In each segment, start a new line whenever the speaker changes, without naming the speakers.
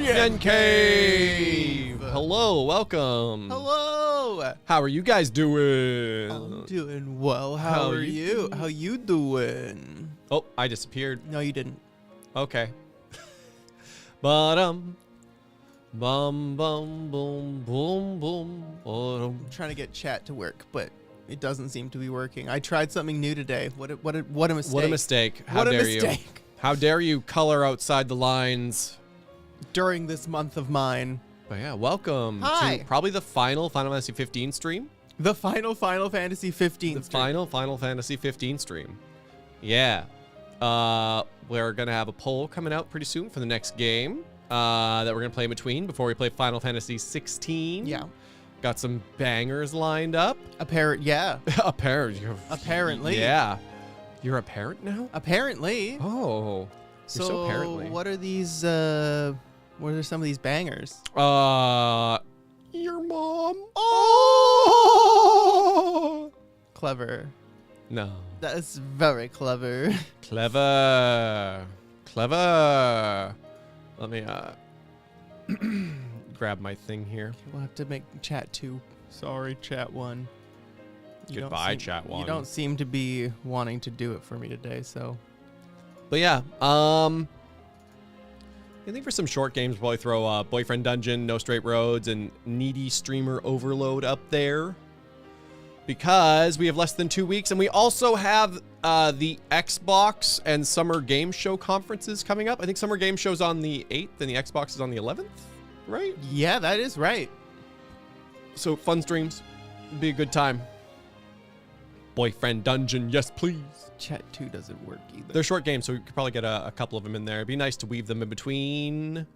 NyanCave! Hello, welcome.
Hello!
How are you guys doing?
I'm doing well. How are you? How you doing?
Oh, I disappeared.
No, you didn't.
Okay. Bum bum boom boom boom.
I'm trying to get chat to work, but it doesn't seem to be working. I tried something new today. What a mistake.
What a mistake. How
what
dare
a mistake.
you? How dare you color outside the lines
during this month of mine.
But yeah, welcome
Hi.
to probably the final Final Fantasy 15 stream.
The final Final Fantasy 15
The
stream.
final Final Fantasy 15 stream. Yeah. We're going to have a poll coming out pretty soon for the next game that we're going to play in between before we play Final Fantasy 16.
Yeah.
Got some bangers lined up.
Yeah.
Apparently. Yeah. You're a parent now?
Apparently.
Oh. You're so apparently.
What are these, what are some of these bangers?
Your mom. Oh!
Clever.
No.
That's very clever.
Clever. Clever. Let me grab my thing here.
We'll have to make chat 2. Sorry, chat 1.
Goodbye, chat 1.
You don't seem to be wanting to do it for me today, so.
But yeah, I think for some short games, we'll probably throw Boyfriend Dungeon, No Straight Roads, and Needy Streamer Overload up there. Because we have less than 2 weeks, and we also have the Xbox and Summer Game Show conferences coming up. I think Summer Game Show's on the 8th, and the Xbox is on the 11th, right?
Yeah, that is right.
So fun streams. Be a good time. Boyfriend Dungeon, yes please.
Chat 2 doesn't work either.
They're short games, so we could probably get a couple of them in there. It'd be nice to weave them in between.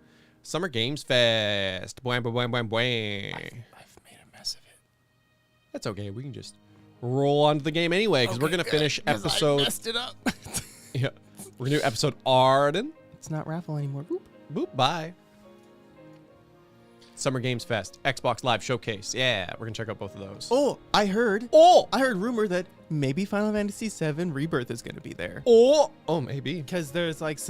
Summer Games Fest. Bwam, bwam, bwam, bwam.
I've made a mess of it.
That's okay. We can just roll on to the game anyway, because we're going to finish episode...
I messed it up.
Yeah. We're going to do episode Ardyn.
It's not raffle anymore. Boop.
Boop, bye. Summer Games Fest. Xbox Live Showcase. Yeah, we're going to check out both of those.
Oh, I heard rumor that maybe Final Fantasy VII Rebirth is going to be there.
Oh, maybe.
Because there's like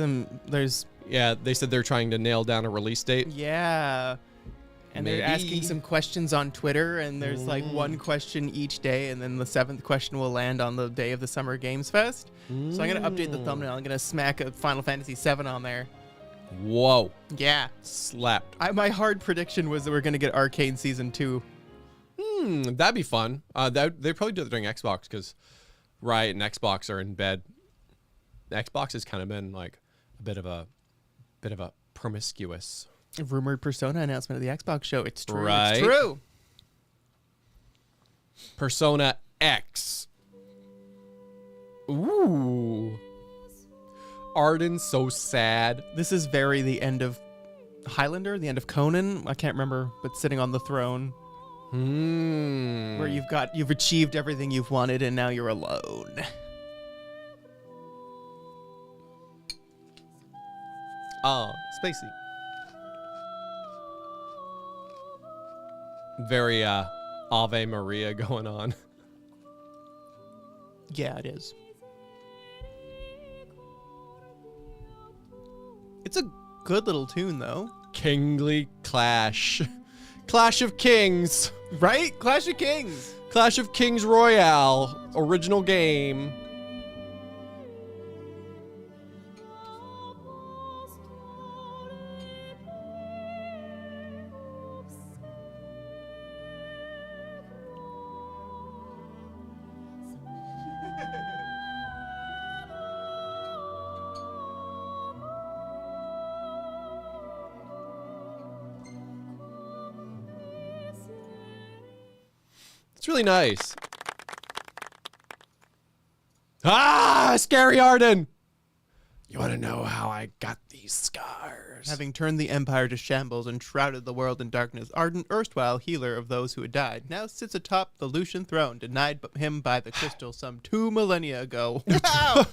Yeah, they said they're trying to nail down a release date.
Yeah. And
Maybe.
they're asking some questions on Twitter, and there's like one question each day, and then the 7th question will land on the day of the Summer Games Fest. So I'm going to update the thumbnail. I'm going to smack a Final Fantasy VII on there.
Whoa.
Yeah.
Slapped.
My hard prediction was that we're going to get Arcane Season 2.
That'd be fun. They probably do it during Xbox, because Riot and Xbox are in bed. Xbox has kind of been like a bit of a promiscuous.
Rumored Persona announcement of the Xbox show. It's true.
Right.
It's true.
Persona X. Ooh. Ardyn so sad.
This is very the end of Highlander, the end of Conan. I can't remember, but sitting on the throne. Where you've achieved everything you've wanted, and now you're alone.
Oh, spacey. Very Ave Maria going on.
Yeah, it is. It's a good little tune, though.
Kingly Clash. Clash of Kings.
Right? Clash of Kings.
Clash of Kings Royale. Original game. It's really nice. Ah, scary Ardyn. You want to know how I got these scars?
Having turned the Empire to shambles and shrouded the world in darkness, Ardyn, erstwhile healer of those who had died, now sits atop the Lucian throne, denied him by the crystal some 2 millennia ago. Wow!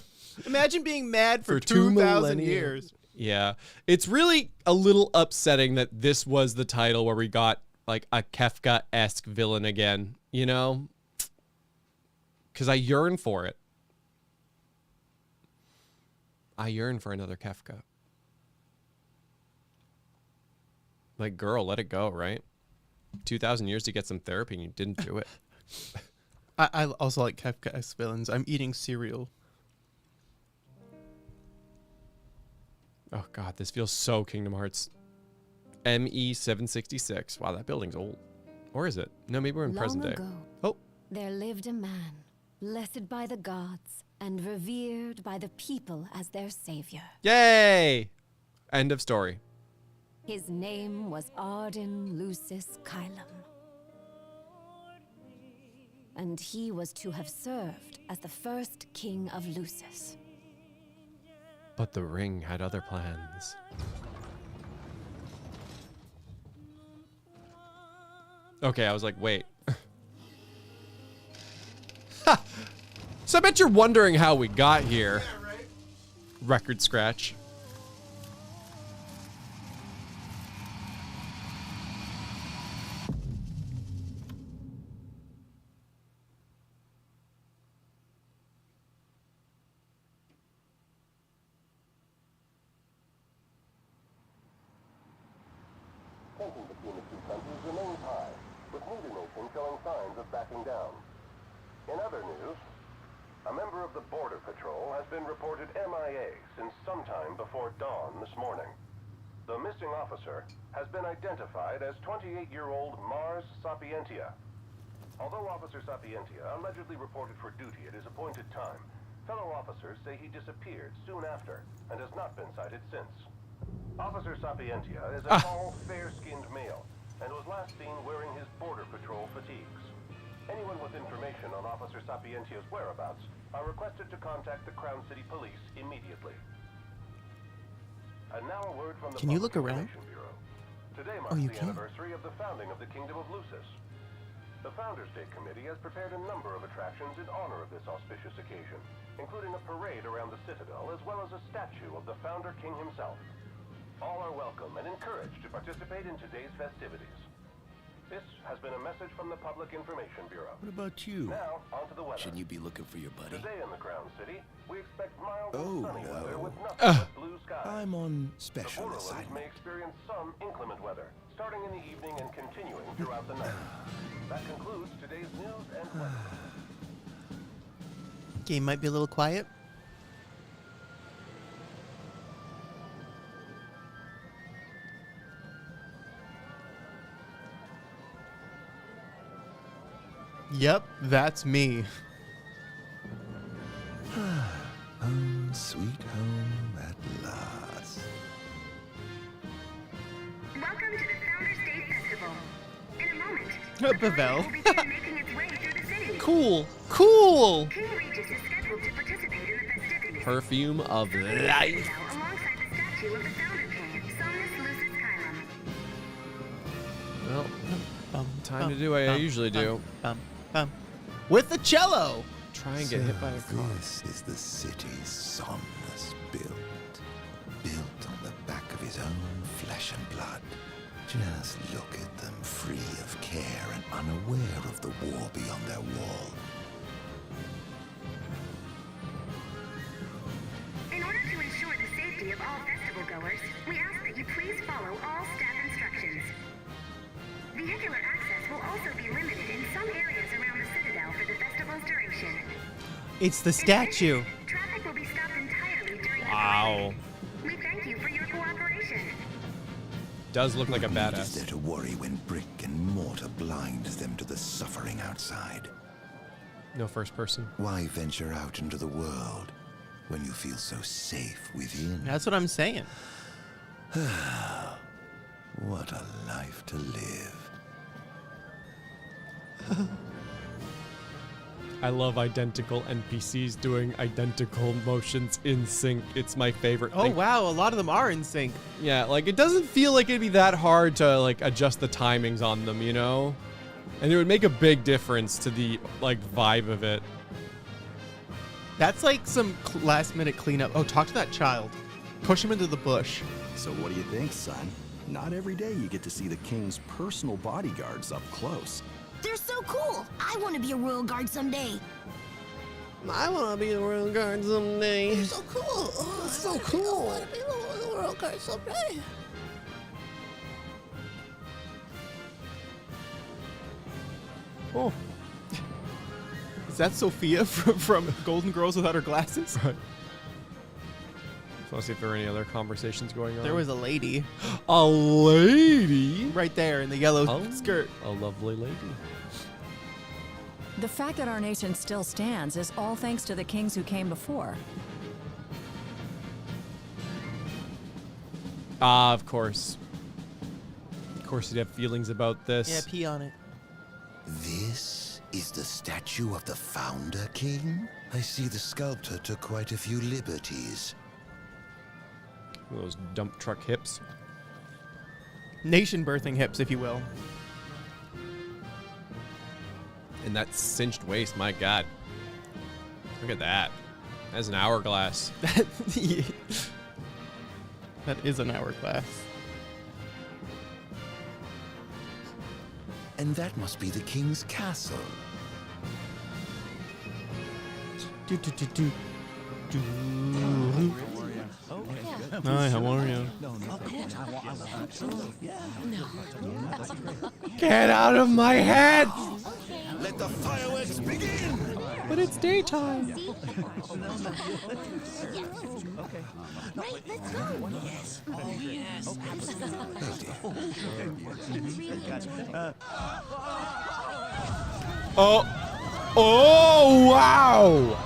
Imagine being mad for 2,000 years.
Yeah. It's really a little upsetting that this was the title where we got like a Kefka-esque villain again, you know? Because I yearn for it. I yearn for another Kefka. Like, girl, let it go, right? 2,000 years to get some therapy and you didn't do it.
I also like Kafka's villains. I'm eating cereal.
Oh, God, this feels so Kingdom Hearts. ME766. Wow, that building's old. Or is it? No, maybe we're in present day.
Long ago,
Oh,
there lived a man, blessed by the gods and revered by the people as their savior.
yay! End of story.
His name was Ardyn Lucis Kylum. And he was to have served as the first king of Lucis.
But the ring had other plans. Okay, I was like, wait. Ha! So I bet you're wondering how we got here.
Yeah, right.
Record scratch.
Tension between the two countries remains high, with neither nation showing signs of backing down. In other news, a member of the Border Patrol has been reported MIA since sometime before dawn this morning. The missing officer has been identified as 28-year-old Mars Sapientia. Although Officer Sapientia allegedly reported for duty at his appointed time, fellow officers say he disappeared soon after and has not been sighted since. Officer Sapientia is a tall, fair-skinned male and was last seen wearing his Border Patrol fatigues. Anyone with information on Officer Sapientia's whereabouts are requested to contact the Crown City Police immediately. And now a word from the
Can you
Public
look around?
Information Bureau. Today marks
you
the
can.
anniversary of the founding of the Kingdom of Lucis. The Founders Day Committee has prepared a number of attractions in honor of this auspicious occasion, including a parade around the Citadel as well as a statue of the Founder King himself. All are welcome and encouraged to participate in today's festivities. This has been a message from the Public Information Bureau.
What about you?
Now, on to the weather.
Shouldn't you be looking for your buddy?
Today in the Crown City, we expect mild
Oh,
and sunny
no.
weather with nothing but blue skies.
I'm on
The
special
Borderlands may
assignment.
experience some inclement weather, starting in the evening and continuing throughout the night. That concludes today's news and weather.
Game might be a little quiet. Yep, that's me.
Home, sweet home at last.
Welcome to the Founders Day Festival. In a moment,
Pavel.
will begin making its way through the city.
Cool. Cool.
King Regis is scheduled to participate in the festivities.
Perfume of life.
Alongside the statue of the Founder King, Somnus Lucis Kylum.
Well,
Bum,
time to do what I usually do.
Bum, bum. With the cello.
Try and get hit by a car.
This is the city Somnus built. Built on the back of his own flesh and blood. Just look at them, free of care and unaware of the war beyond their wall.
In order to ensure the safety of all festival goers, we ask that you please follow all staff instructions. Vehicular access will also be limited in some areas around the Citadel for the festival's duration.
It's the statue.
Traffic will be stopped entirely during
Wow.
the parade. We thank you for your cooperation.
Does look like a
What need is there
badass.
to worry when brick and mortar blinds them to the suffering outside?
No first person.
Why venture out into the world when you feel so safe within?
That's what I'm saying.
What a life to live.
I love identical NPCs doing identical motions in sync. It's my favorite
Oh
thing.
wow, a lot of them are in sync.
Yeah, like it doesn't feel like it'd be that hard to like adjust the timings on them, you know? And it would make a big difference to the like vibe of it.
That's like some last minute cleanup. Oh, talk to that child. Push him into the bush.
So what do you think, son? Not every day you get to see the king's personal bodyguards up close.
They're so cool. I want to be a royal guard someday.
I want to be a royal guard someday.
So cool. Oh, so cool. I want to be a royal guard someday.
Oh.
Is that Sophia from Golden Girls Without Her Glasses?
Right. Just want to see if there are any other conversations going on.
There was a lady.
A lady?
Right there in the yellow skirt.
A lovely lady.
The fact that our nation still stands is all thanks to the kings who came before.
Of course. Of course you'd have feelings about this.
Yeah, pee on it.
This is the statue of the founder king? I see the sculptor took quite a few liberties.
Those dump truck hips.
Nation birthing hips, if you will.
And that cinched waist, my God. Look at that. That's an hourglass.
That is an hourglass.
And that must be the king's castle.
Hi, how are you?
Get out of my head!
Let the fireworks begin!
But it's daytime.
Right, let's go. Yes. Oh, yes.
Oh, wow!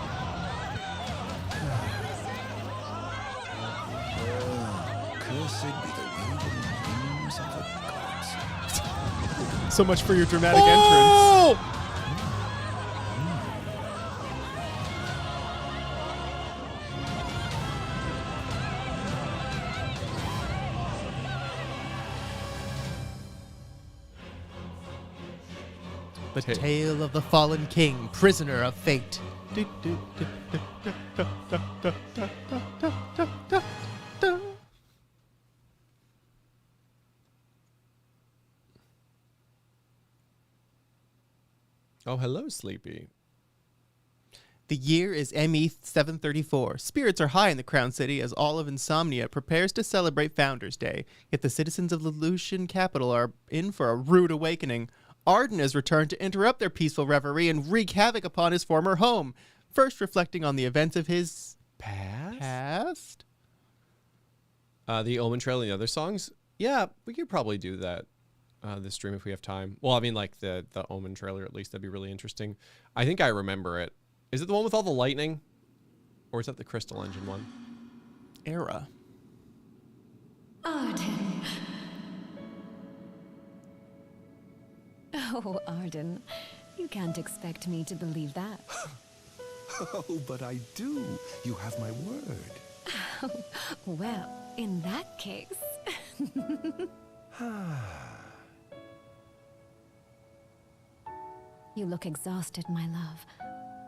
Cursed be the radiant beams of the gods.
So much for your dramatic entrance.
Oh!
The tale of the fallen king, prisoner of fate.
Oh, hello, Sleepy.
The year is ME 734. Spirits are high in the Crown City as all of Insomnia prepares to celebrate Founders Day. Yet the citizens of the Lucian capital are in for a rude awakening. Ardyn has returned to interrupt their peaceful reverie and wreak havoc upon his former home. First reflecting on the events of his past?
The Omen Trail and the other songs? Yeah, we could probably do that this stream if we have time. Well, I mean, like the Omen trailer at least. That'd be really interesting. I think I remember it. Is it the one with all the lightning? Or is that the Crystal Engine one?
Era.
Ardyn. Oh, Ardyn. You can't expect me to believe that.
Oh, but I do. You have my word.
Well, in that case... You look exhausted, my love.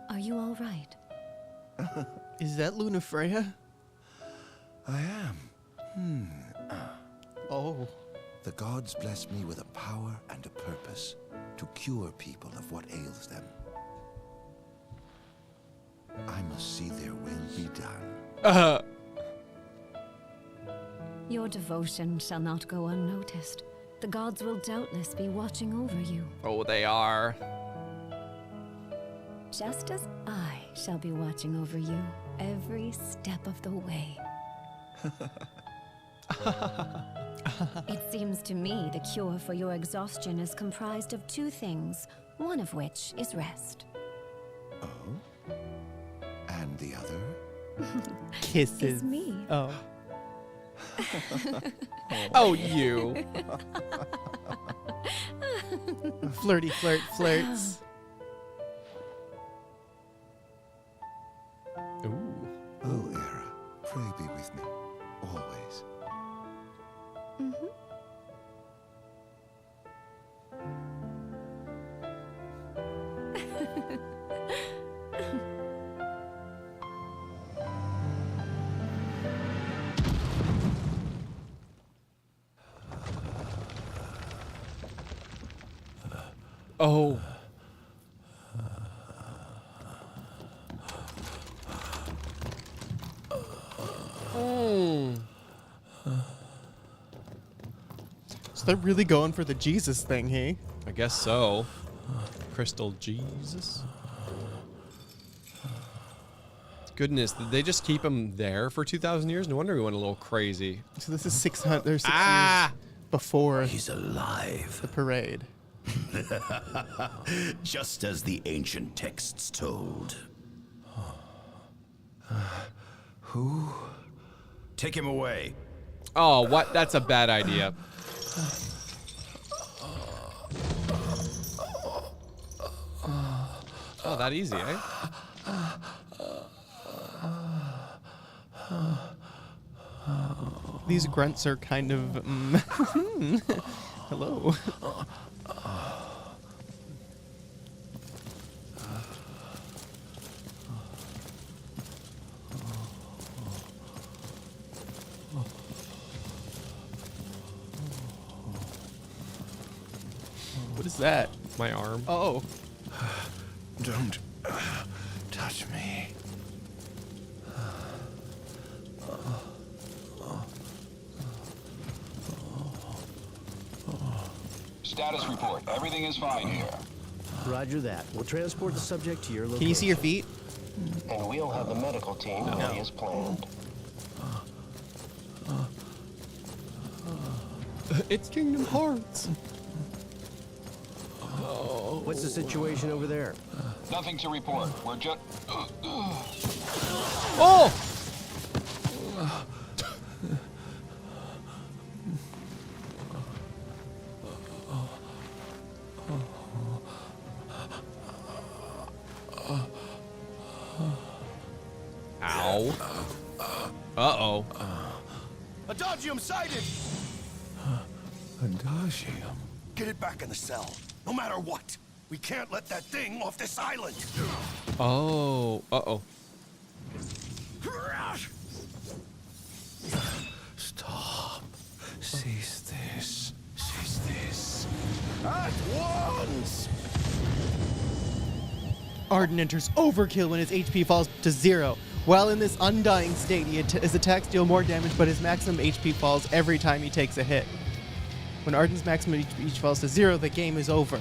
Are you all right?
Is that Luna Freya?
I am.
Oh.
The gods bless me with a power and a purpose to cure people of what ails them. I must see their will be done.
Your devotion shall not go unnoticed. The gods will doubtless be watching over you.
Oh, they are.
Just as I shall be watching over you every step of the way. It seems to me the cure for your exhaustion is comprised of two things, one of which is rest.
Oh? And the other?
Kisses.
Is me.
Oh.
Oh, you.
Flirty flirts.
Ooh.
Oh, Era, pray be with me, always.
Oh.
So they're really going for the Jesus thing, hey?
I guess so. Crystal Jesus. Goodness, did they just keep him there for 2,000 years? No wonder we went a little crazy.
So this is 600. There's 6 years before
He's alive.
the parade.
Just as the ancient texts told.
Who?
Take him away.
Oh, what? That's a bad idea. Oh, that easy, eh?
These grunts are kind of. Hello. What is that?
My arm.
Oh.
Don't touch me.
Status report. Everything is fine here.
Roger that. We'll transport the subject to your location.
Can you see your feet?
And we'll have the medical team ready as planned.
It's Kingdom Hearts.
What's the situation over there?
Nothing to report. We're just...
Oh! Ow. Uh-oh.
Adagium sighted!
Adagium.
Get it back in the cell, no matter what. We can't let that thing off this island.
Oh. Uh-oh.
Stop. Cease this. Cease this.
At once!
Ardyn enters overkill when his HP falls to 0. While in this undying state, his attacks deal more damage, but his maximum HP falls every time he takes a hit. When Ardyn's maximum HP falls to 0, the game is over.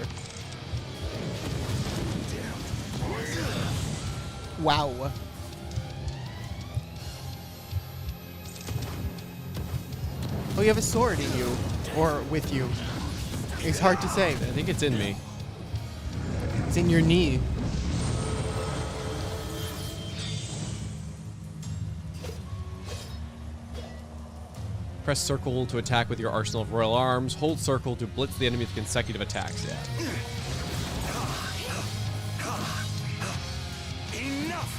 Wow. Oh, you have a sword in you. Or with you. It's hard to say.
I think it's in me.
It's in your knee.
Press circle to attack with your arsenal of royal arms. Hold circle to blitz the enemy with consecutive attacks. Yeah.
Enough!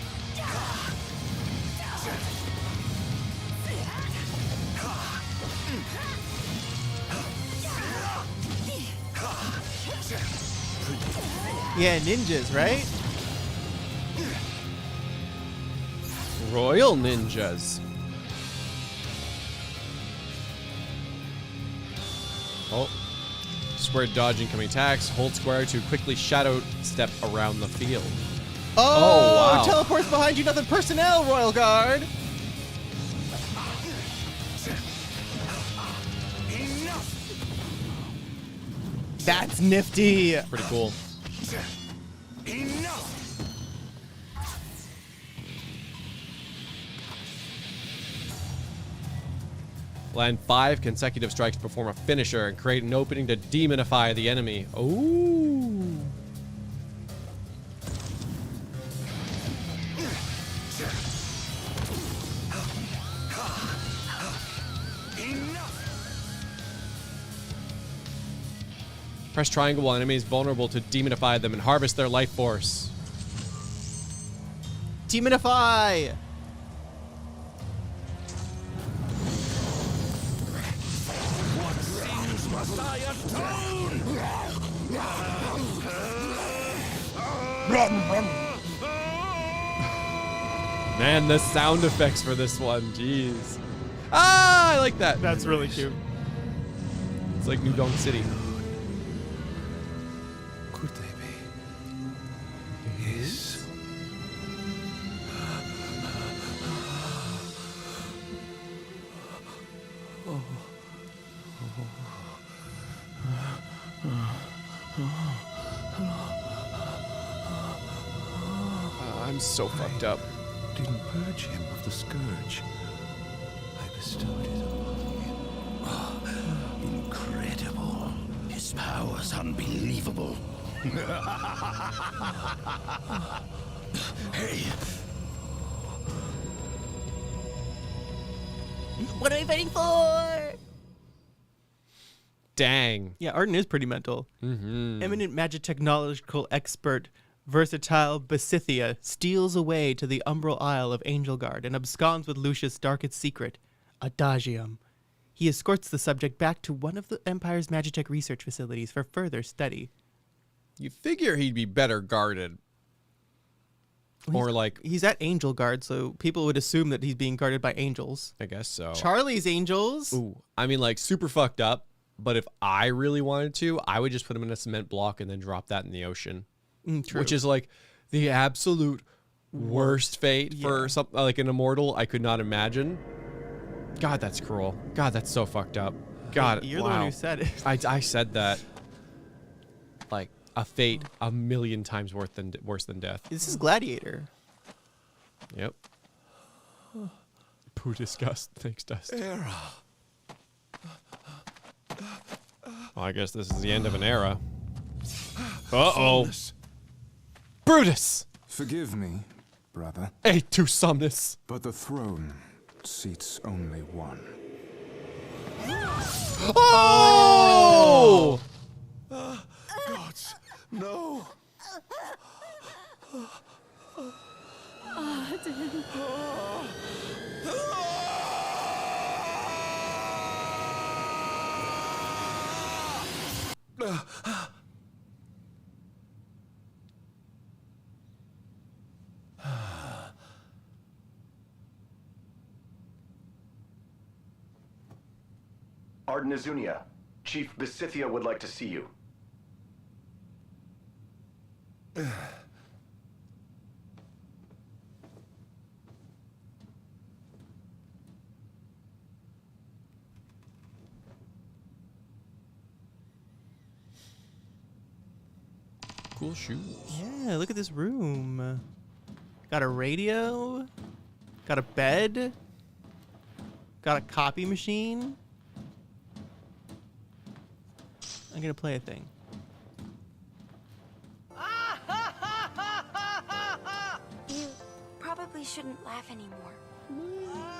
Yeah, ninjas, right?
Royal ninjas. Oh. Square dodge incoming attacks. Hold square to quickly shadow step around the field.
Oh,
wow.
Teleports behind you, nothing personnel, Royal Guard. That's nifty.
Pretty cool.
Enough!
Land 5 consecutive strikes to perform a finisher and create an opening to demonify the enemy. Ooh. Press triangle while enemies vulnerable to demonify them and harvest their life force.
Demonify.
Man, the sound effects for this one, jeez. Ah, I like that.
That's really cute.
It's like New Donk City.
Could they be? His?
so fucked up.
Didn't purge him of the scourge. I bestowed it upon him. Oh, incredible. His power's unbelievable. Hey.
What are we fighting for?
Dang.
Yeah, Ardyn is pretty mental. Eminent magic technological expert, versatile Basithia, steals away to the Umbral Isle of Angelgard and absconds with Lucius' darkest secret, Adagium. He escorts the subject back to one of the Empire's Magitech research facilities for further study.
You figure he'd be better guarded. Or like...
He's at Angelgard, so people would assume that he's being guarded by angels.
I guess so.
Charlie's angels.
Ooh, I mean, like, super fucked up. But if I really wanted to, I would just put him in a cement block and then drop that in the ocean.
True.
Which is like the absolute worst fate for something like an immortal I could not imagine. God, that's cruel. God, that's so fucked up. God,
You're the one who said it.
I said that. Like a fate a million times worse than death.
This is Gladiator.
Yep. Poo disgust. Thanks, Dust.
Era.
Well, I guess this is the end of an era. Uh-oh. Brutus!
Forgive me, brother.
A2 Somnus.
But the throne seats only one.
Oh!
Gods, no.
Ardyn.
Ardyn Azunia, Chief Basithia would like to see you.
Cool shoes.
Yeah, look at this room. Got a radio. Got a bed. Got a copy machine. I'm gonna play a thing.
You probably shouldn't laugh anymore.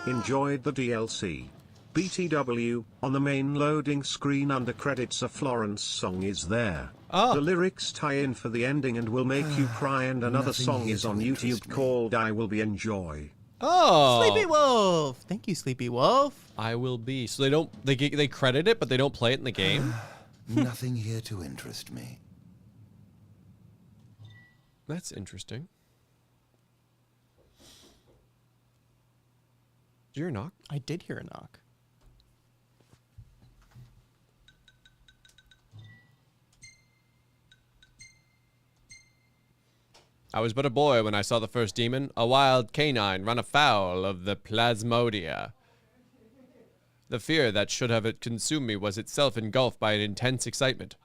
Enjoyed the DLC. BTW, on the main loading screen under credits a Florence song is there.
Oh.
The lyrics tie in for the ending and will make you cry, and another
Nothing
song
here
is
to
on
interest
YouTube
me.
called I Will Be Enjoy.
Oh.
Sleepy Wolf. Thank you, Sleepy Wolf.
I will be. So they credit it, but they don't play it in the game?
Nothing here to interest me.
That's interesting. Did you hear a knock?
I did hear a knock.
I was but a boy when I saw the first demon, a wild canine run afoul of the plasmodia. The fear that should have consumed me was itself engulfed by an intense excitement.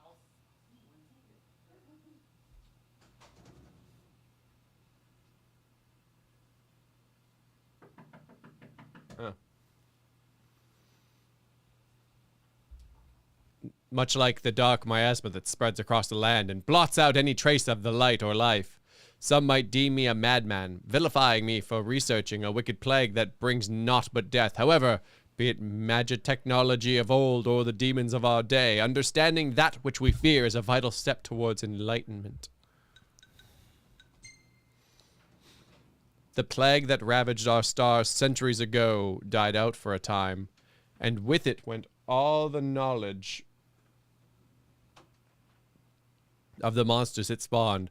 Huh. Much like the dark miasma that spreads across the land and blots out any trace of the light or life. Some might deem me a madman, vilifying me for researching a wicked plague that brings naught but death. However, be it magic technology of old or the demons of our day, understanding that which we fear is a vital step towards enlightenment. The plague that ravaged our stars centuries ago died out for a time, and with it went all the knowledge of the monsters it spawned.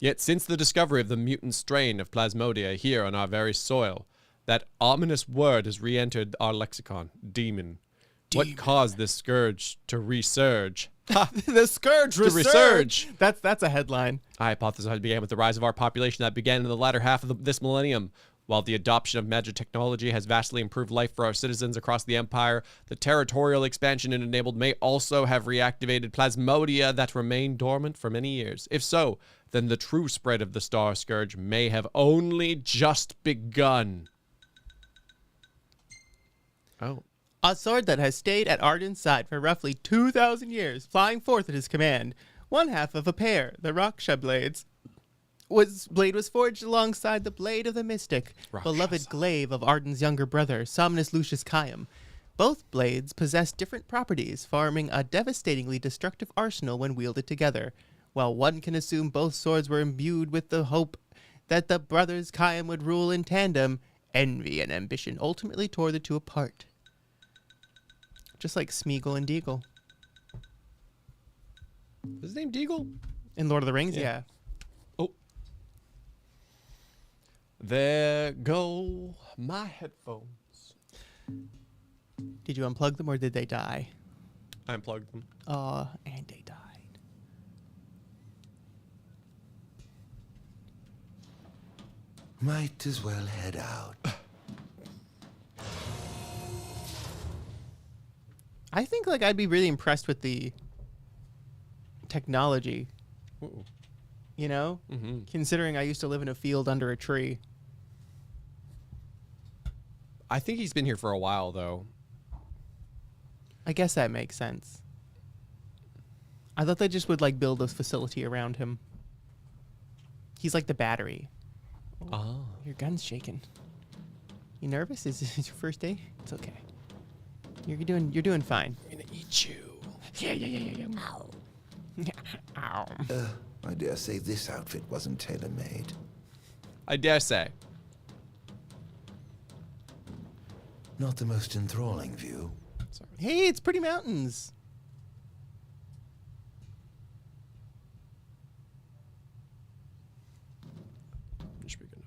Yet since the discovery of the mutant strain of Plasmodia here on our very soil, that ominous word has re-entered our lexicon, demon. What caused this scourge to resurge?
The scourge
to resurge.
That's a headline.
I hypothesize it began with the rise of our population that began in the latter half of this millennium. While the adoption of magic technology has vastly improved life for our citizens across the Empire, the territorial expansion it enabled may also have reactivated plasmodia that remained dormant for many years. If so, then the true spread of the Star Scourge may have only just begun. Oh.
A sword that has stayed at Ardyn's side for roughly 2,000 years, flying forth at his command. One half of a pair, the Raksha blade was forged alongside the blade of the mystic, beloved glaive of Ardyn's younger brother, Somnus Lucius Caim. Both blades possess different properties, forming a devastatingly destructive arsenal when wielded together. While one can assume both swords were imbued with the hope that the brothers Caim would rule in tandem, envy and ambition ultimately tore the two apart. Just like Smeagol and Deagle.
Is his name Deagle?
In Lord of the Rings, yeah.
Oh. There go my headphones.
Did you unplug them or did they die?
I unplugged them.
And they died.
Might as well head out.
I think like I'd be really impressed with the technology.
Ooh.
You know? Considering I used to live in a field under a tree.
I think he's been here for a while, though.
I guess that makes sense. I thought they just would like build a facility around him. He's like the battery.
Oh.
Your gun's shaking. You nervous? Is this your first day? It's okay. You're doing fine.
I'm gonna eat you.
Yeah. Ow. Ow.
I dare say this outfit wasn't tailor-made.
I dare say.
Not the most enthralling view.
Sorry.
Hey, it's pretty mountains.
Should be good enough.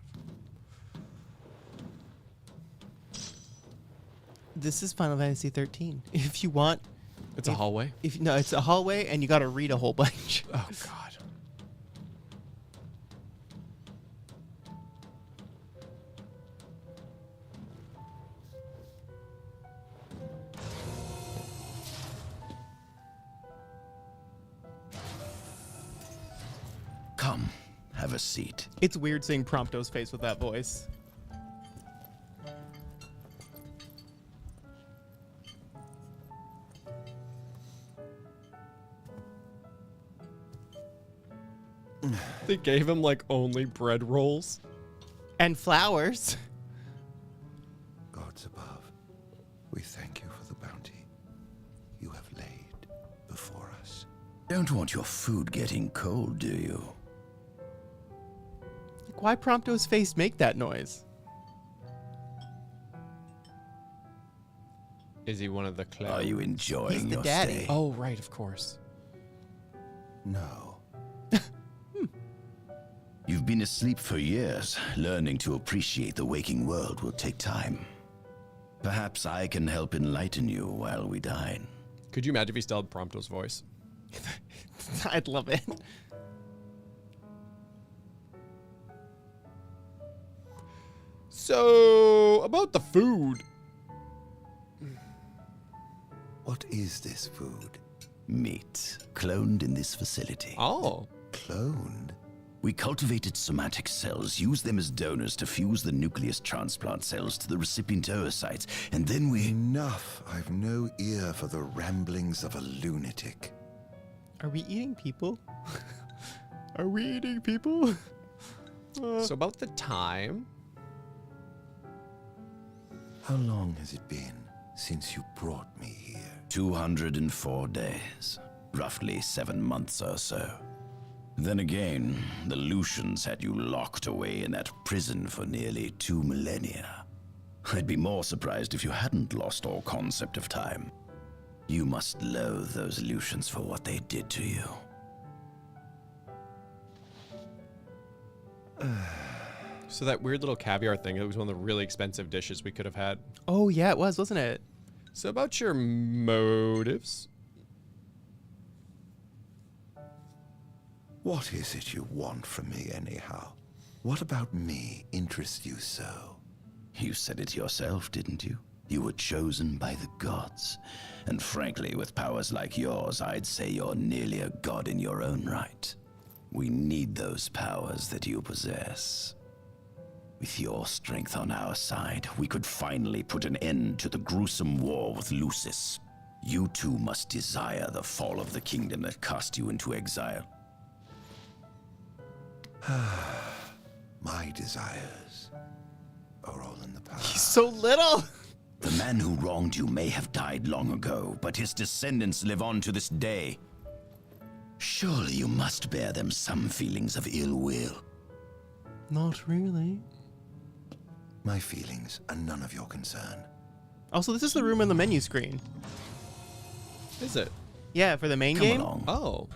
This is Final Fantasy 13. If you want,
it's a hallway.
No, it's a hallway, and you got to read a whole bunch.
Oh God.
Come, have a seat.
It's weird seeing Prompto's face with that voice.
They gave him like only bread rolls
and flowers.
Gods above, we thank you for the bounty you have laid before us.
Don't want your food getting cold, do you?
Why Prompto's face make that noise?
Is he one of the clowns?
Are you enjoying
He's the
your
daddy.
stay?
Oh, right, of course.
No.
You've been asleep for years. Learning to appreciate the waking world will take time. Perhaps I can help enlighten you while we dine.
Could you imagine if he still had Prompto's voice?
I'd love it.
So, about the food.
What is this food?
Meat, cloned in this facility.
Oh.
Cloned?
We cultivated somatic cells, used them as donors to fuse the nucleus transplant cells to the recipient oocytes, and then we...
Enough. I've no ear for the ramblings of a lunatic.
Are we eating people? Are we eating people?
So about the time.
How long has it been since you brought me here?
204 days. Roughly 7 months or so. Then again, the Lucians had you locked away in that prison for nearly 2 millennia. I'd be more surprised if you hadn't lost all concept of time. You must loathe those Lucians for what they did to you.
So that weird little caviar thing, it was one of the really expensive dishes we could have had.
Oh, yeah, it was, wasn't it?
So about your motives.
What is it you want from me, anyhow? What about me interests you so?
You said it yourself, didn't you? You were chosen by the gods. And frankly, with powers like yours, I'd say you're nearly a god in your own right. We need those powers that you possess. With your strength on our side, we could finally put an end to the gruesome war with Lucis. You too must desire the fall of the kingdom that cast you into exile.
My desires are all in the past.
He's so little.
The man who wronged you may have died long ago, but his descendants live on to this day. Surely you must bear them some feelings of ill will.
Not really.
My feelings are none of your concern.
Also, this is the room on the menu screen.
Is it?
Yeah, for the main
Come
game.
along.
Oh.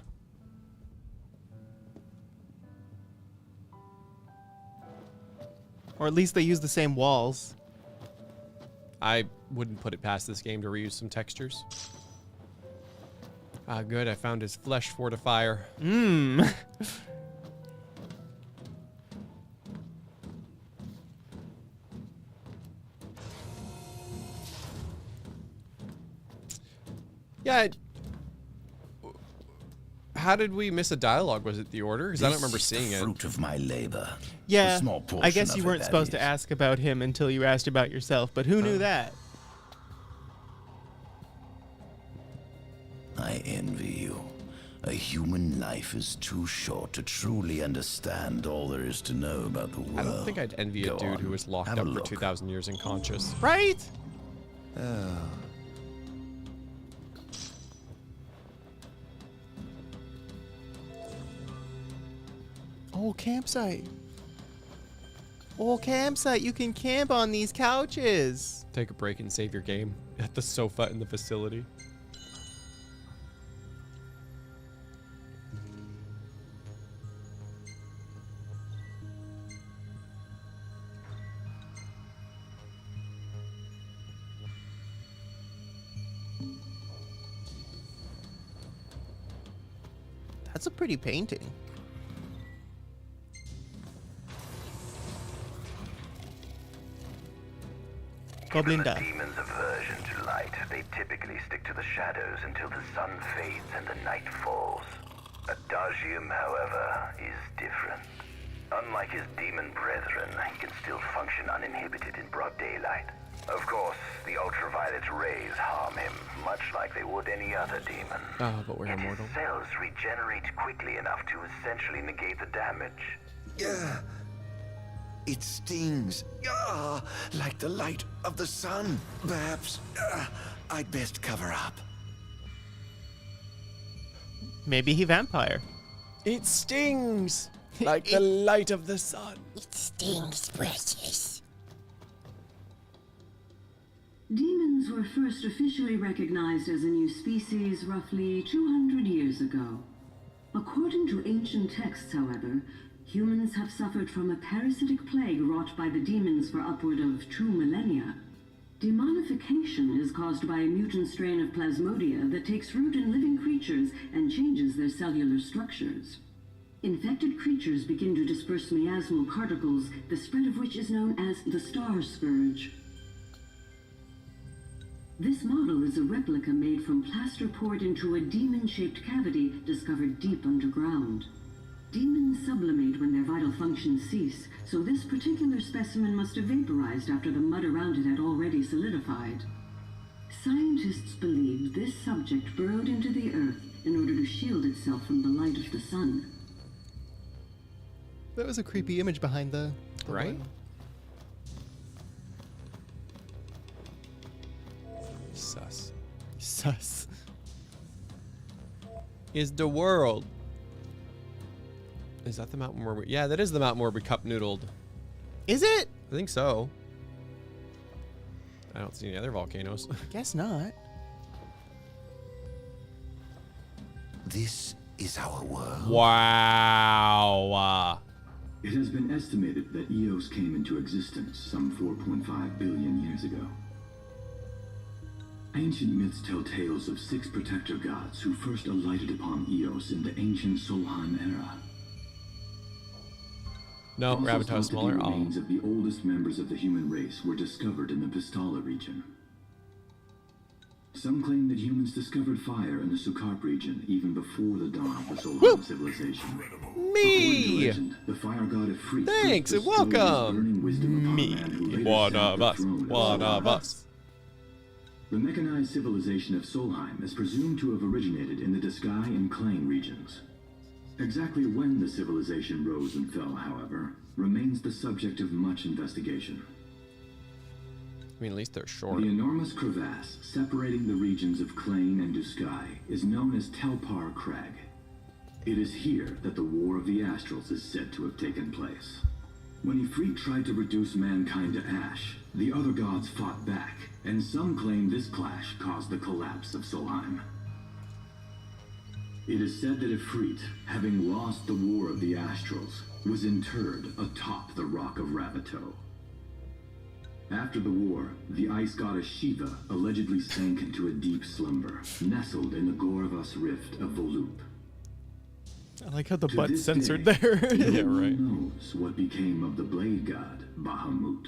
Or at least they use the same walls.
I wouldn't put it past this game to reuse some textures. Ah, good. I found his flesh fortifier.
Mmm.
Yeah. How did we miss a dialogue? Was it the order? Because I don't remember seeing it.
Fruit of my labor.
Yeah.
A small portion
I guess
of
you
it,
weren't
that
supposed to
is.
ask about him until you asked about yourself, but who knew that?
I envy you. A human life is too short to truly understand all there is to know about the world.
I don't think I'd envy a
Go
dude
on,
who was locked
have a
up for
look.
2,000 years unconscious.
Right? Oh, campsite. Oh, campsite. You can camp on these couches.
Take a break and save your game at the sofa in the facility.
That's a pretty painting. Goblinda.
Demons' aversion to light, they typically stick to the shadows until the sun fades and the night falls. Adagium, however, is different. Unlike his demon brethren, he can still function uninhibited in broad daylight. Of course, the ultraviolet rays harm him, much like they would any other demon.
Oh, but we're
Yet
immortal.
his cells regenerate quickly enough to essentially negate the damage.
Yeah. It stings. Ah, like the light of the sun. Perhaps I'd best cover up.
Maybe he vampire.
It stings like the light of the sun.
It stings, precious.
Demons were first officially recognized as a new species roughly 200 years ago. According to ancient texts, however, humans have suffered from a parasitic plague wrought by the demons for upward of 2 millennia. Demonification is caused by a mutant strain of plasmodia that takes root in living creatures and changes their cellular structures. Infected creatures begin to disperse miasmal particles, the spread of which is known as the Star Scourge. This model is a replica made from plaster poured into a demon-shaped cavity discovered deep underground. Demons sublimate when their vital functions cease, so this particular specimen must have vaporized after the mud around it had already solidified. Scientists believe this subject burrowed into the earth in order to shield itself from the light of the sun.
That was a creepy image behind the
Right?
one.
Sus.
Sus.
Is the world. Is that the mountain where we... Yeah, that is the mountain where we cup noodled.
Is it?
I think so. I don't see any other volcanoes.
Guess not.
This is our world.
Wow.
It has been estimated that Eos came into existence some 4.5 billion years ago. Ancient myths tell tales of 6 protector gods who first alighted upon Eos in the ancient Solheim era.
No,
Also
rabbit
thought
is
to be
smaller. Oh.
remains of the oldest members of the human race were discovered in the Vistala region. Some claim that humans discovered fire in the Sukarp region even before the dawn of the Solheim civilization.
Me!
Legend, the fire god of Freak
Thanks and welcome! Me. One of us. One of us.
The mechanized civilization of Solheim is presumed to have originated in the Diskai and Klang regions. Exactly when the civilization rose and fell, however, remains the subject of much investigation.
I mean, at least they're short.
The enormous crevasse separating the regions of Klang and Diskai is known as Telpar Crag. It is here that the War of the Astrals is said to have taken place. When Ifrit tried to reduce mankind to ash, the other gods fought back, and some claim this clash caused the collapse of Solheim. It is said that Ifrit, having lost the War of the Astrals, was interred atop the Rock of Ravito. After the war, the ice goddess Shiva allegedly sank into a deep slumber, nestled in the Goravas rift of Volúp.
I like how the
To
butt's
this
censored
day,
there.
no one knows what became of the blade god, Bahamut.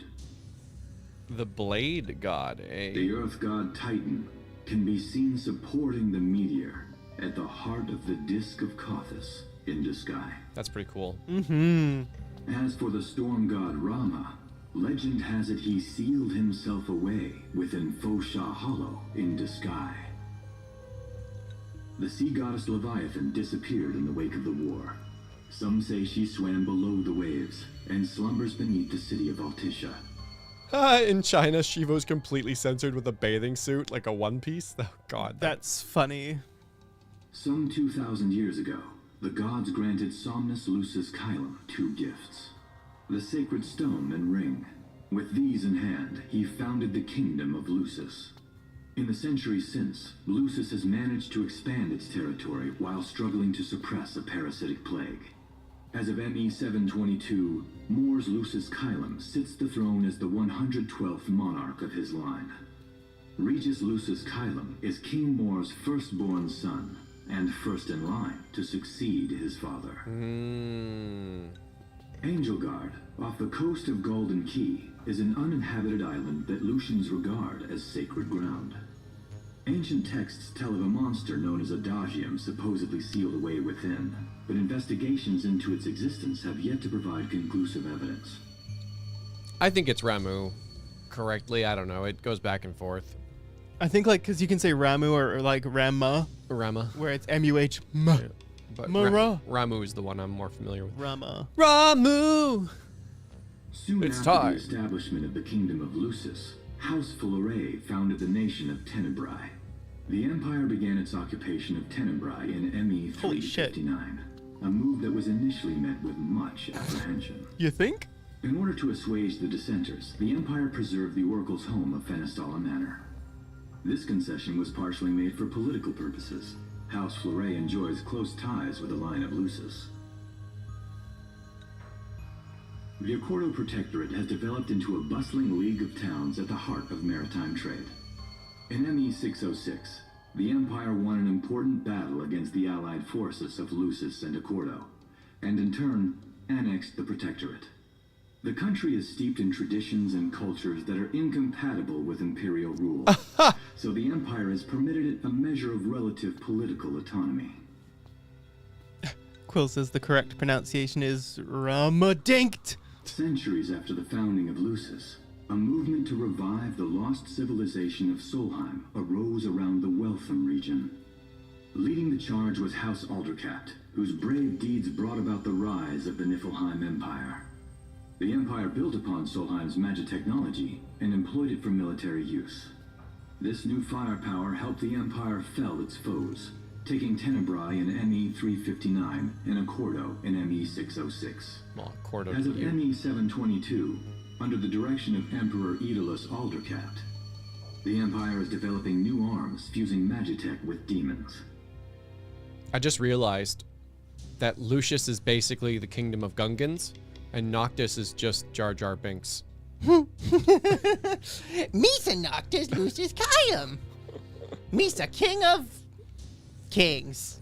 The blade god, eh?
The earth god Titan can be seen supporting the meteor at the heart of the disk of Kothis in Diskai.
That's pretty cool.
Mm-hmm.
As for the storm god Rama, legend has it he sealed himself away within Fosha Hollow in Diskai. The sea goddess Leviathan disappeared in the wake of the war. Some say she swam below the waves and slumbers beneath the city of Altisha.
In China, Shiva's completely censored with a bathing suit, like a one piece. Oh god.
That's funny.
Some 2,000 years ago, the gods granted Somnus Lucis Kylum 2 gifts. The sacred stone and ring. With these in hand, he founded the kingdom of Lucis. In the centuries since, Lucis has managed to expand its territory while struggling to suppress a parasitic plague. As of ME 722, Mor's Lucis Kylum sits the throne as the 112th monarch of his line. Regis Lucis Kylum is King Mor's firstborn son, and first in line to succeed his father. Angelgard, off the coast of Golden Key, is an uninhabited island that Lucians regard as sacred ground. Ancient texts tell of a monster known as Adagium supposedly sealed away within, but investigations into its existence have yet to provide conclusive evidence.
I think it's Ramu. Correctly, I don't know. It goes back and forth.
I think like because you can say Ramu or like Rama, where it's M-U-H.
Yeah, but
Mara.
Ramu is the one I'm more familiar with.
Rama.
Ramu!
Soon
It's
after
time.
the establishment of the kingdom of Lucis, House Fulare founded the nation of Tenebrae. The empire began its occupation of Tenebrae in ME 359, a move that was initially met with much apprehension.
You think?
In order to assuage the dissenters, the empire preserved the oracle's home of Fenestala Manor. This concession was partially made for political purposes. House Fleuret enjoys close ties with the line of Lucis. The Accordo Protectorate has developed into a bustling league of towns at the heart of maritime trade. In ME 606, the Empire won an important battle against the allied forces of Lucis and Accordo, and in turn, annexed the Protectorate. The country is steeped in traditions and cultures that are incompatible with imperial rule, so the Empire has permitted it a measure of relative political autonomy.
Quill says the correct pronunciation is Ramadinkt.
Centuries after the founding of Lucis, a movement to revive the lost civilization of Solheim arose around the Weltham region. Leading the charge was House Aldercat, whose brave deeds brought about the rise of the Niflheim Empire. The Empire built upon Solheim's magic technology and employed it for military use. This new firepower helped the Empire fell its foes, taking Tenebrae in ME 359 and Accordo in ME 606.
Well, Accordo
As of
to you.
ME 722, under the direction of Emperor Aedalus Aldercat, the Empire is developing new arms fusing magitech with demons.
I just realized that Lucius is basically the kingdom of Gungans, and Noctis is just Jar Jar Binks.
Misa Noctis Lucis Kylum. Misa King of Kings.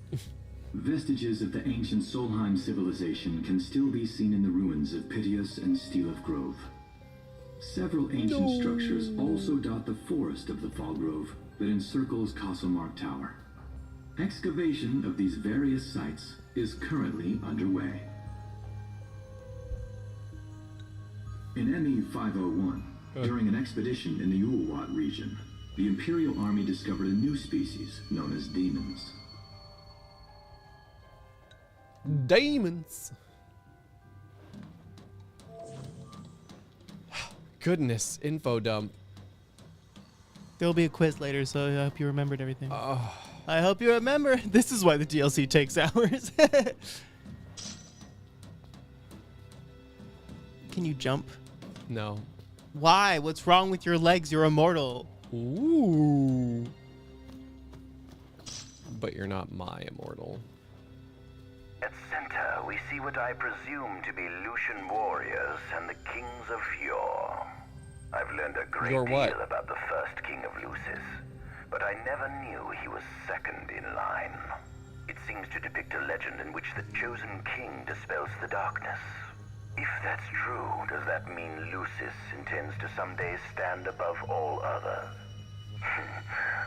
Vestiges of the ancient Solheim civilization can still be seen in the ruins of Piteous and Steeleth Grove. Several ancient structures also dot the forest of the Fall Grove, that encircles Castlemark Tower. Excavation of these various sites is currently underway. In ME 501, during an expedition in the Ulwat region, the Imperial Army discovered a new species known as demons.
Demons. Goodness, info dump.
There'll be a quiz later, so I hope you remembered everything. I hope you remember. This is why the DLC takes hours. Can you jump?
No.
Why? What's wrong with your legs? You're immortal.
Ooh. But you're not my immortal.
At center, we see what I presume to be Lucian warriors and the kings of yore. I've learned a great deal about the first king of Lucis, but I never knew he was second in line. It seems to depict a legend in which the chosen king dispels the darkness. If that's true, does that mean Lucis intends to someday stand above all others?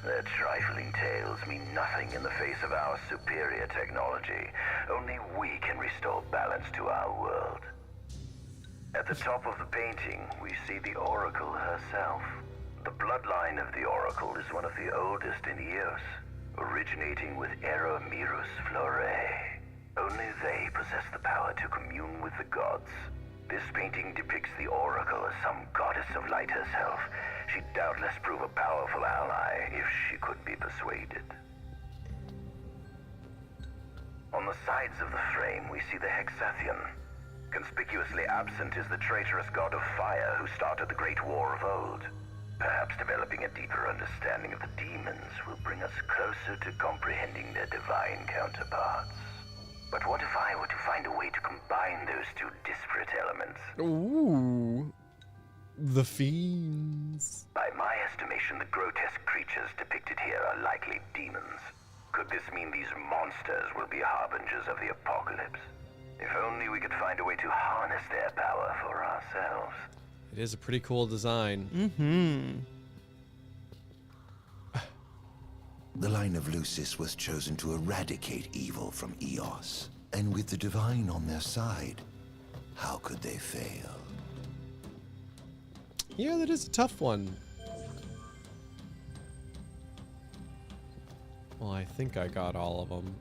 Their trifling tales mean nothing in the face of our superior technology. Only we can restore balance to our world. At the top of the painting, we see the Oracle herself. The bloodline of the Oracle is one of the oldest in Eos, originating with Eromirus Flore. Only they possess the power to commune with the gods. This painting depicts the Oracle as some goddess of light herself. She'd doubtless prove a powerful ally if she could be persuaded. On the sides of the frame, we see the Hexathian. Conspicuously absent is the traitorous god of fire who started the Great War of old. Perhaps developing a deeper understanding of the demons will bring us closer to comprehending their divine counterparts. But what if I were to find a way to combine those two disparate elements?
Ooh. The fiends.
By my estimation, the grotesque creatures depicted here are likely demons. Could this mean these monsters will be harbingers of the apocalypse? If only we could find a way to harness their power for ourselves.
It is a pretty cool design.
Mm-hmm.
The line of Lucis was chosen to eradicate evil from Eos. And with the divine on their side, how could they fail?
Yeah, that is a tough one. Well, I think I got all of them.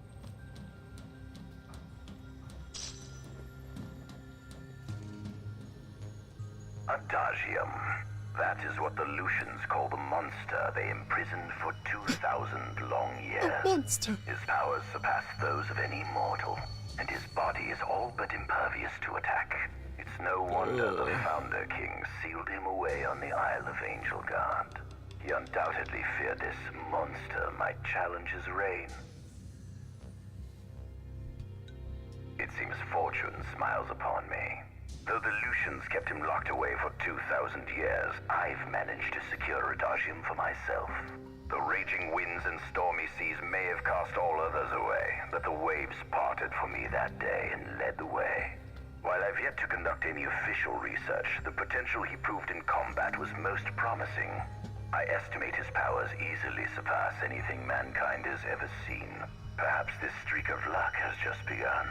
Adagium. That is what the Lucians call the monster they imprisoned for 2,000 long years.
A monster!
His powers surpass those of any mortal, and his body is all but impervious to attack. It's no wonder the Founder King sealed him away on the Isle of Angel Guard. He undoubtedly feared this monster might challenge his reign. It seems fortune smiles upon me. Though the Lucians kept him locked away for 2,000 years, I've managed to secure Adagium for myself. The raging winds and stormy seas may have cast all others away, but the waves parted for me that day and led the way. While I've yet to conduct any official research, the potential he proved in combat was most promising. I estimate his powers easily surpass anything mankind has ever seen. Perhaps this streak of luck has just begun.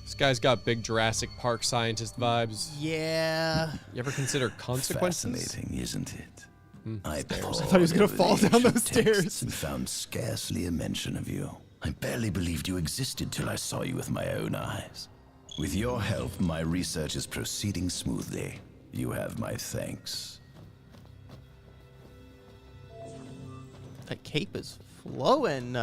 This guy's got big Jurassic Park scientist vibes.
Yeah.
You ever consider consequences?
Fascinating, isn't it?
I thought he was gonna fall down those stairs.
And found scarcely a mention of you. I barely believed you existed till I saw you with my own eyes. With your help, my research is proceeding smoothly. You have my thanks.
That cape is flowing.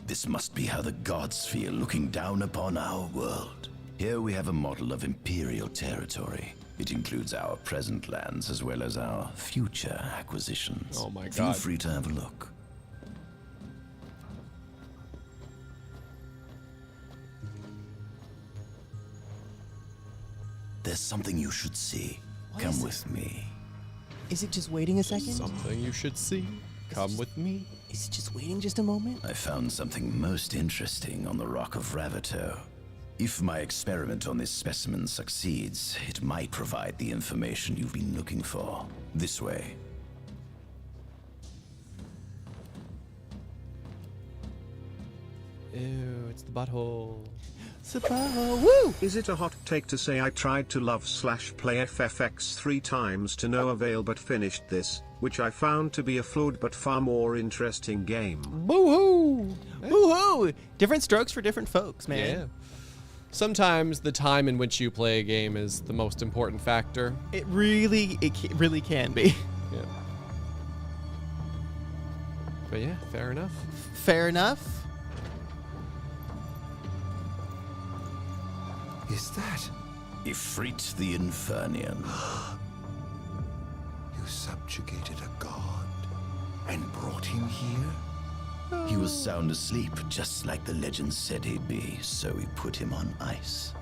This must be how the gods feel looking down upon our world. Here we have a model of imperial territory. It includes our present lands as well as our future acquisitions.
Oh my God.
Feel free to have a look. There's something you should see. Come with me.
Is it just waiting a second?
Something you should see. Come with me.
Is it just waiting just a moment?
I found something most interesting on the Rock of Ravito. If my experiment on this specimen succeeds, it might provide the information you've been looking for. This way.
Ew, it's the butthole.
Woo!
Is it a hot take to say I tried to love/play FFX 3 times to no avail but finished this, which I found to be a flawed but far more interesting game?
Boo-hoo! Boo-hoo! Different strokes for different folks, man.
Yeah. Sometimes the time in which you play a game is the most important factor.
It really can be.
Yeah. But yeah, fair enough.
Fair enough.
Is that?
Ifrit the Infernian.
You subjugated a god and brought him here?
He was sound asleep, just like the legend said he'd be, so we put him on ice.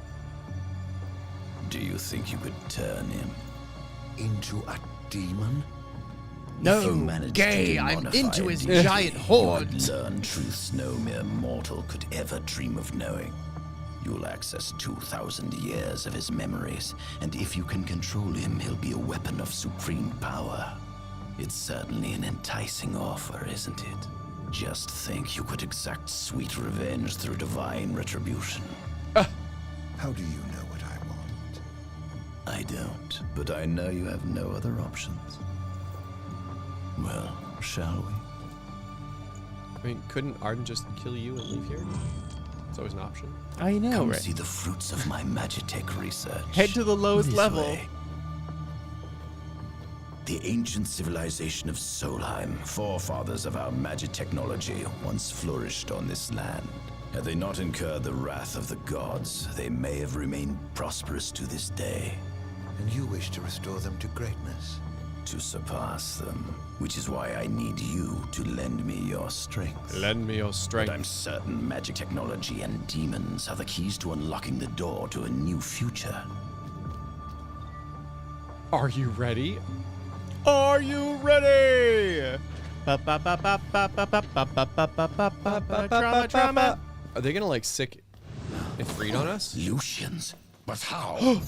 Do you think you could turn him
into a demon?
No,
If you managed
gay,
to
I'm
modify
into
a
his
demon,
giant
you
horde.
would learn truths no mere mortal could ever dream of knowing. You'll access 2,000 years of his memories, and if you can control him, he'll be a weapon of supreme power. It's certainly an enticing offer, isn't it? Just think you could exact sweet revenge through divine retribution.
How do you know what I want?
I don't, but I know you have no other options. Well, shall we?
I mean, couldn't Ardyn just kill you and leave here? It's always an option.
I know,
Come
right?
see the fruits of my magitech research.
Head to the lowest
This
level.
way. The ancient civilization of Solheim, forefathers of our magic technology, once flourished on this land. Had they not incurred the wrath of the gods, they may have remained prosperous to this day.
And you wish to restore them to greatness?
To surpass them, which is why I need you to lend me your strength.
Lend me your strength.
But I'm certain magic technology and demons are the keys to unlocking the door to a new future.
Are you ready?
Are you ready? Trauma, trauma.
Are they gonna like sick Ifrit on us?
Lucians? But how?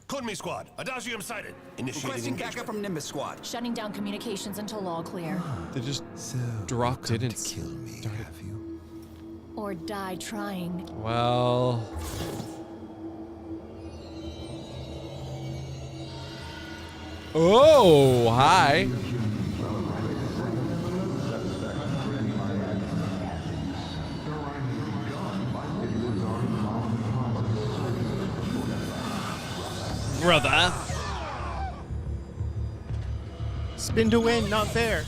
Code me, squad. Adagium sighted. Initiating
Requesting
engagement.
backup from Nimbus squad.
Shutting down communications until all clear.
They just
So
dropped it and
kill me, have you?
Or die trying.
Well, oh, hi. Brother.
Spin to win, not fair.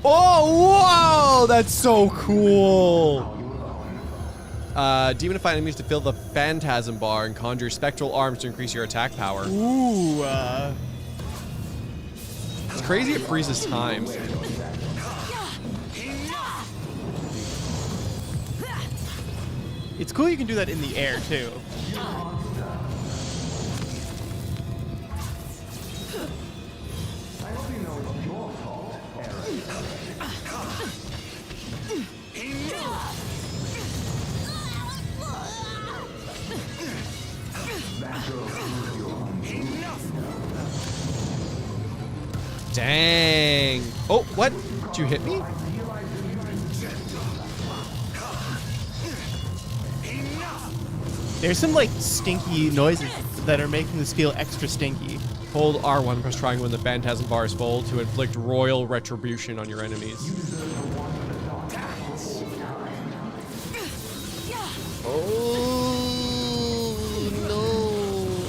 Oh, whoa! That's so cool. Demonify enemies to fill the phantasm bar and conjure spectral arms to increase your attack power.
Ooh,
It's crazy it freezes time.
it's cool you can do that in the air, too.
Dang. Oh, what? Did you hit me?
There's some, like, stinky noises that are making this feel extra stinky.
Hold R1, press triangle when the phantasm bar is full to inflict royal retribution on your enemies. Oh, no.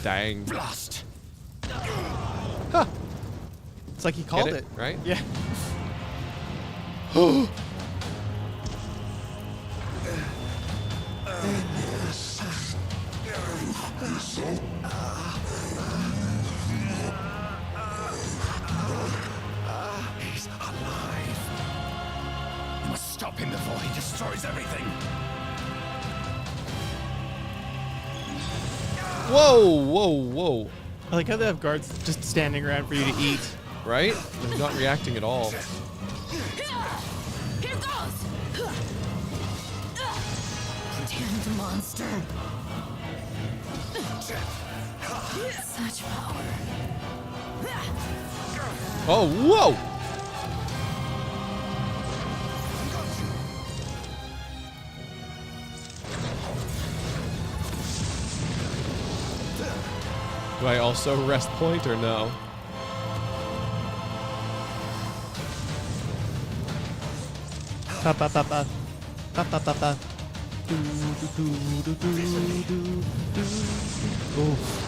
Dang.
Blast.
Huh.
It's like he called
Get
it.
right?
Yeah.
He's alive. You must stop him before he destroys everything.
Whoa, whoa, whoa.
I like how they have guards just standing around for you to eat.
Right? They're not reacting at all.
Here goes! Damned monster. Such power.
Oh, whoa! Do I also rest point or no?
Pa pa pa pa. Pa pa pa pa. Do do do do do do do. Oof.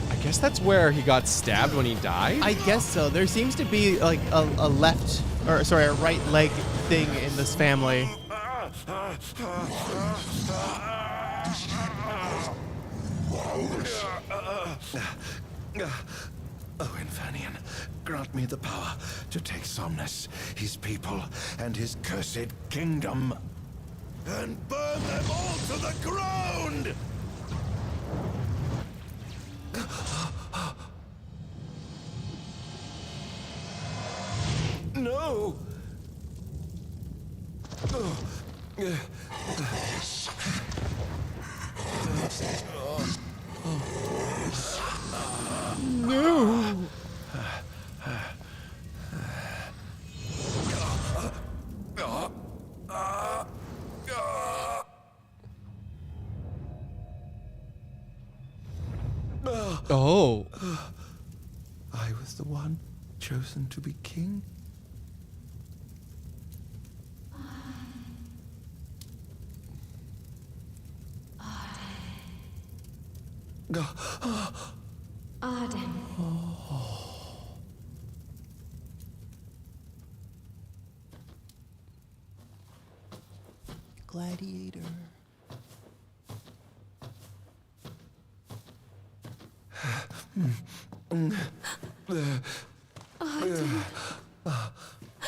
I guess that's where he got stabbed when he died?
I guess so. There seems to be like a left, or sorry, a right leg thing in this family.
Oh, Infernian, grant me the power to take Somnus, his people, and his cursed kingdom, and burn them all to the ground! No!
No!
Oh.
I was the one chosen to be king?
Ardyn.
Gladiator.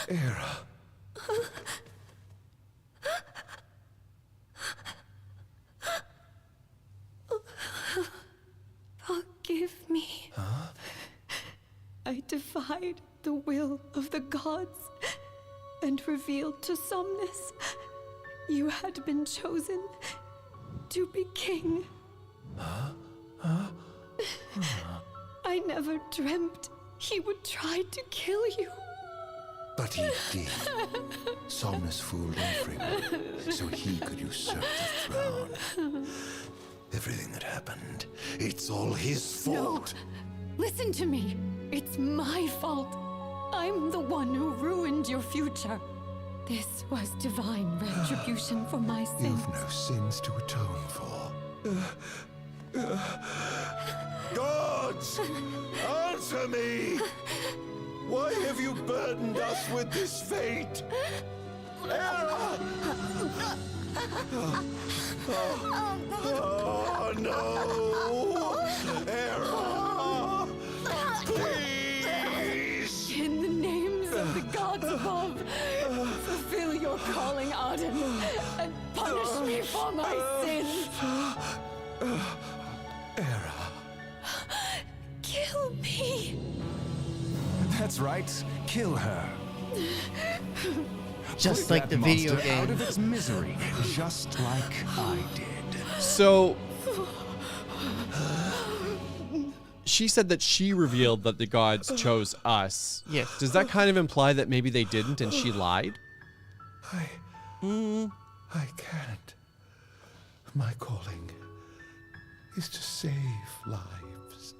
Era.
Forgive me.
Huh?
I defied the will of the gods and revealed to Somnus you had been chosen to be king.
Huh? Huh?
I never dreamt he would try to kill you.
But he did. Somnus fooled everyone, so he could usurp the throne. Everything that happened, it's all his fault.
No. Listen to me. It's my fault. I'm the one who ruined your future. This was divine retribution for my sins.
You've no sins to atone for. Gods! Answer me! Why have you burdened us with this fate? Era! Oh no! Era! Please!
In the names of the gods above, fulfill your calling, Ardyn, and punish me for my sins.
Era.
Kill me.
That's right. Kill her.
Just
Put
like
that
the video
monster
game.
out of its misery, just like I did.
So she said that she revealed that the gods chose us.
Yes.
Does that kind of imply that maybe they didn't and she lied?
I can't. My calling is to save lives.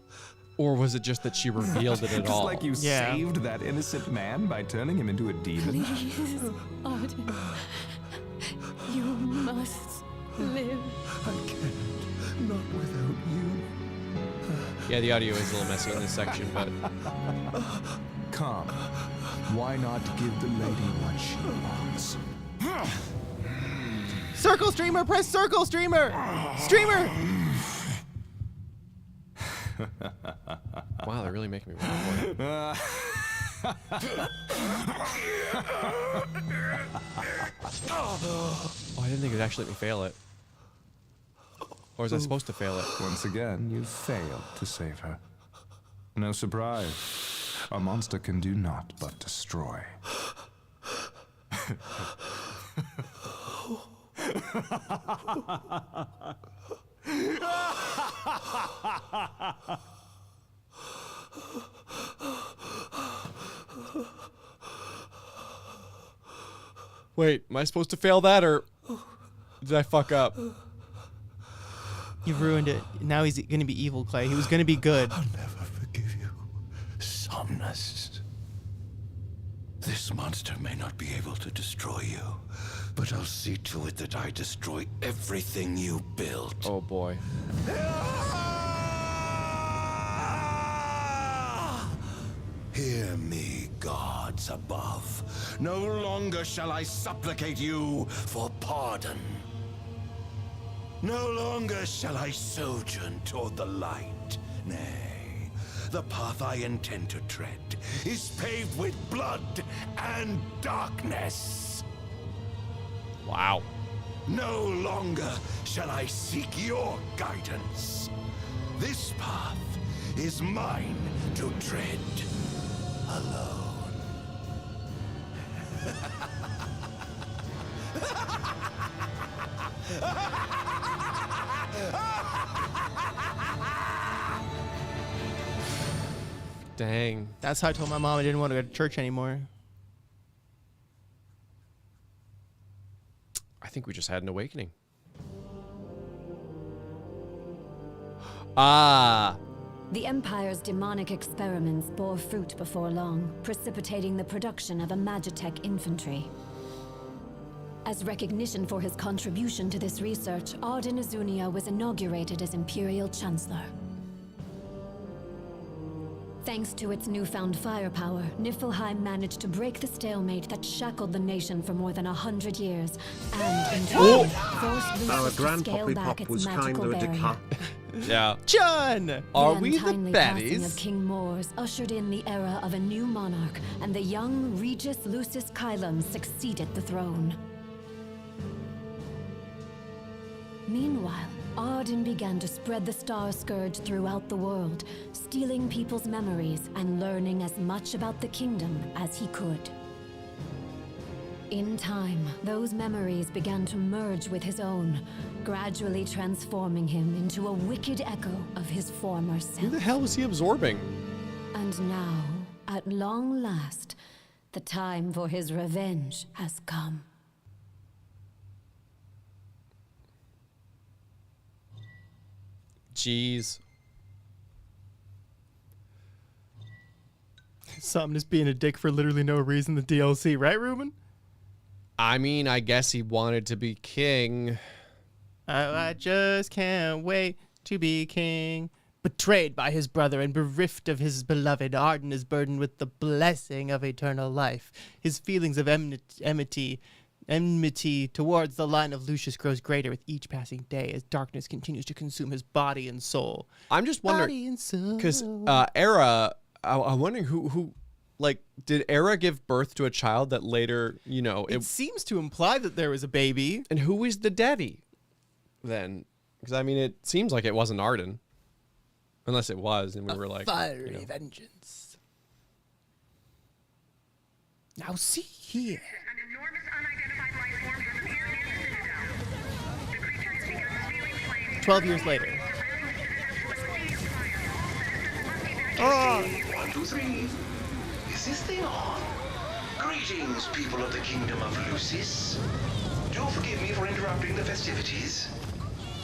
Or was it just that she revealed it at
Just
all?
like you saved that innocent man by turning him into a demon.
Please, Ardyn. You must live.
I can't. Not without you.
Yeah, the audio is a little messy in this section, but...
Come. Why not give the lady what she wants?
circle, streamer! Press circle, streamer! Streamer!
Wow, they're really making me roll for it. Oh, I didn't think it would actually let me fail it. Or was I supposed to fail it?
Once again, you failed to save her. No surprise. A monster can do naught but destroy.
Wait, am I supposed to fail that, or did I fuck up?
You ruined it. Now he's gonna be evil, Clay. He was gonna be good.
I'll never forgive you, Somnus. This monster may not be able to destroy you, but I'll see to it that I destroy everything you built.
Oh boy.
Hear me, gods above. No longer shall I supplicate you for pardon. No longer shall I sojourn toward the light. Nay, the path I intend to tread is paved with blood and darkness.
Wow.
No longer shall I seek your guidance. This path is mine to tread alone.
Dang.
That's how I told my mom I didn't want to go to church anymore.
I think we just had an awakening. Ah.
The Empire's demonic experiments bore fruit before long, precipitating the production of a Magitech infantry. As recognition for his contribution to this research, Ardyn Azunia was inaugurated as Imperial Chancellor. Thanks to its newfound firepower, Niflheim managed to break the stalemate that shackled the nation for more than 100 years, and in turn, forced
Our
Lucis to scale
grandpappy
back
pop
its
was
magical
kinda a dick,
barrier.
huh?
Yeah.
John!
Are we the
untimely passing
baddies?
of King Mors ushered in the era of a new monarch, and the young Regis Lucis Kylum succeeded the throne. Meanwhile, Ardyn began to spread the Star Scourge throughout the world, stealing people's memories and learning as much about the kingdom as he could. In time, those memories began to merge with his own, gradually transforming him into a wicked echo of his former self.
Who the hell was he absorbing?
And now, at long last, the time for his revenge has come.
Jeez.
Something just being a dick for literally no reason, the DLC, right, Ruben?
I mean, I guess he wanted to be king.
I just can't wait to be king. Betrayed by his brother and bereft of his beloved, Ardyn is burdened with the blessing of eternal life. His feelings of enmity towards the line of Lucius grows greater with each passing day as darkness continues to consume his body and soul.
I'm just wondering, because Era, I'm wondering who, like, did Era give birth to a child that later, you know,
it seems to imply that there was a baby.
And who is the daddy then? Because I mean, it seems like it wasn't Ardyn, unless it was, and we were like,
fiery
you know.
vengeance. Now see here. 12 years later.
Oh. 1, 2, 3. Is this thing on? Greetings, people of the Kingdom of Lucis. Do forgive me for interrupting the festivities,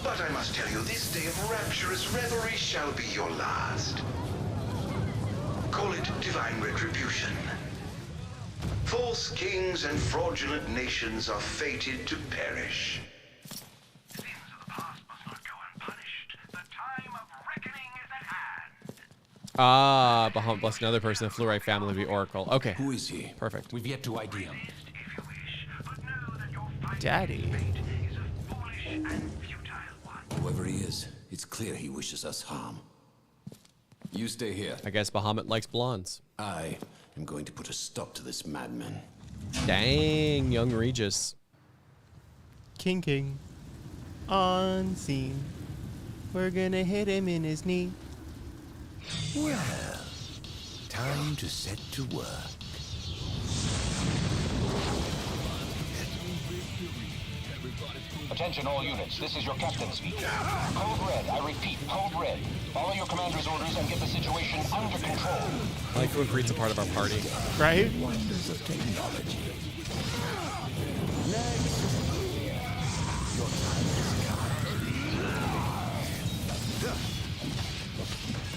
but I must tell you, this day of rapturous revelry shall be your last. Call it divine retribution. False kings and fraudulent nations are fated to perish.
Ah, Bahamut blessed another person, the Fluorite family of the Oracle. Okay.
Who is he?
Perfect.
We've yet to ID him.
Daddy.
and futile one.
Whoever he is, it's clear he wishes us harm. You stay here.
I guess Bahamut likes blondes.
I am going to put a stop to this madman.
Dang, young Regis.
King. On scene. We're gonna hit him in his knee.
Well, time to set to work.
Attention all units, this is your captain speaking. Code red, I repeat, code red. Follow your commander's orders and get the situation under control.
I like when Preet's a part of our party.
Right?
Wonders of technology.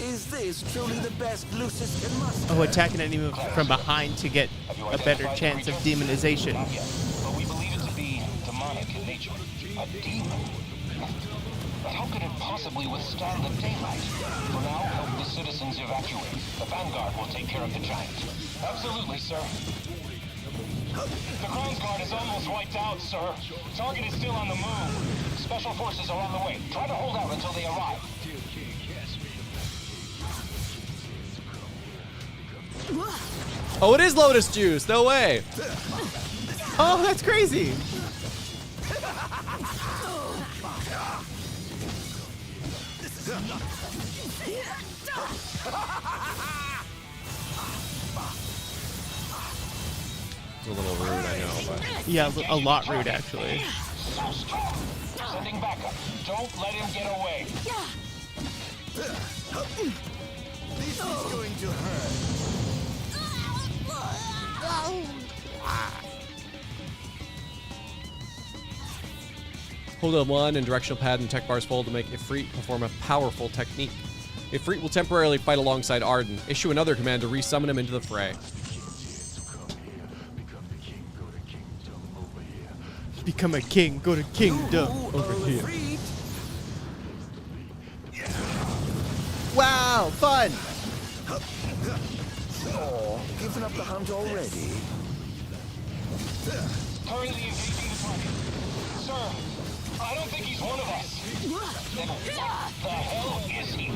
Is this truly the best Lucis can muster?
Oh, attacking an enemy from behind to get a better chance of demonization.
But we believe it to be demonic in nature. A demon? But how could it possibly withstand the daylight? For now, help the citizens evacuate. The Vanguard will take care of the giant. Absolutely, sir. The Crown's Guard is almost wiped out, sir. Target is still on the move. Special forces are on the way. Try to hold out until they arrive.
Oh, it is Lotus Juice. No way.
Oh, that's crazy.
It's a little rude, I know, but...
Yeah, a lot rude, actually.
Sending backup. Don't let him get away.
This is going to hurt.
Hold L1 and directional pad and tech bars fold to make Ifrit perform a powerful technique. Ifrit will temporarily fight alongside Ardyn. Issue another command to resummon him into the fray.
Become a king, go to kingdom over here. Wow, fun!
Oh, giving up the hunt already?
Currently engaging the target. Sir, I don't think he's one of us. Then what the hell is he?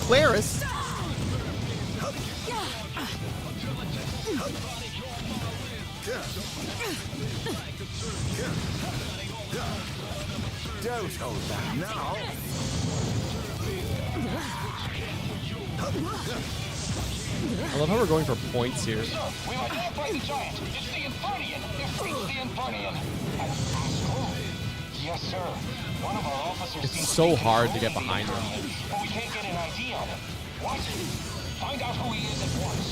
Claris?
Don't hold back now.
I love how we're going for points here.
Sir, we've identified the giant. It's the Infernian. It's the Infernian. An astral. Yes, sir. One of our officers
It's
seems
so
to be
hard to
controlling
get behind
the
him.
Infernian, but we can't get an ID on him. What? Find out who he is at once.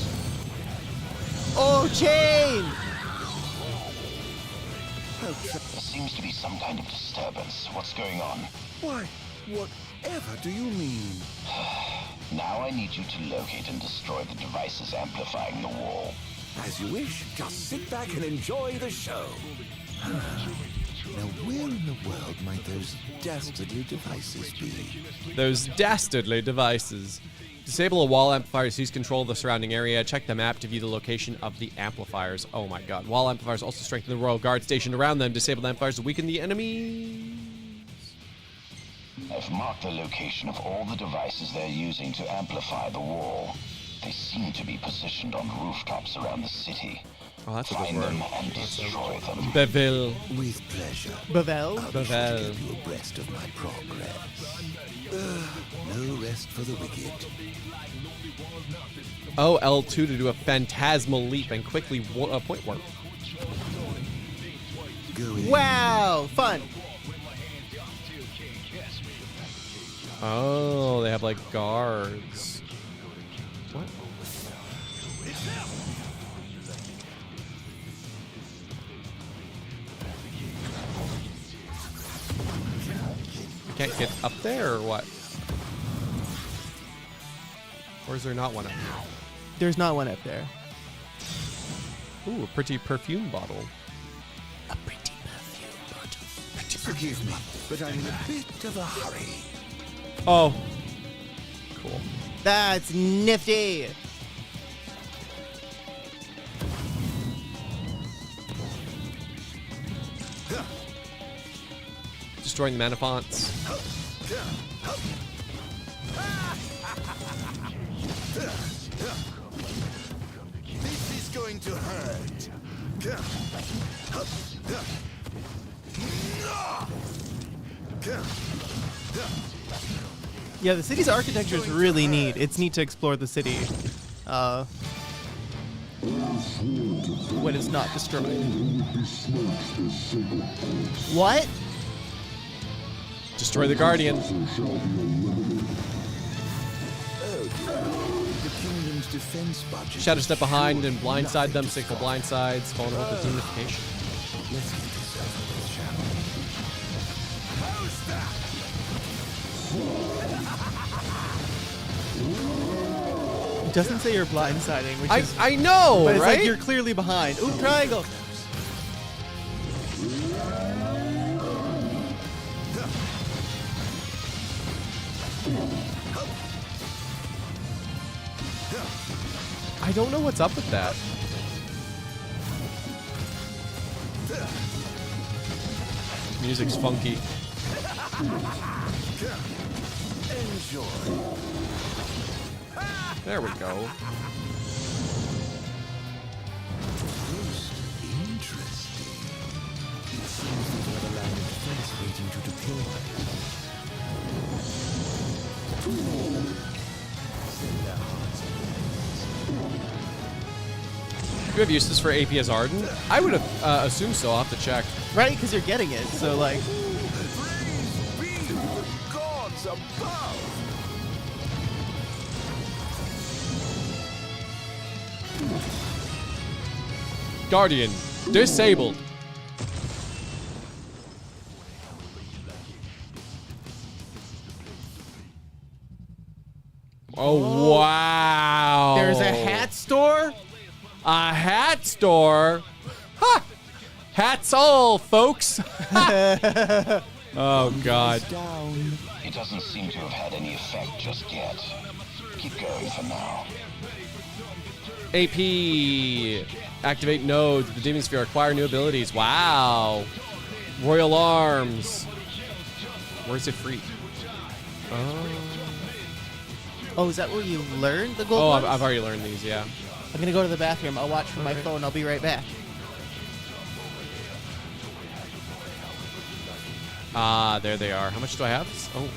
Oh, chain!
There seems to be some kind of disturbance. What's going on?
Why, whatever do you mean?
Now I need you to locate and destroy the devices amplifying the wall.
As you wish. Just sit back and enjoy the show. Now, where in the world might those dastardly devices be?
Those dastardly devices. Disable a wall amplifier to seize control of the surrounding area. Check the map to view the location of the amplifiers. Oh my god. Wall amplifiers also strengthen the Royal Guard stationed around them. Disable the amplifiers to weaken the enemy.
I've marked the location of all the devices they're using to amplify the wall. They seem to be positioned on rooftops around the city.
Oh, that's a
Find
good word.
them and destroy them.
Beville.
With pleasure.
Bevel?
I'll be sure to keep you abreast of my progress. No rest for the wicked.
Oh, L2 to do a phantasmal leap and quickly point warp.
Wow, fun!
Oh, they have like guards. What? You can't get up there or what? Or is there not one up there?
There's not one up there.
Ooh, a pretty perfume bottle.
A pretty perfume bottle.
Forgive me, but I'm in a bit of a hurry.
Oh. Cool.
That's nifty!
destroying the mana fonts.
This is going to hurt.
Yeah, the city's architecture is really neat. It's neat to explore the city when it's not destroyed. What?
Destroy the Guardian.
The kingdom's defense budget.
Shadow step behind and blindside them. Signal blindsides. Vulnerable to unification.
Let's get this out of the channel.
It doesn't say you're blindsiding, which is...
I know,
but it's
right?
like you're clearly behind. Ooh, triangle.
I don't know what's up with that. Music's funky.
Enjoy.
There we go.
Most interesting. It seems there's another line of defense waiting to deploy.
Do you have uses for AP as Ardyn? I would have assumed so. I'll have to check.
Right, because you're getting it, so like...
Praise be to the gods above!
Guardian, disabled. Oh, wow.
There's a hat store?
A hat store? Ha! Hats all, folks. Oh, God.
It doesn't seem to have had any effect just yet. Keep going for now.
AP. Activate nodes. The Demon Sphere. Acquire new abilities. Wow. Royal Arms. Where's it free?
Oh, is that where you learned the gold
Oh,
ones?
I've already learned these, yeah.
I'm going to go to the bathroom. I'll watch from my phone. I'll be right back.
Ah, there they are. How much do I have? Oh.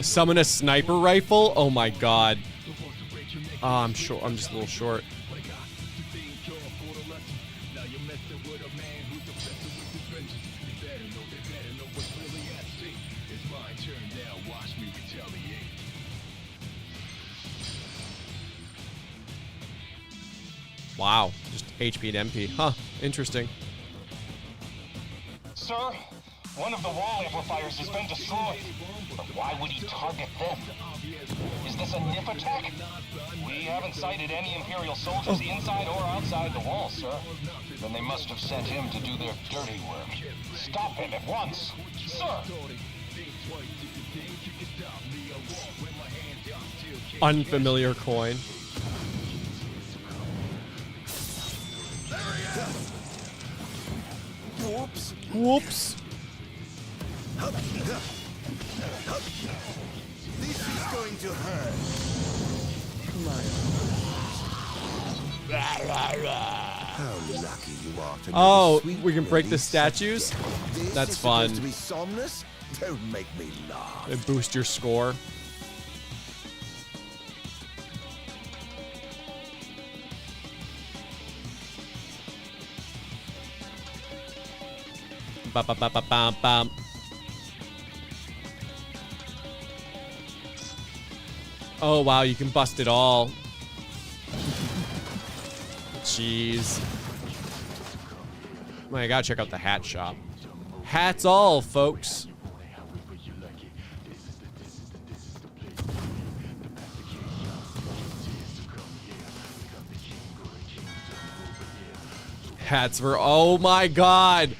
Summon a sniper rifle? Oh my god. I'm short. I'm just a little short. Wow, just HP and MP. Huh, interesting.
Sir, one of the wall amplifiers has been destroyed. But why would he target them? Is this a NIF attack? We haven't sighted any Imperial soldiers inside or outside the wall, sir. Then they must have sent him to do their dirty work. Stop him at once, sir!
Unfamiliar coin.
Whoops.
Whoops.
This is going to hurt. How lucky you are to know
Oh,
the sweet
we can break the
release
statues?
such gift. This
That's
is
fun.
supposed to be Somnus? Don't make me laugh.
And boost your score. Ba ba ba ba ba ba. Oh wow, you can bust it all. Jeez. I gotta check out the hat shop. Hats all, folks. Hats for, oh my god.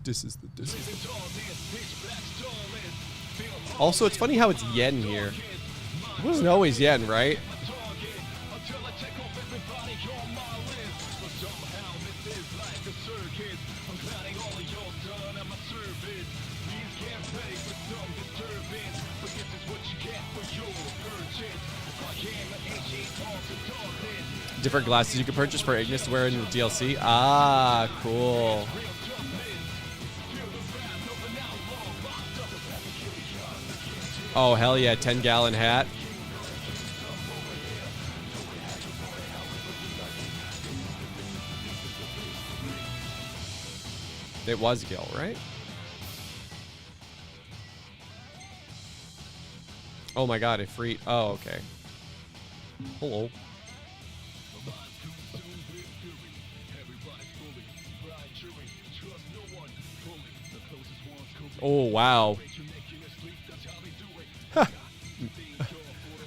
This is the Also, it's funny how it's yen here. It wasn't always yen, right? Different glasses you can purchase for Ignis to wear in the DLC. Ah, cool. Oh, hell yeah, 10-gallon hat. It was Gil, right? Oh my god, it freed. Oh, okay. Hello. Oh, wow.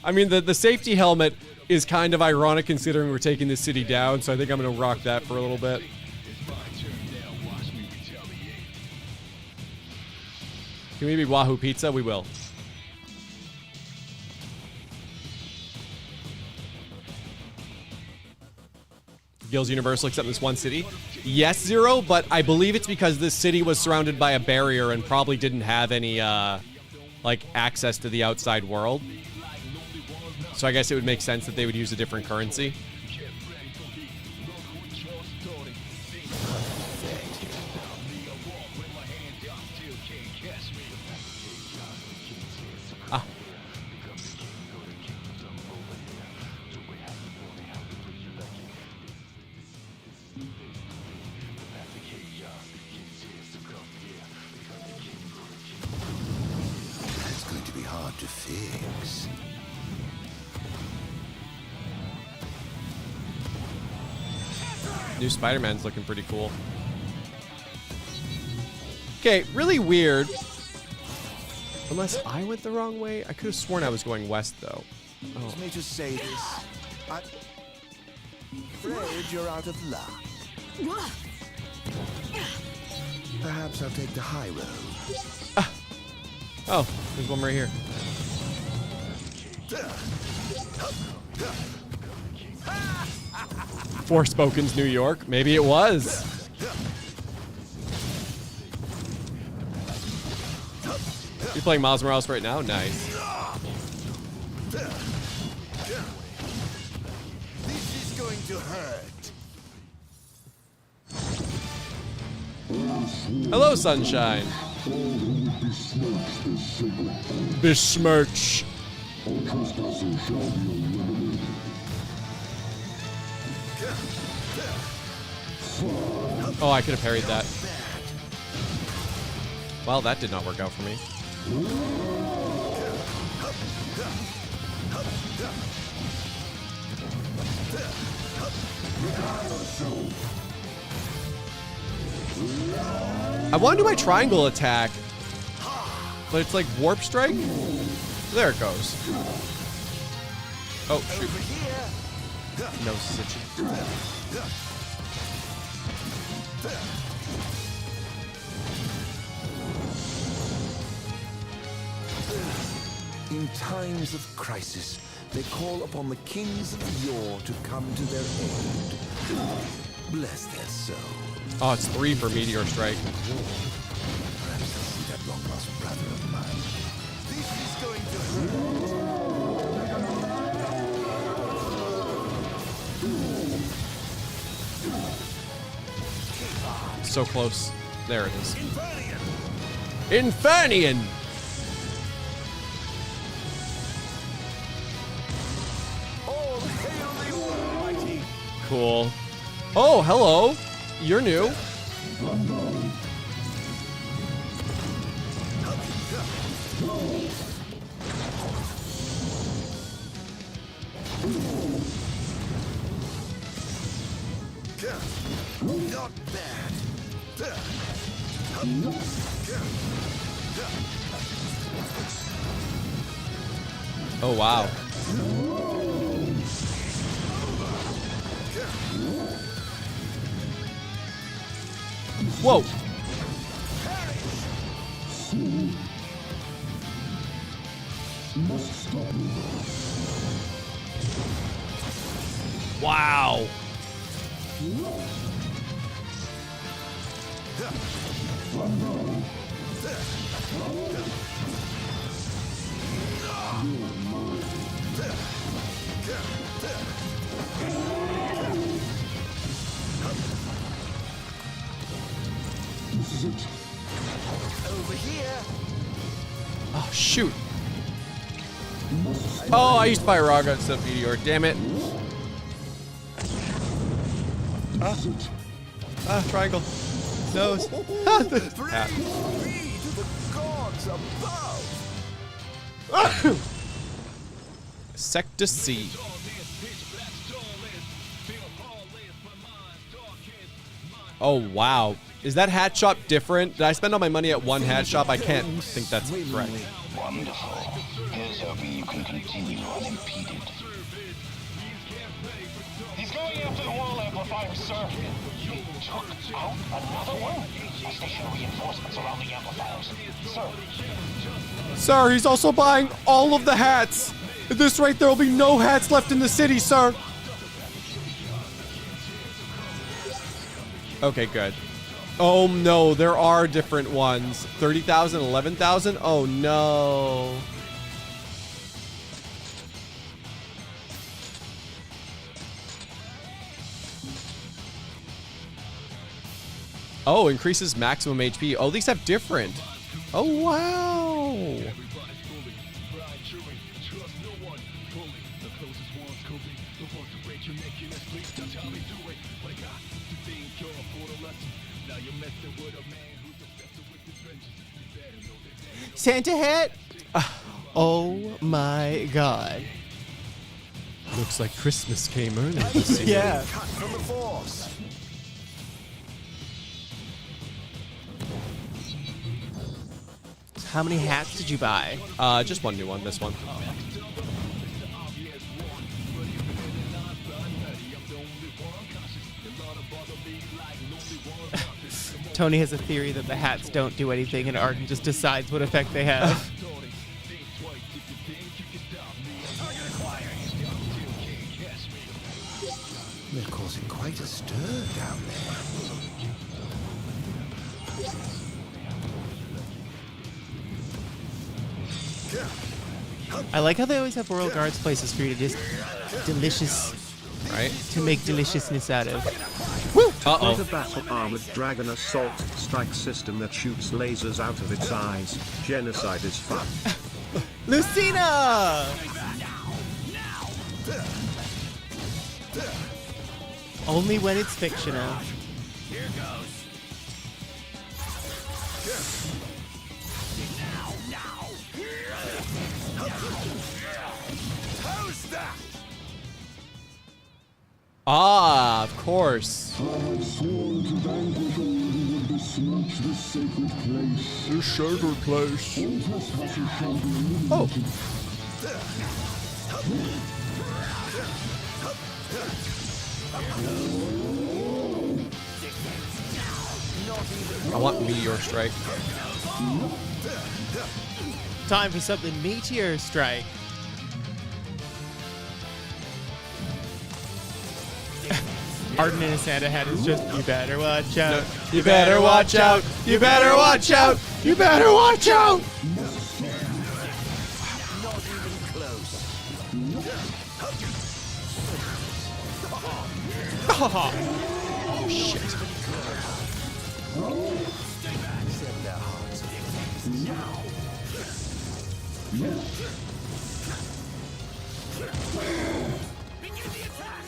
I mean, the safety helmet is kind of ironic considering we're taking this city down, so I think I'm going to rock that for a little bit. Can we be Wahoo Pizza? We will. Gil's Universal except this one city? Yes, Zero, but I believe it's because this city was surrounded by a barrier and probably didn't have any, like, access to the outside world. So I guess it would make sense that they would use a different currency. Ah.
That's going to be hard to fix.
New Spider-Man's looking pretty cool. Okay, really weird. Unless I went the wrong way. I could have sworn I was going west, though. Oh.
Let me just say this. I'm afraid you're out of luck. Perhaps I'll take the high road.
Ah. Oh, there's one right here. Forspoken's New York. Maybe it was. You playing Miles Morales right now? Nice.
This is going to hurt.
Hello, Sunshine. Besmirch. Oh, I could have parried that. Well, that did not work out for me. I want to do my triangle attack, but it's like warp strike. There it goes. Oh, shoot. No such.
In times of crisis, they call upon the kings of yore to come to their aid. Bless their soul.
Oh, it's 3 for Meteor Strike.
Perhaps I'll see that long-lost brother of mine. This is going to hurt.
So close. There it is. Infernian! Cool. Oh, hello. You're new.
Not bad.
Oh, wow. Whoa. Wow.
Over here.
Oh, shoot. Oh, I used Firaga instead of Meteor. Damn it. Triangle. Nose. Ah. Sector C. Oh, wow. Is that hat shop different? Did I spend all my money at one hat shop? I can't think that's correct.
Wonderful. Here's hoping you can continue unimpeded. He's going after the wall amplifiers, sir. He took out another one? I stationed reinforcements around the amplifiers. Sir.
Sir, he's also buying all of the hats. At this rate, there will be no hats left in the city, sir. Okay, good. Oh no, there are different ones. 30,000, 11,000? Oh no. Oh, increases maximum HP. Oh, these have different. Oh, wow.
Santa hat? Oh my god.
Looks like Christmas came early this year.
Yeah.
Cut from the force.
How many hats did you buy?
Just one new one, this one.
Tony has a theory that the hats don't do anything and Ardyn just decides what effect they have.
They're causing quite a stir down there.
I like how they always have Royal Guards places for you to just make deliciousness out of.
There's a battle armored dragon assault strike system that shoots lasers out of its eyes. Genocide is fun.
Lucina! Only when it's fictional.
Here goes. How's that?
Ah, of course.
I have sworn to vanquish all who would besmirch this sacred place.
This sacred place.
All trespassers shall be eliminated.
I want Meteor Strike.
Time for something Meteor Strike. Ardyn in a Santa hat is just, you better watch out.
You better watch out. You better watch out. You better watch out.
Not even close.
Oh, shit.
Stay back. Set their hearts. Now. Begin the attack.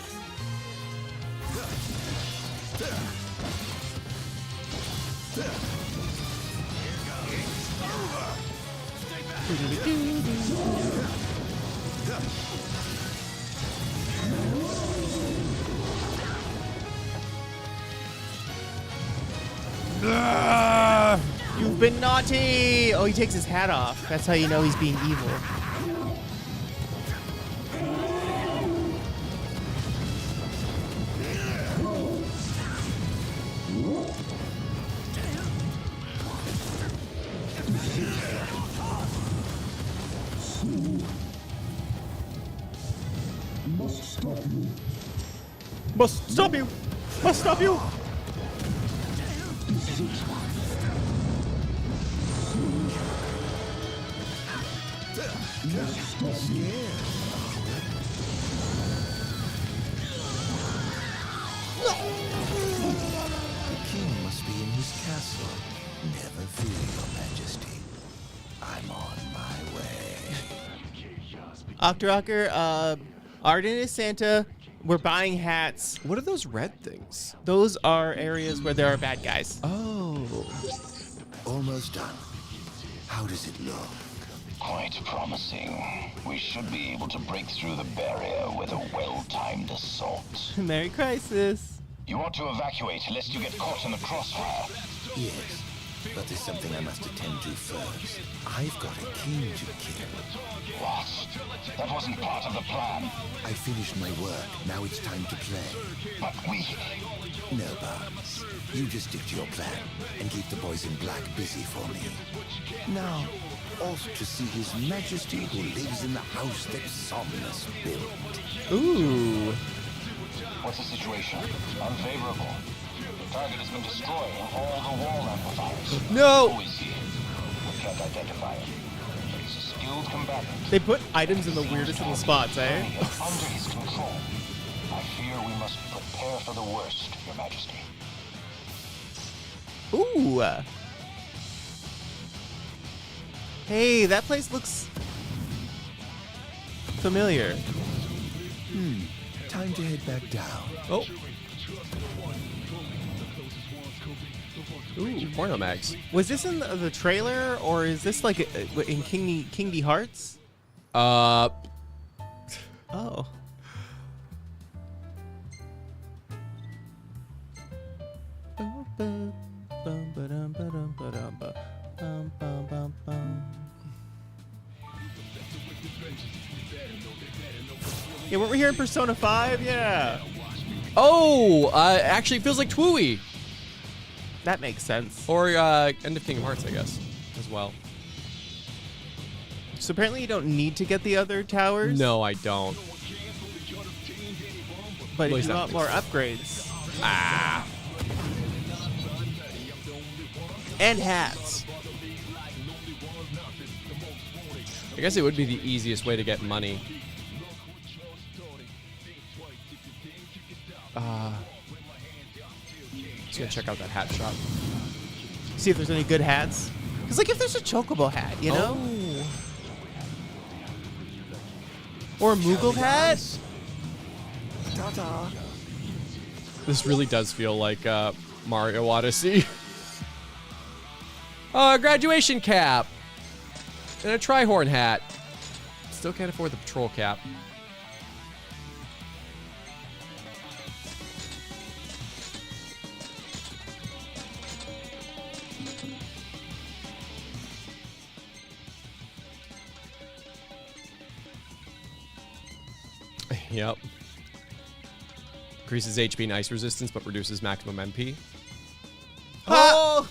You've been naughty! Oh, he takes his hat off. That's how you know he's being evil.
Must stop you.
Must stop you! Must stop you!
The king must be in his castle. Never fear, your majesty. I'm on my way.
Octorocker, Ardyn is Santa. We're buying hats.
What are those red things?
Those are areas where there are bad guys.
Oh.
Almost done. How does it look?
Quite promising. We should be able to break through the barrier with a well-timed assault.
Merry Crisis.
You ought to evacuate lest you get caught in the crossfire.
Yes, but there's something I must attend to first. I've got a king to kill.
What? That wasn't part of the plan.
I finished my work. Now it's time to play.
But we...
No, Barnes. You just stick to your plan and keep the boys in black busy for me. Now, off to see His Majesty who lives in the house that Somnus built.
Ooh.
What's the situation? Unfavorable. The target has been destroying all the wall amplifiers.
No!
Who is he? We can't identify him. But he's a skilled combatant.
They put items in the weirdest little spots, eh?
Under his control. I fear we must prepare for the worst, Your Majesty.
Ooh. Hey, that place looks familiar.
Time to head back down.
Oh. Ooh, porno mags.
Was this in the trailer, or is this like in Kingdy Hearts?
Oh.
Yeah, weren't we here in Persona 5? Yeah.
Oh, actually it feels like Twooey.
That makes sense.
Or End of Kingdom Hearts, I guess, as well.
So apparently you don't need to get the other towers?
No, I don't.
But if you want more upgrades.
Ah.
And hats.
I guess it would be the easiest way to get money. Just gonna check out that hat shop.
See if there's any good hats. Because, like, if there's a Chocobo hat, you know?
Oh.
Or a Moogle hat?
Ta-ta.
This really does feel like Mario Odyssey. Graduation cap. And a Trihorn hat. Still can't afford the patrol cap. Yep. Increases HP and ice resistance, but reduces maximum MP.
Oh!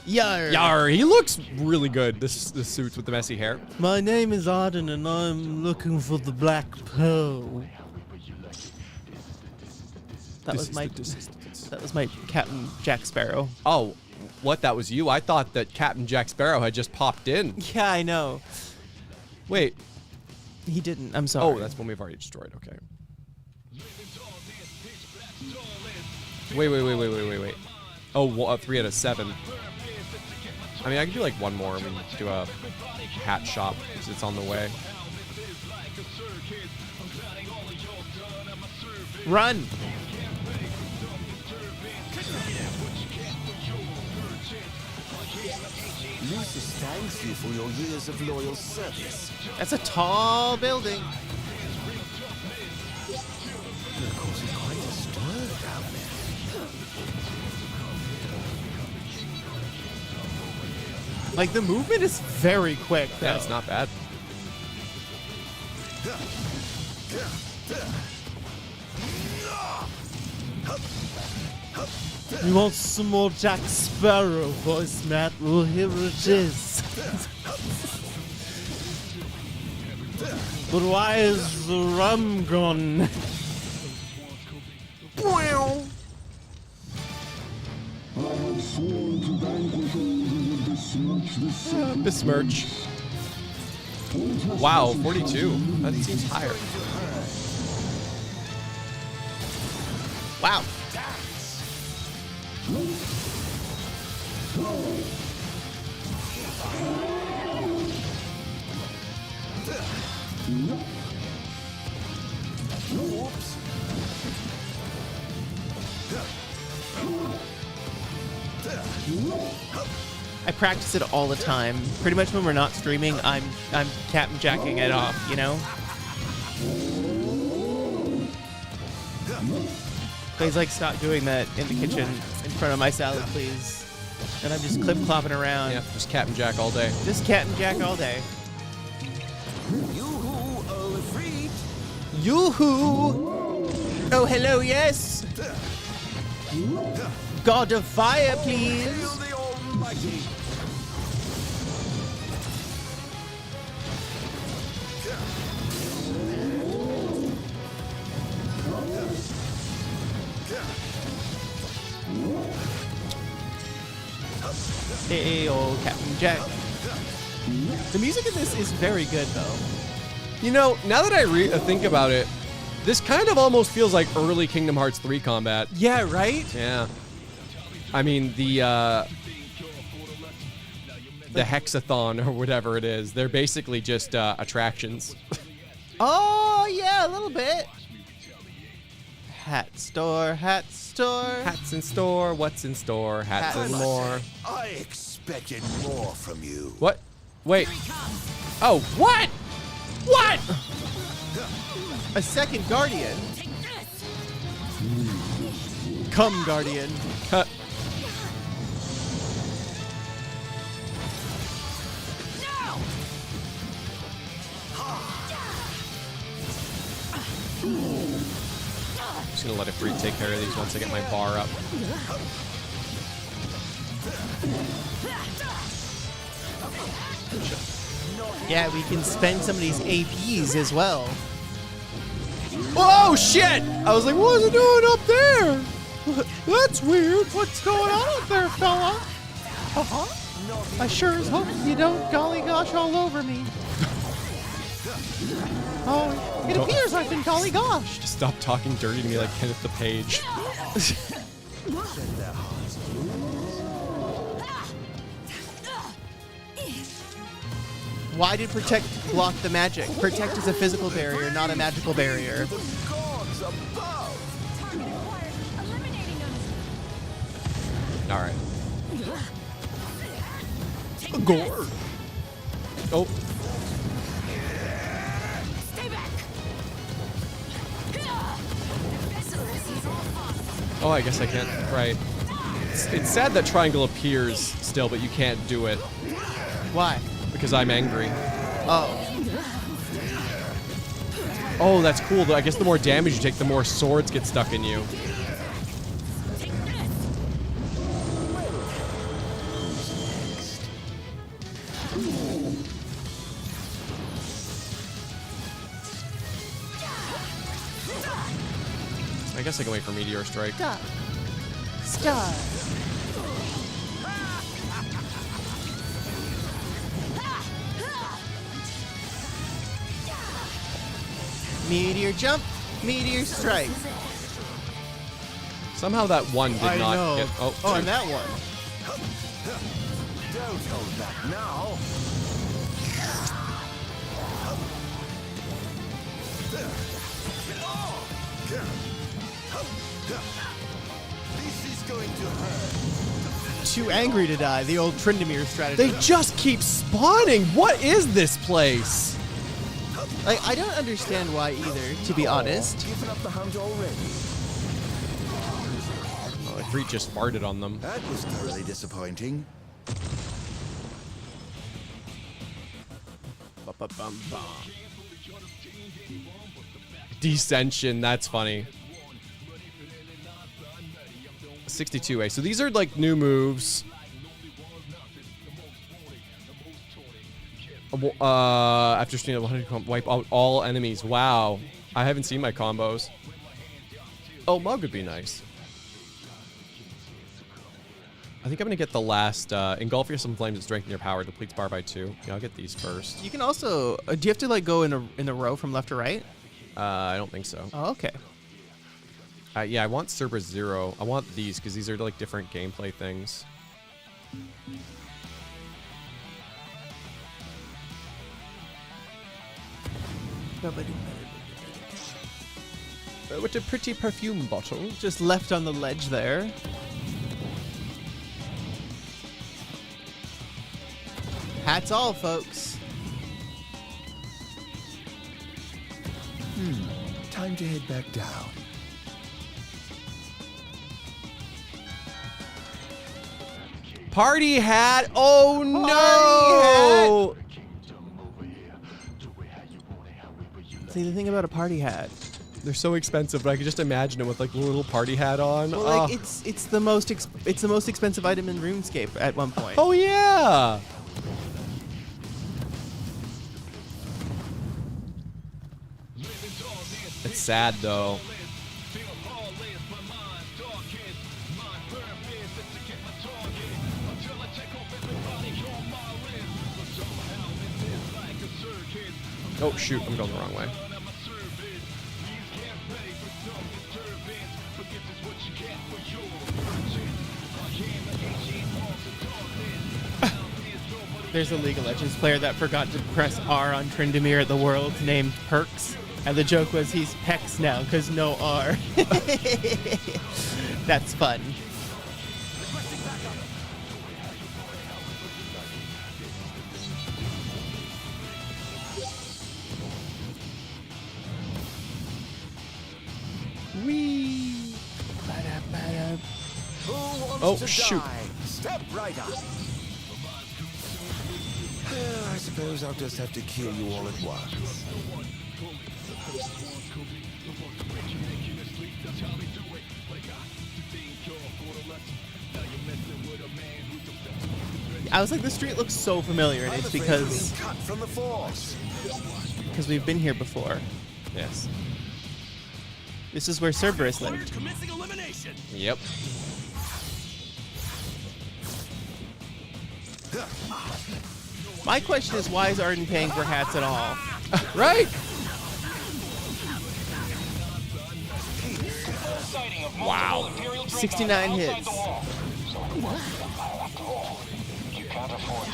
Yar.
Yar. He looks really good, this suit with the messy hair.
My name is Ardyn, and I'm looking for the Black Pearl. That was my Captain Jack Sparrow.
Oh, what? That was you? I thought that Captain Jack Sparrow had just popped in.
Yeah, I know.
Wait.
He didn't. I'm sorry.
Oh, that's one we've already destroyed. Okay. Wait. Oh, 3 out of 7. I mean, I can do like one more. We can do a hat shop because it's on the way.
Run!
Lucius thanks you for your years of loyal service.
That's a tall building.
You're causing quite a stir down there.
Like, the movement is very quick, though.
Yeah, it's not bad.
You want some more Jack Sparrow voice, Matt? Well, here it is. But why is the rum gone?
Besmirch. Wow, 42. That seems higher.
Wow. I practice it all the time. Pretty much when we're not streaming, I'm Captain Jacking it off, you know? Please, like, stop doing that in the kitchen in front of my salad, please. And I'm just clip-clopping around.
Yeah, just Captain Jack all day.
Just Captain Jack all day.
Yoo-hoo, all free.
Yoo-hoo! Oh, hello, yes! God of Fire, please!
Hail the Almighty.
Hey, old Captain Jack. The music in this is very good, though.
You know, now that I think about it, this kind of almost feels like early Kingdom Hearts 3 combat.
Yeah, right?
Yeah. I mean, the hexathon or whatever it is, they're basically just attractions.
Oh, yeah, a little bit. Hat store, hat store.
Hats in store, what's in store, hats and more.
I expected more from you.
What? Wait. Oh, what? What?
A second Guardian. Come, Guardian.
Cut. I'm just gonna let it free take care of these once I get my bar up.
Yeah, we can spend some of these APs as well.
Oh shit! I was like, what is it doing up there? That's weird.
What's going on up there, fella? I sure as hope you don't golly gosh all over me. Oh, it appears I've been golly goshed.
Stop talking dirty to me like Kenneth the Page.
Why did Protect block the magic? Protect is a physical barrier, not a magical barrier.
Alright. Gore. Oh. Oh, I guess I can't. Right. It's sad that triangle appears still, but you can't do it.
Why?
Because I'm angry.
Oh.
Oh, that's cool. I guess the more damage you take, the more swords get stuck in you. I guess I can wait for Meteor Strike.
Stop. Stop. Meteor jump, meteor strike.
Somehow that one did not
know.
get. Oh,
oh, and that one.
Don't hold back now. This is going to hurt.
Too angry to die, the old Tryndamere strategy.
They just keep spawning. What is this place?
Like, I don't understand why either, to be honest.
Giving up the hunt already.
Oh, the Crete just farted on them.
That was thoroughly disappointing.
Descension, that's funny. 62A. So these are like new moves. After streaming 100, wipe out all enemies. Wow. I haven't seen my combos. Oh, Mug would be nice. I think I'm gonna get the last engulf some flames and strengthen your power. Depletes bar by 2. Yeah, I'll get these first.
You can also. Do you have to like go in a row from left to right?
I don't think so.
Oh, okay.
Yeah, I want Cerberus 0. I want these because these are like different gameplay things. What a pretty perfume bottle.
Just left on the ledge there. Hats all, folks.
Time to head back down.
Party hat! Oh no!
See, the thing about a party hat.
They're so expensive, but I could just imagine it with like a little party hat on.
Well, like it's the most expensive item in RuneScape at one point.
Oh yeah! It's sad though. Oh shoot, I'm going the wrong way.
There's a League of Legends player that forgot to press R on Tryndamere at the Worlds named Perks. And the joke was he's Pex now because no R. That's fun. Whee!
Oh shoot!
Step right up. I suppose I'll just have to kill you all at once.
I was like, the street looks so familiar, and it's because we've been here before.
Yes.
This is where Cerberus lived.
Yep.
My question is, why is Ardyn paying for hats at all?
Right?
69 hits.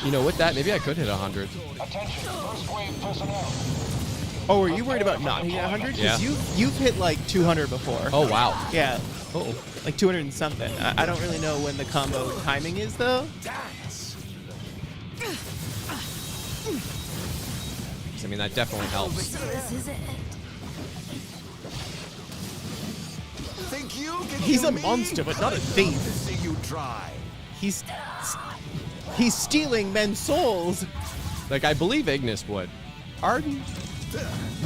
You know, with that, maybe I could hit 100.
Oh, were you worried about not hitting 100?
Yeah.
Because you've hit like 200 before.
Oh, wow.
Yeah.
Oh.
Like 200 and something. I don't really know when the combo timing is, though.
I mean, that definitely helps.
This is it.
He's a monster, but not a thief. He's stealing men's souls.
Like, I believe Ignis would.
Ardyn?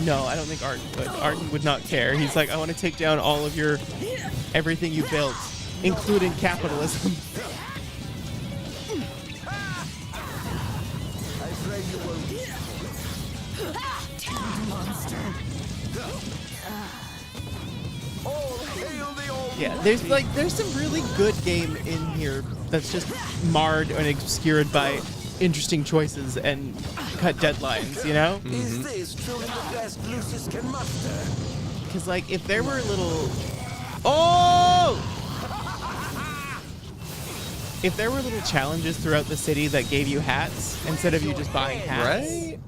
No, I don't think Ardyn would. Ardyn would not care. He's like, I want to take down all of your everything you built, including capitalism. Yeah, there's some really good game in here that's just marred and obscured by interesting choices and cut deadlines, you know?
Is this truly the best Lucius can muster?
Because, like, if there were little... Oh! If there were little challenges throughout the city that gave you hats, instead of you just buying hats...
Right?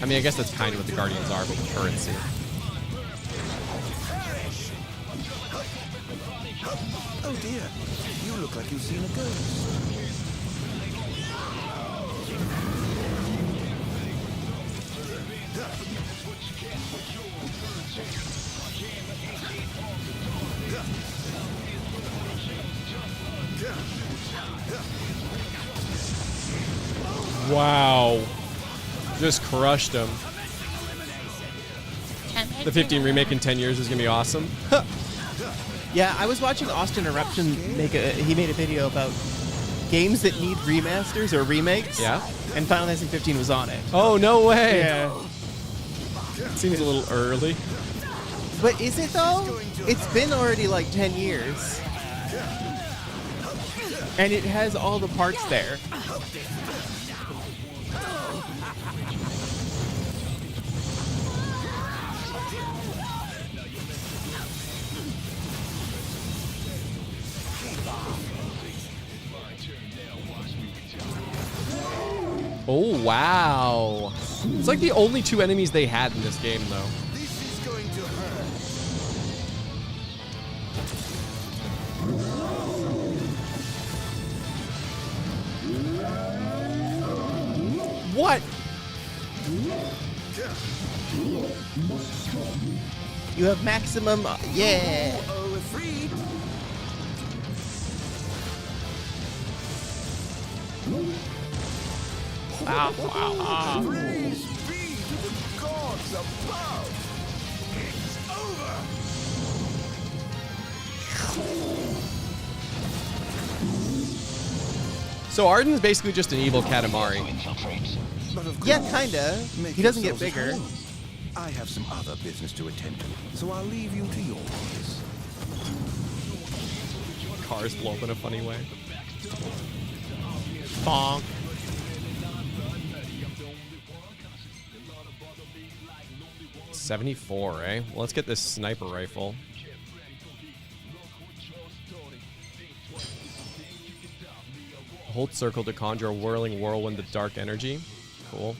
I mean, I guess that's kind of what the Guardians are, but with currency.
Oh dear, you look like you've seen a ghost.
Wow. Just crushed him. The 15 remake in 10 years is going to be awesome.
Yeah, I was watching Austin Eruption he made a video about games that need remasters or remakes.
Yeah.
And Finalizing 15 was on it.
Oh, no way.
Yeah.
Seems a little early.
But is it though? It's been already like 10 years. And it has all the parts there.
Oh, wow. It's like the only two enemies they had in this game, though.
This is going to hurt.
What?
You have maximum. Yeah.
Oh, we're freed. Praise be to the gods above. It's over.
So Ardyn's basically just an evil Katamari.
Yeah, kinda. He doesn't get bigger.
I have some other business to attend to, so I'll leave you to yours.
Cars blow up in a funny way.
Bonk.
$74, eh? Well, let's get this sniper rifle. Hold circle to conjure a whirling whirlwind of dark energy. Cool.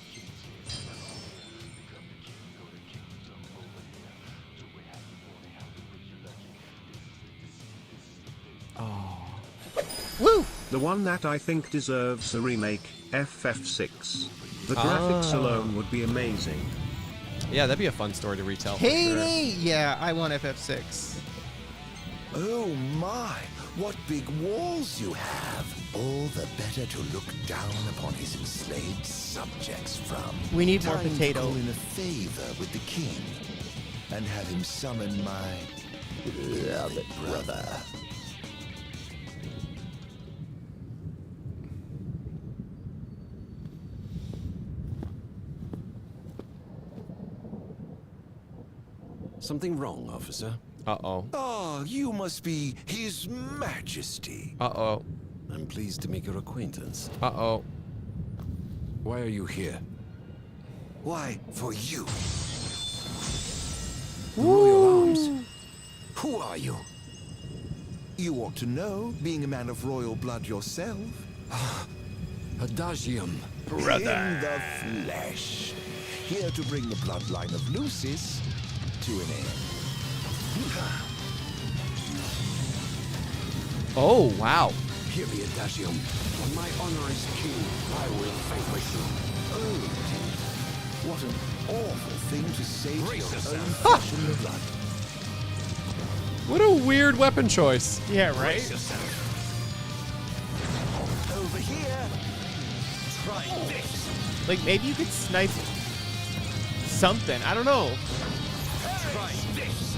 Woo!
The one that I think deserves a remake, FF6. The graphics alone would be amazing.
Yeah, that'd be a fun story to retell. For
Hey,
sure.
yeah, I want FF6.
Oh my, what big walls you have. All the better to look down upon his enslaved subjects from.
We need more
Time to
potato.
call in a favor with the king and have him summon my beloved brother.
Something wrong, officer?
Uh-oh.
Oh, you must be His Majesty.
Uh-oh.
I'm pleased to make your acquaintance.
Uh-oh.
Why are you here?
Why, for you.
The Royal Arms.
Who are you? You ought to know, being a man of royal blood yourself.
Adagium.
Brother. In the flesh. Here to bring the bloodline of Lucis to an end.
Oh, wow.
Hear me, Adagium. On my honor as king, I will vanquish you.
Oh, what an awful thing to say to
Brace
your
yourself.
own flesh and blood.
What a weird weapon choice.
Yeah, right?
Brace yourself.
Over here.
Try this.
Like, maybe you could snipe something. I don't know.
Try this.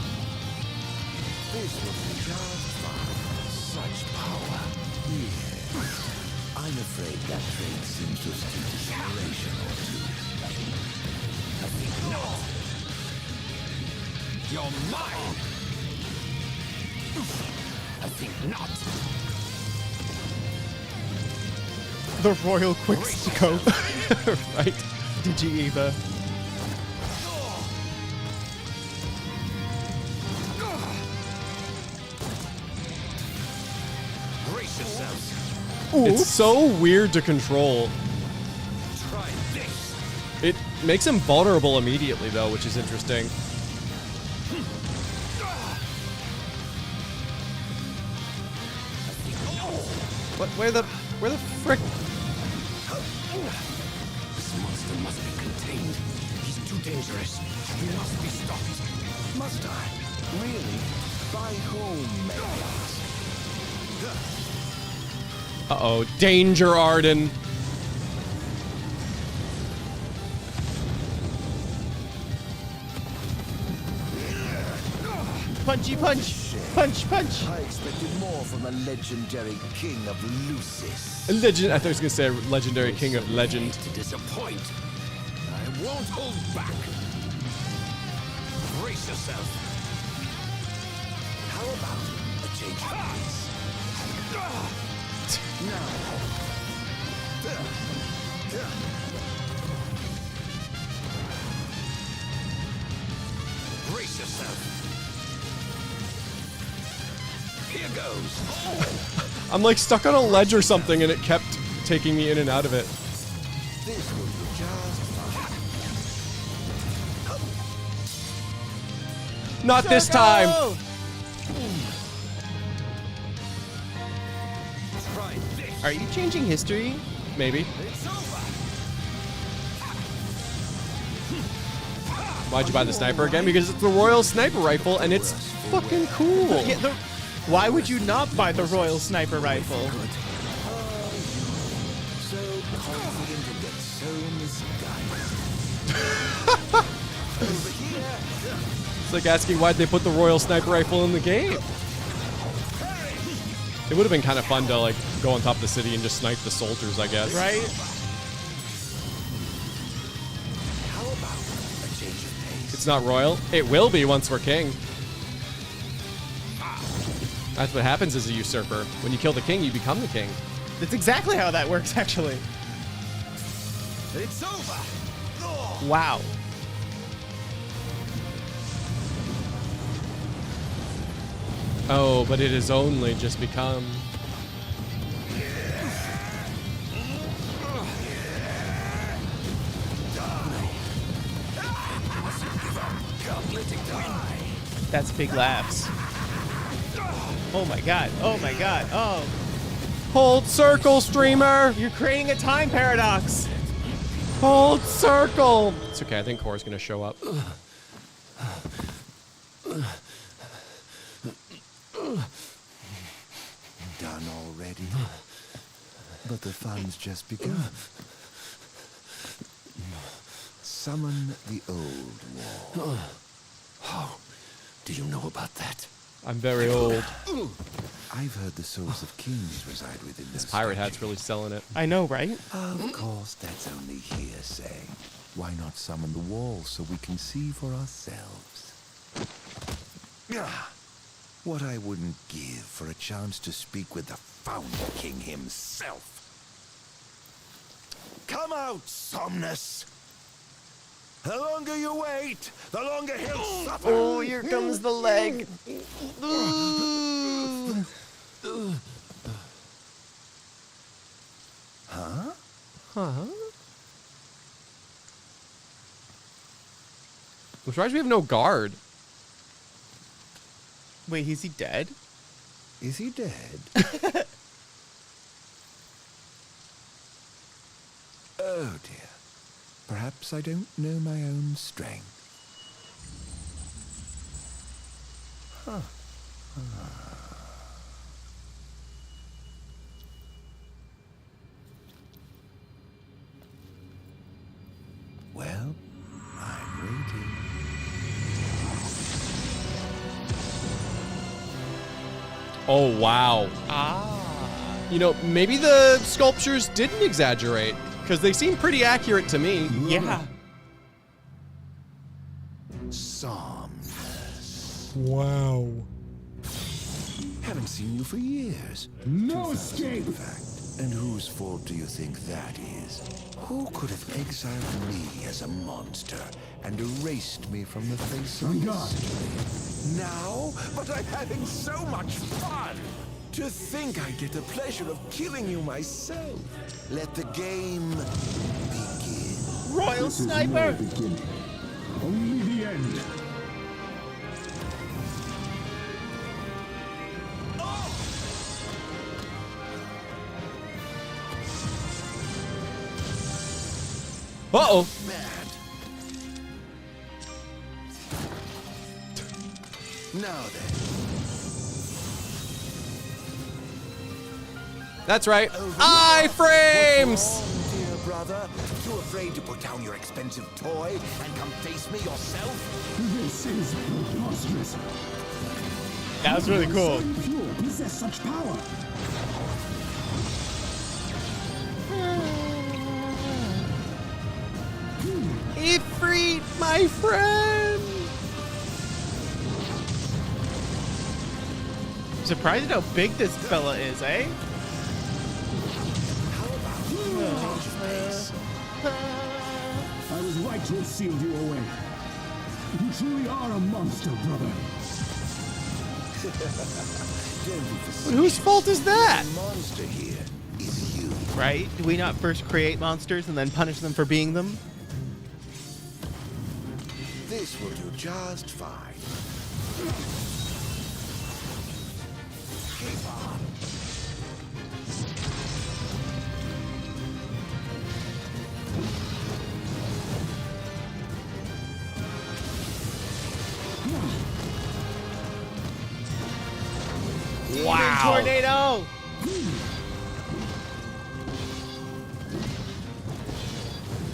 This would be just fine. Such power. Yes. I'm afraid that trait seems to stick to generation or two.
I think not. You're mine. I think not.
The royal quick scope.
Right.
Digi-Eva.
Brace yourselves.
It's so weird to control.
Try this.
It makes him vulnerable immediately, though, which is interesting. What? Where the frick?
This monster must be contained. He's too dangerous. He must be stopped.
Must I? Really? By whom, may I ask?
Uh-oh. Danger, Ardyn.
Punchy punch. Punch, punch.
I expected more from the legendary king of Lucis.
A legend. I thought I was gonna say legendary king of legend.
To disappoint. I won't hold back. Brace yourself.
How about a change of pace?
Brace yourself. Here goes.
I'm like stuck on a ledge or something, and it kept taking me in and out of it.
This will be just fine.
Not this time.
Are you changing history?
Maybe. Why'd you buy the sniper again? Because it's the Royal Sniper Rifle, and it's fucking cool.
Yeah, why would you not buy the Royal Sniper Rifle?
So confident and yet so misguided.
It's like asking why'd they put the Royal Sniper Rifle in the game. It would have been kind of fun to like go on top of the city and just snipe the soldiers, I guess.
Right?
How about a change of pace?
It's not royal. It will be once we're king. That's what happens as a usurper. When you kill the king, you become the king.
That's exactly how that works, actually.
It's over.
Wow.
Oh, but it is only just become.
That's big laughs. Oh my god. Oh my god. Oh.
Hold circle, streamer.
You're creating a time paradox.
Hold circle. It's okay. I think Core's gonna show up.
Done already? But the fun's just begun. Summon the old wall.
How do you know about that?
I'm very old.
I've heard the souls of kings reside within
This
those
pirate hat's
statues.
really selling it.
I know, right?
Of course, that's only hearsay. Why not summon the wall so we can see for ourselves? What I wouldn't give for a chance to speak with the Founder King himself. Come out, Somnus! The longer you wait, the longer he'll suffer!
Oh, here comes the leg.
Huh?
Huh? I'm surprised we have no guard.
Wait, is he dead?
Is he dead? Oh dear. Perhaps I don't know my own strength. Huh. Well, I'm waiting.
Oh, wow. You know, maybe the sculptures didn't exaggerate, because they seem pretty accurate to me.
Yeah.
Somnus.
Wow.
Haven't seen you for years.
No escape.
In fact. And whose fault do you think that is? Who could have exiled me as a monster and erased me from the face of history? Now? But I'm having so much fun! To think I get the pleasure of killing you myself. Let the game begin.
Royal
This is
Sniper!
no beginning. Only the end.
Uh-oh.
Mad. Now then.
That's right. Iframes!
What's wrong, dear brother? Too afraid to put down your expensive toy and come face me yourself?
This is preposterous.
That was really cool.
Pure possess such power.
Ifrit, my friend!
surprised at how big this fella is, eh?
I was right to have sealed you away. You truly are a monster, brother.
But whose fault is that?
The monster here is you.
Right? Do we not first create monsters and then punish them for being them?
This will do just fine. Keep on.
Wow.
Tornado!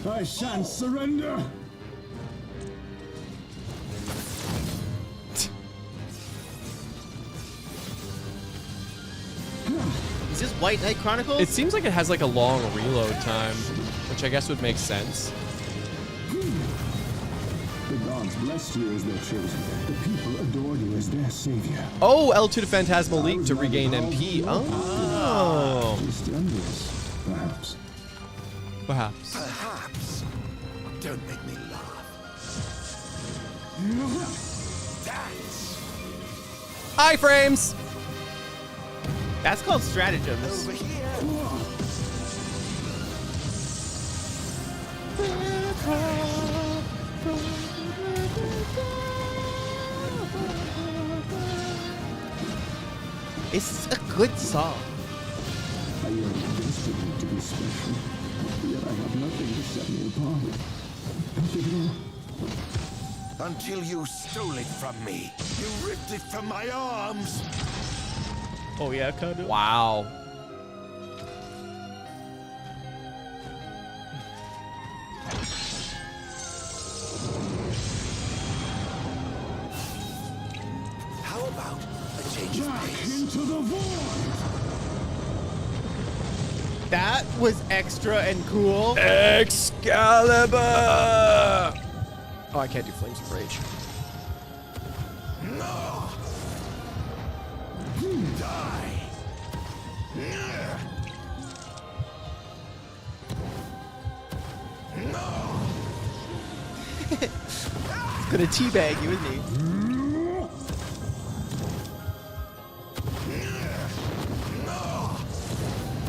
I shan't surrender.
Is this White Knight Chronicles?
It seems like it has like a long reload time, which I guess would make sense.
The gods blessed you as their chosen. The people adored you as their savior.
Oh, L2 to Phantasmal Leak to regain MP. Oh.
Just envious, perhaps.
Perhaps.
Perhaps. Don't make me laugh. That's
iframes.
That's called stratagems.
over here.
It's a good song.
I yearn desperately to be special, yet I have nothing to set me apart. Nothing at all.
Until you stole it from me. You ripped it from my arms.
Oh yeah, kind of.
Wow.
How about a change of pace?
Into the void.
That was extra and cool.
Excalibur. Oh, I can't do Flames of Rage.
No. Die. No.
He's gonna teabag you, isn't he?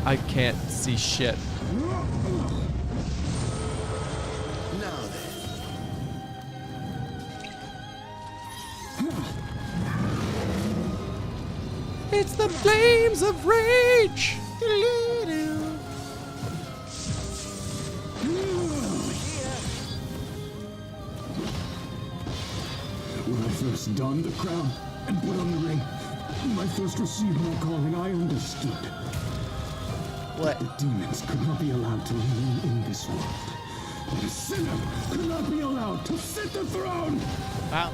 I can't see shit.
Now then.
It's the Flames of Rage.
When I first donned the crown and put on the ring, when I first received my calling, I understood.
What?
The demons could not be allowed to remain in this world. The sinner could not be allowed to sit the throne.
Wow.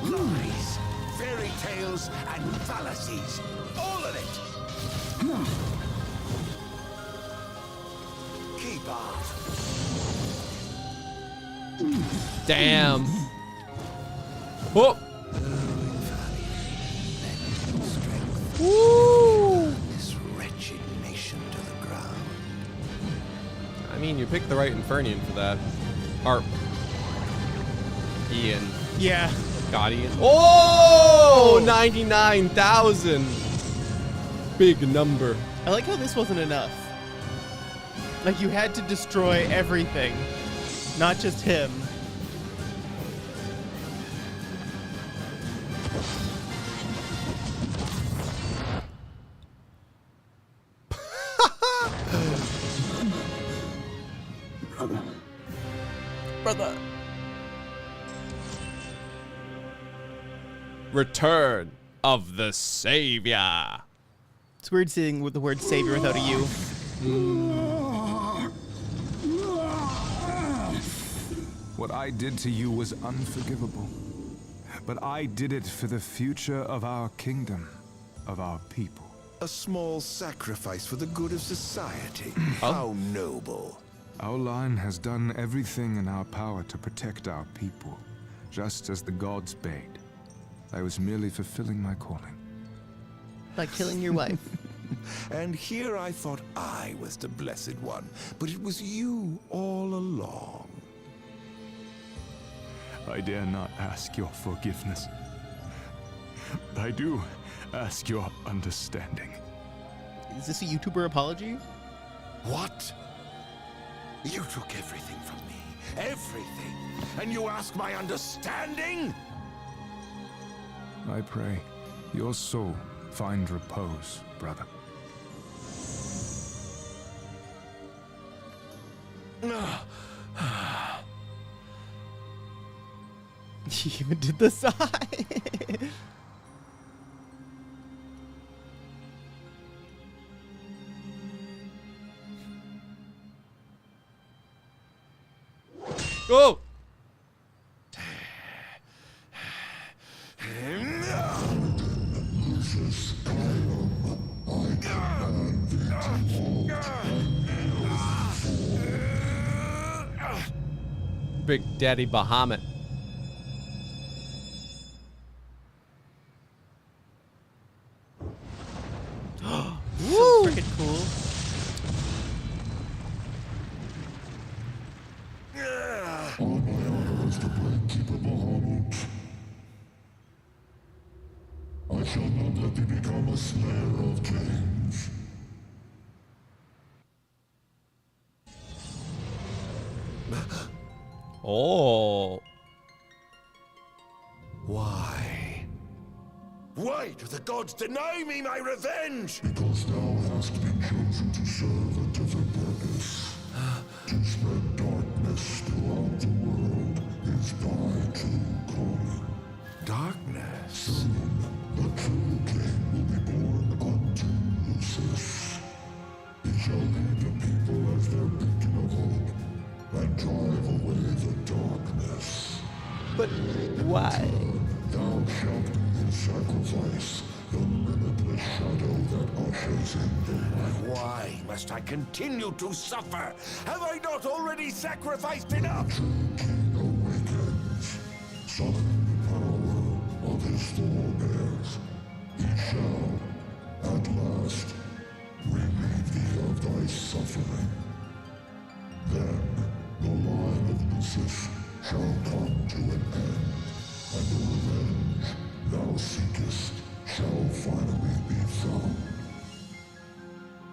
Lies, fairy tales, and fallacies. All of it. Keep on.
Damn. Oh. Woo.
This wretched nation to the ground.
I mean, you picked the right Infernian for that. Or Ian.
Yeah.
God, Ian. Oh, 99,000. Big number.
I like how this wasn't enough. Like you had to destroy everything, not just him. Brother.
Return of the Savior.
It's weird seeing with the word savior without a U.
What I did to you was unforgivable. But I did it for the future of our kingdom, of our people.
A small sacrifice for the good of society. How noble.
Our line has done everything in our power to protect our people, just as the gods bade. I was merely fulfilling my calling.
by killing your wife.
And here I thought I was the blessed one, but it was you all along.
I dare not ask your forgiveness. I do ask your understanding.
Is this a YouTuber apology?
What? You took everything from me. Everything. And you ask my understanding?
I pray your soul find repose, brother.
He even did the sigh.
Go! Big Daddy Bahamut.
So freaking cool.
All my honor is to break Keeper Bahamut. I shall not let thee become a slayer of kings.
Oh.
Why? Why do the gods deny me my revenge?
Because thou hast been chosen to serve a different purpose. To spread darkness throughout the world is thy true calling.
Darkness?
Soon, the true king will be born unto Lucis. He shall lead the people as their beacon of hope, and drive away the darkness.
But why?
Thou shalt be his sacrifice, the limitless shadow that ushers in the light.
Why must I continue to suffer? Have I not already sacrificed enough?
The true king awakens, summoning the power of his forebears. He shall, at last, relieve thee of thy suffering. Then the line of Lucis shall come to an end, and the revenge thou seekest shall finally be found.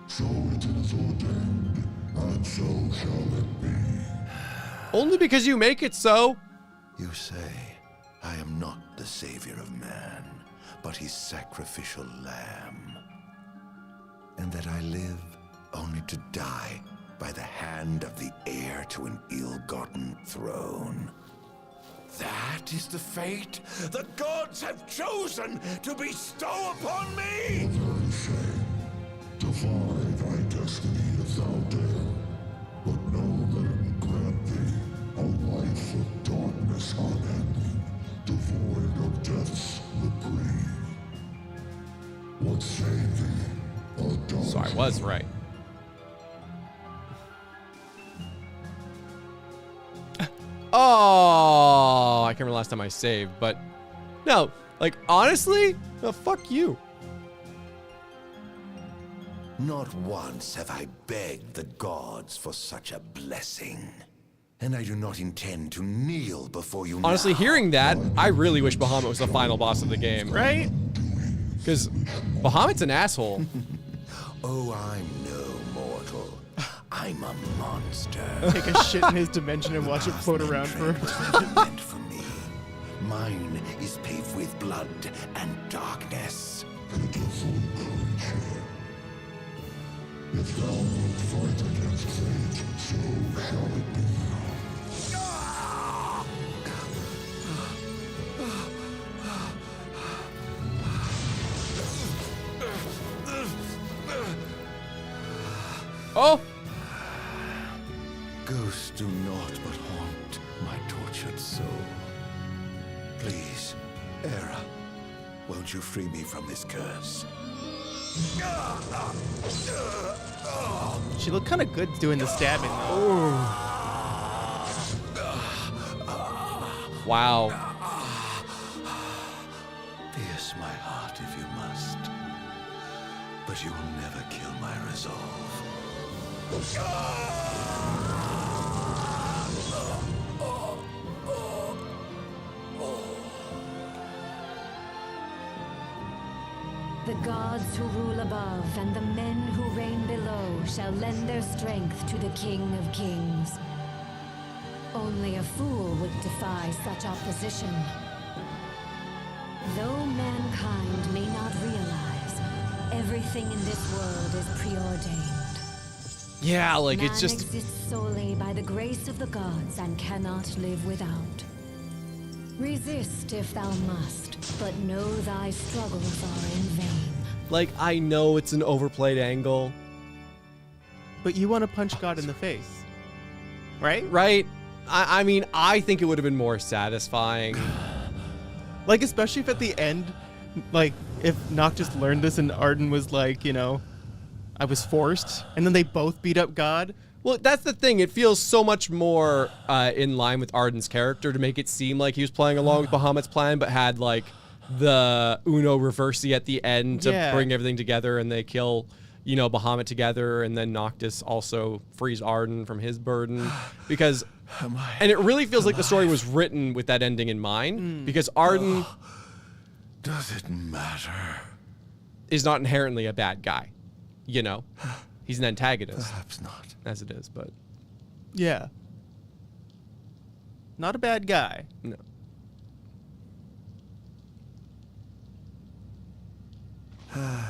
So it is ordained, and so shall it be.
Only because you make it so.
You say I am not the savior of man, but his sacrificial lamb, and that I live only to die by the hand of the heir to an ill-gotten throne. That is the fate the gods have chosen to bestow upon me!
The very same. Defy thy destiny if thou dare, but know that it will grant thee a life of darkness unending, devoid of death's reprieve. What say thee, a dark...
So I was right. Oh, I can't remember last time I saved, but no, like honestly, fuck you.
Not once have I begged the gods for such a blessing, and I do not intend to kneel before you.
Honestly,
now.
hearing that, I really wish Bahamut was the final boss of the game.
Right?
Because Bahamut's an asshole.
Oh, I'm no mortal. I'm a monster.
Take a shit in his dimension and watch it float around for him.
Meant for me. Mine is paved with blood and darkness.
Pitiful creature. If thou wilt fight against fate, so shall it be.
Oh!
Ghosts do naught but haunt my tortured soul. Please, Era, won't you free me from this curse?
She looked kind of good doing the stabbing, though.
Wow.
Pierce my heart if you must.
but you will never kill my resolve.
The gods who rule above and the men who reign below shall lend their strength to the King of Kings. Only a fool would defy such opposition. Though mankind may not realize, everything in this world is preordained.
Yeah, like
Man
it's just
exists solely by the grace of the gods and cannot live without. Resist if thou must, but know thy struggles are in vain.
like, I know it's an overplayed angle.
But you want to punch God in the face, right?
Right? I mean, I think it would have been more satisfying.
Like, especially if at the end, like, if Noctis learned this and Ardyn was like, you know, I was forced, and then they both beat up God.
Well, that's the thing. It feels so much more in line with Ardyn's character to make it seem like he was playing along with Bahamut's plan, but had, like, the Uno reversi at the end to bring everything together, and they kill, you know, Bahamut together, and then Noctis also frees Ardyn from his burden. Because, and it really feels like the story was written with that ending in mind, because Ardyn...
Does it matter?
Is not inherently a bad guy, you know? He's an antagonist.
Perhaps not.
As it is, but...
Yeah. Not a bad guy.
No.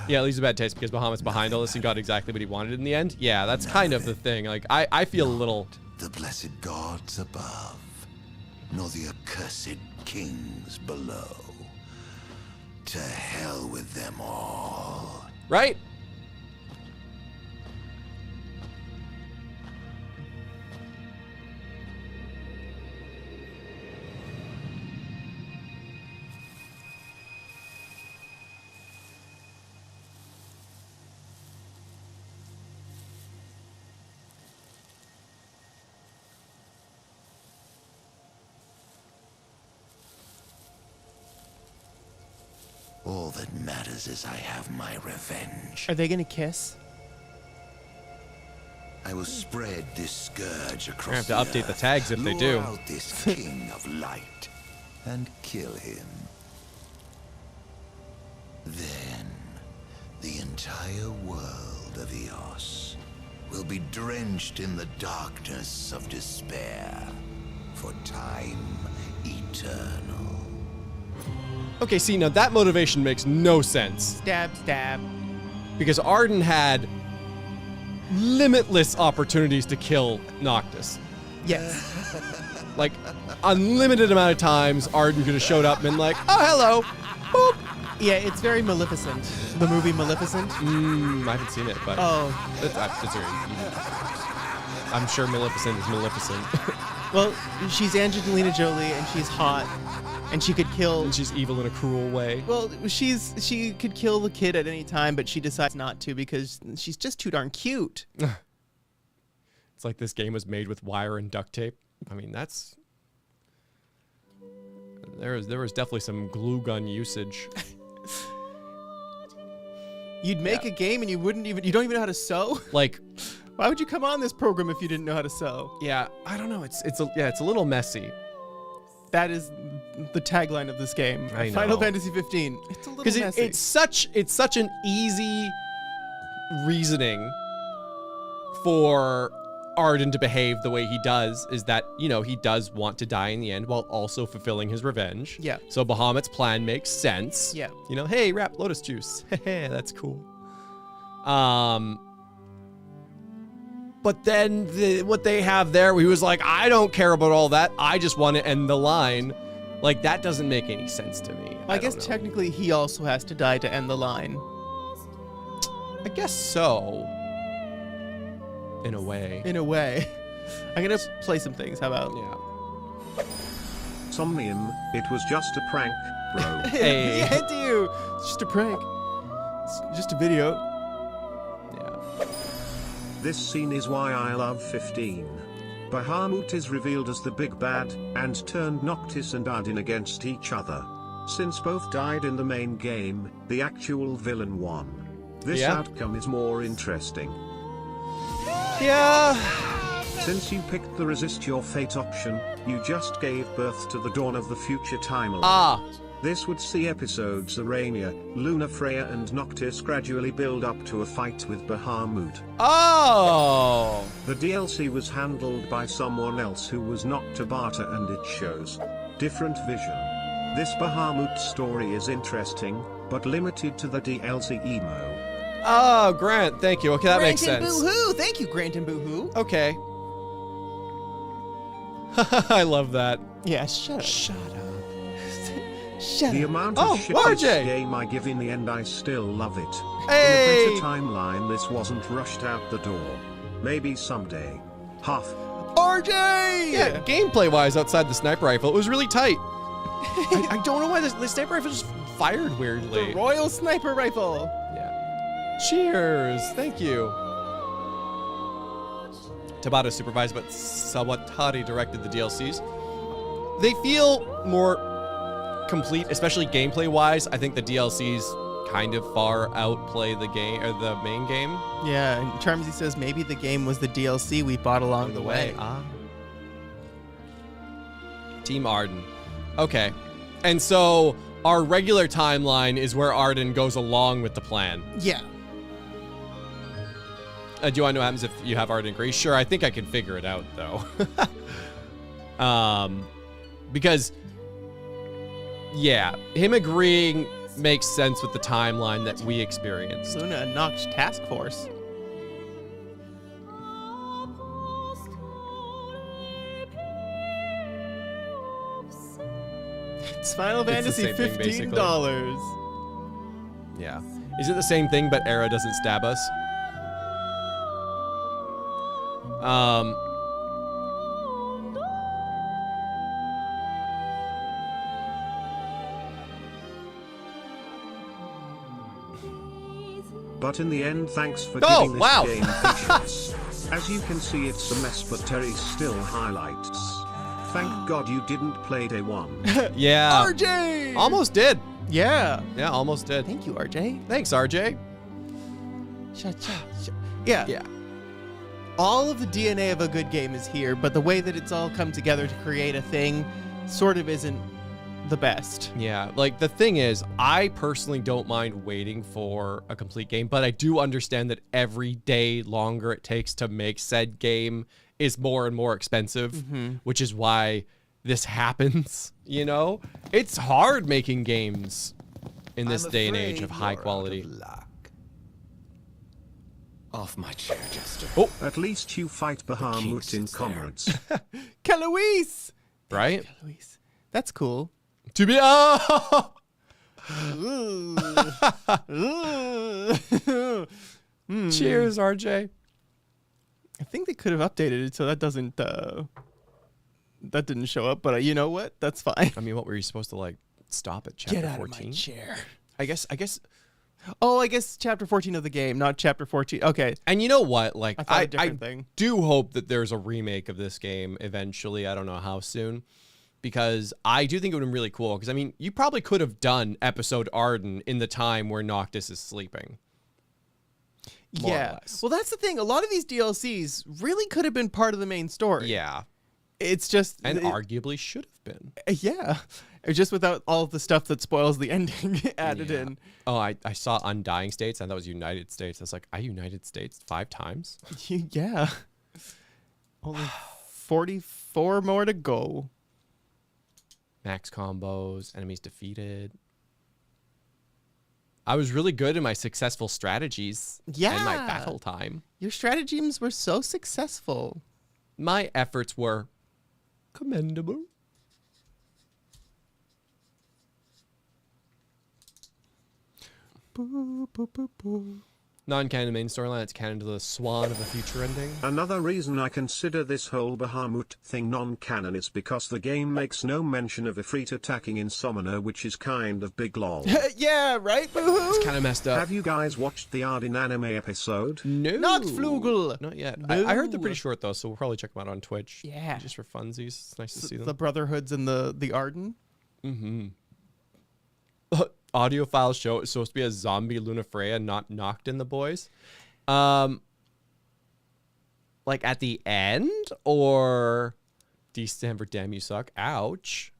Yeah, it leaves a bad taste because Bahamut's behind all this and got exactly what he wanted in the end. Yeah, that's kind of the thing. Like, I feel a little...
The blessed gods above, nor the accursed kings below. To hell with them all.
Right?
All that matters is I have my revenge.
Are they gonna kiss?
I will spread this scourge across.
We're gonna have to update the tags if they do.
Lure out this king of light and kill him. Then the entire world of Eos will be drenched in the darkness of despair for time eternal.
Okay, see, now that motivation makes no sense.
Stab, stab.
Because Ardyn had limitless opportunities to kill Noctis.
Yes.
Like, unlimited amount of times Ardyn could have showed up and been like, oh, hello. Boop.
Yeah, it's very Maleficent. The movie Maleficent.
I haven't seen it, but...
Oh.
I'm sure Maleficent is Maleficent.
Well, she's Angelina Jolie, and she's hot. And she could kill...
And she's evil in a cruel way.
Well, she could kill the kid at any time, but she decides not to because she's just too darn cute.
It's like this game was made with wire and duct tape. I mean, that's... There was definitely some glue gun usage.
You'd make a game and you don't even know how to sew?
Like...
Why would you come on this program if you didn't know how to sew?
Yeah, I don't know. It's a little messy.
That is the tagline of this game.
I know.
Final Fantasy 15. It's a little messy.
It's such an easy reasoning for Ardyn to behave the way he does, is that, you know, he does want to die in the end while also fulfilling his revenge.
Yeah.
So Bahamut's plan makes sense.
Yeah.
You know, hey, wrap lotus juice. That's cool. But then what they have there, he was like, I don't care about all that. I just want to end the line. Like, that doesn't make any sense to me.
I guess technically he also has to die to end the line.
I guess so. In a way.
In a way. I'm going to play some things. How about?
Yeah.
Somnium, it was just a prank, bro.
Hey.
Yeah, dude. It's just a prank. It's just a video.
This scene is why I love 15. Bahamut is revealed as the big bad, and turned Noctis and Ardyn against each other. Since both died in the main game, the actual villain won. This outcome is more interesting.
Yeah.
Since you picked the resist your fate option, you just gave birth to the dawn of the future timeline.
Ah.
This would see episodes Arania, Luna Freya and Noctis gradually build up to a fight with Bahamut.
Oh!
The DLC was handled by someone else who was not Tabata, and it shows different vision. This Bahamut story is interesting, but limited to the DLC emo.
Oh, Grant, thank you. Okay, that makes sense.
Grant and Boo-hoo! Thank you, Grant and Boo-hoo.
Okay. I love that.
Yeah, shut up.
Shut up.
The amount of shit this game I give in the end, I still love it.
Hey!
In a better timeline, this wasn't rushed out the door. Maybe someday. Huff.
RJ!
Yeah, gameplay-wise, outside the sniper rifle, it was really tight. I don't know why the sniper rifle just fired weirdly.
The Royal Sniper Rifle.
Yeah. Cheers. Thank you. Tabata supervised, but Sawatari directed the DLCs. They feel more complete, especially gameplay-wise. I think the DLCs kind of far outplay the game or the main game.
Yeah, and Charmsy says maybe the game was the DLC we bought along the way.
Ah. Team Ardyn. Okay. And so our regular timeline is where Ardyn goes along with the plan.
Yeah.
Do you want to know what happens if you have Ardyn agree? Sure, I think I can figure it out, though. Because, yeah, him agreeing makes sense with the timeline that we experienced.
Luna and Nox Task Force. It's Final Fantasy $15.
Yeah. Is it the same thing, but Era doesn't stab us?
But in the end, thanks for giving this
wow.
game patience. As you can see, it's a mess, but Terry still highlights. Thank God you didn't play day one.
Yeah.
RJ!
Almost did.
Yeah.
Yeah, almost did.
Thank you, RJ.
Thanks, RJ.
Yeah.
Yeah.
All of the DNA of a good game is here, but the way that it's all come together to create a thing sort of isn't the best.
Yeah, like the thing is, I personally don't mind waiting for a complete game, but I do understand that every day longer it takes to make said game is more and more expensive, which is why this happens, you know? It's hard making games in this day and age of high quality.
Off my chair, Jester.
Oh,
at least you fight Bahamut in comrades.
Keloise!
Right?
Keloise. That's cool.
To be Cheers, RJ.
I think they could have updated it so that doesn't that didn't show up, but you know what? That's fine.
I mean, what were you supposed to like stop at chapter 14?
Get out of my chair.
I guess
Oh, I guess chapter 14 of the game, not chapter 14. Okay.
And you know what? Like
I
do hope that there's a remake of this game eventually. I don't know how soon. Because I do think it would have been really cool. Because, I mean, you probably could have done episode Ardyn in the time where Noctis is sleeping.
Yeah. Well, that's the thing. A lot of these DLCs really could have been part of the main story.
Yeah.
It's just...
And arguably should have been.
Yeah. Just without all of the stuff that spoils the ending added in.
Oh, I saw Undying States. I thought it was United States. I was like, I United States 5 times?
Yeah. Only 44 more to go.
Max combos, enemies defeated. I was really good in my successful strategies and my battle time.
Your stratagems were so successful.
My efforts were commendable.
Boo, boo, boo, boo.
Non-canon main storyline, it's canon to the swan of a future ending.
Another reason I consider this whole Bahamut thing non-canon is because the game makes no mention of Ifrit attacking Insomnia, which is kind of big lol.
Yeah, right, boo-hoo?
It's kind of messed up.
Have you guys watched the Ardyn anime episode?
No.
Not Flugel.
Not yet.
No.
I heard they're pretty short, though, so we'll probably check them out on Twitch.
Yeah.
Just for funsies. It's nice to see them.
The Brotherhoods and the Ardyn.
Mm-hmm. audio files show it's supposed to be a zombie Lunafreya, not Noct and the boys. Like at the end, or D stand for damn you suck. Ouch.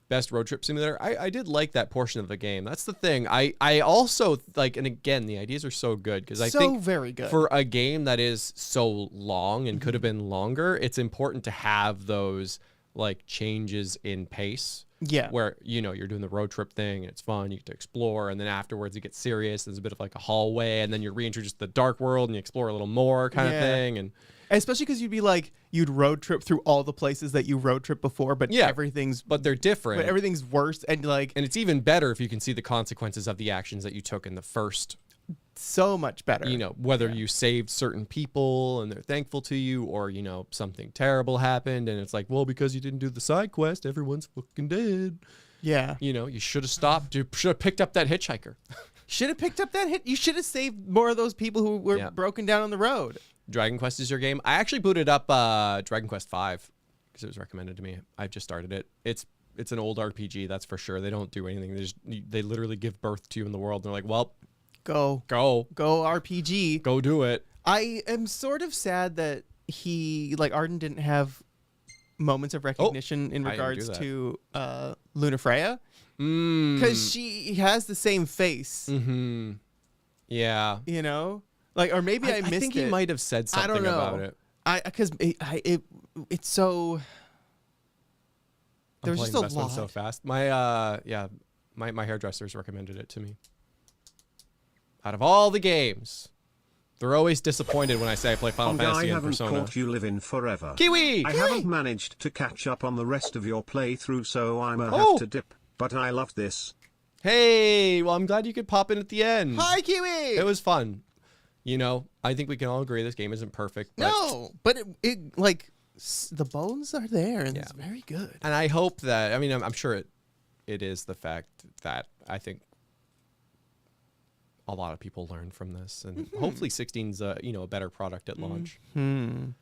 Best road trip simulator. I did like that portion of the game. That's the thing. I also like, and again, the ideas are so good because I think
very good
for a game that is so long and could have been longer, it's important to have those like changes in pace.
Yeah.
Where, you know, you're doing the road trip thing and it's fun, you get to explore, and then afterwards it gets serious. There's a bit of like a hallway, and then you're reintroduced to the dark world and you explore a little more kind of thing. And
especially because you'd road trip through all the places that you road trip before, but
but they're different.
But everything's worse, and
it's even better if you can see the consequences of the actions that you took in the first.
So much better.
You know, whether you saved certain people and they're thankful to you, or, you know, something terrible happened and it's like, well, because you didn't do the side quest, everyone's fucking dead.
Yeah.
You know, you should have stopped. You should have picked up that hitchhiker.
Should have picked up that hit. You should have saved more of those people who were broken down on the road.
Dragon Quest is your game. I actually booted up Dragon Quest 5 because it was recommended to me. I've just started it. It's an old RPG, that's for sure. They don't do anything. They literally give birth to you in the world. And they're like, well,
Go RPG.
Go do it.
I am sort of sad that Ardyn didn't have moments of recognition in regards to Lunafreya. Because she has the same face.
Mm-hmm. Yeah.
You know? Like, or maybe I missed it.
I think he might have said something about it.
Because it's so... There was just a lot.
One so fast. My hairdressers recommended it to me. Out of all the games, they're always disappointed when I say I play Final Fantasy and Persona.
I haven't caught you live in forever.
Kiwi!
I haven't managed to catch up on the rest of your playthrough, so I'm gonna have to dip. But I love this.
Hey, well, I'm glad you could pop in at the end.
Hi, Kiwi!
It was fun. You know, I think we can all agree this game isn't perfect. But
no, but the bones are there, and it's very good.
And I hope that, I mean, I'm sure it is the fact that I think a lot of people learn from this, and hopefully 16's a better product at launch. Do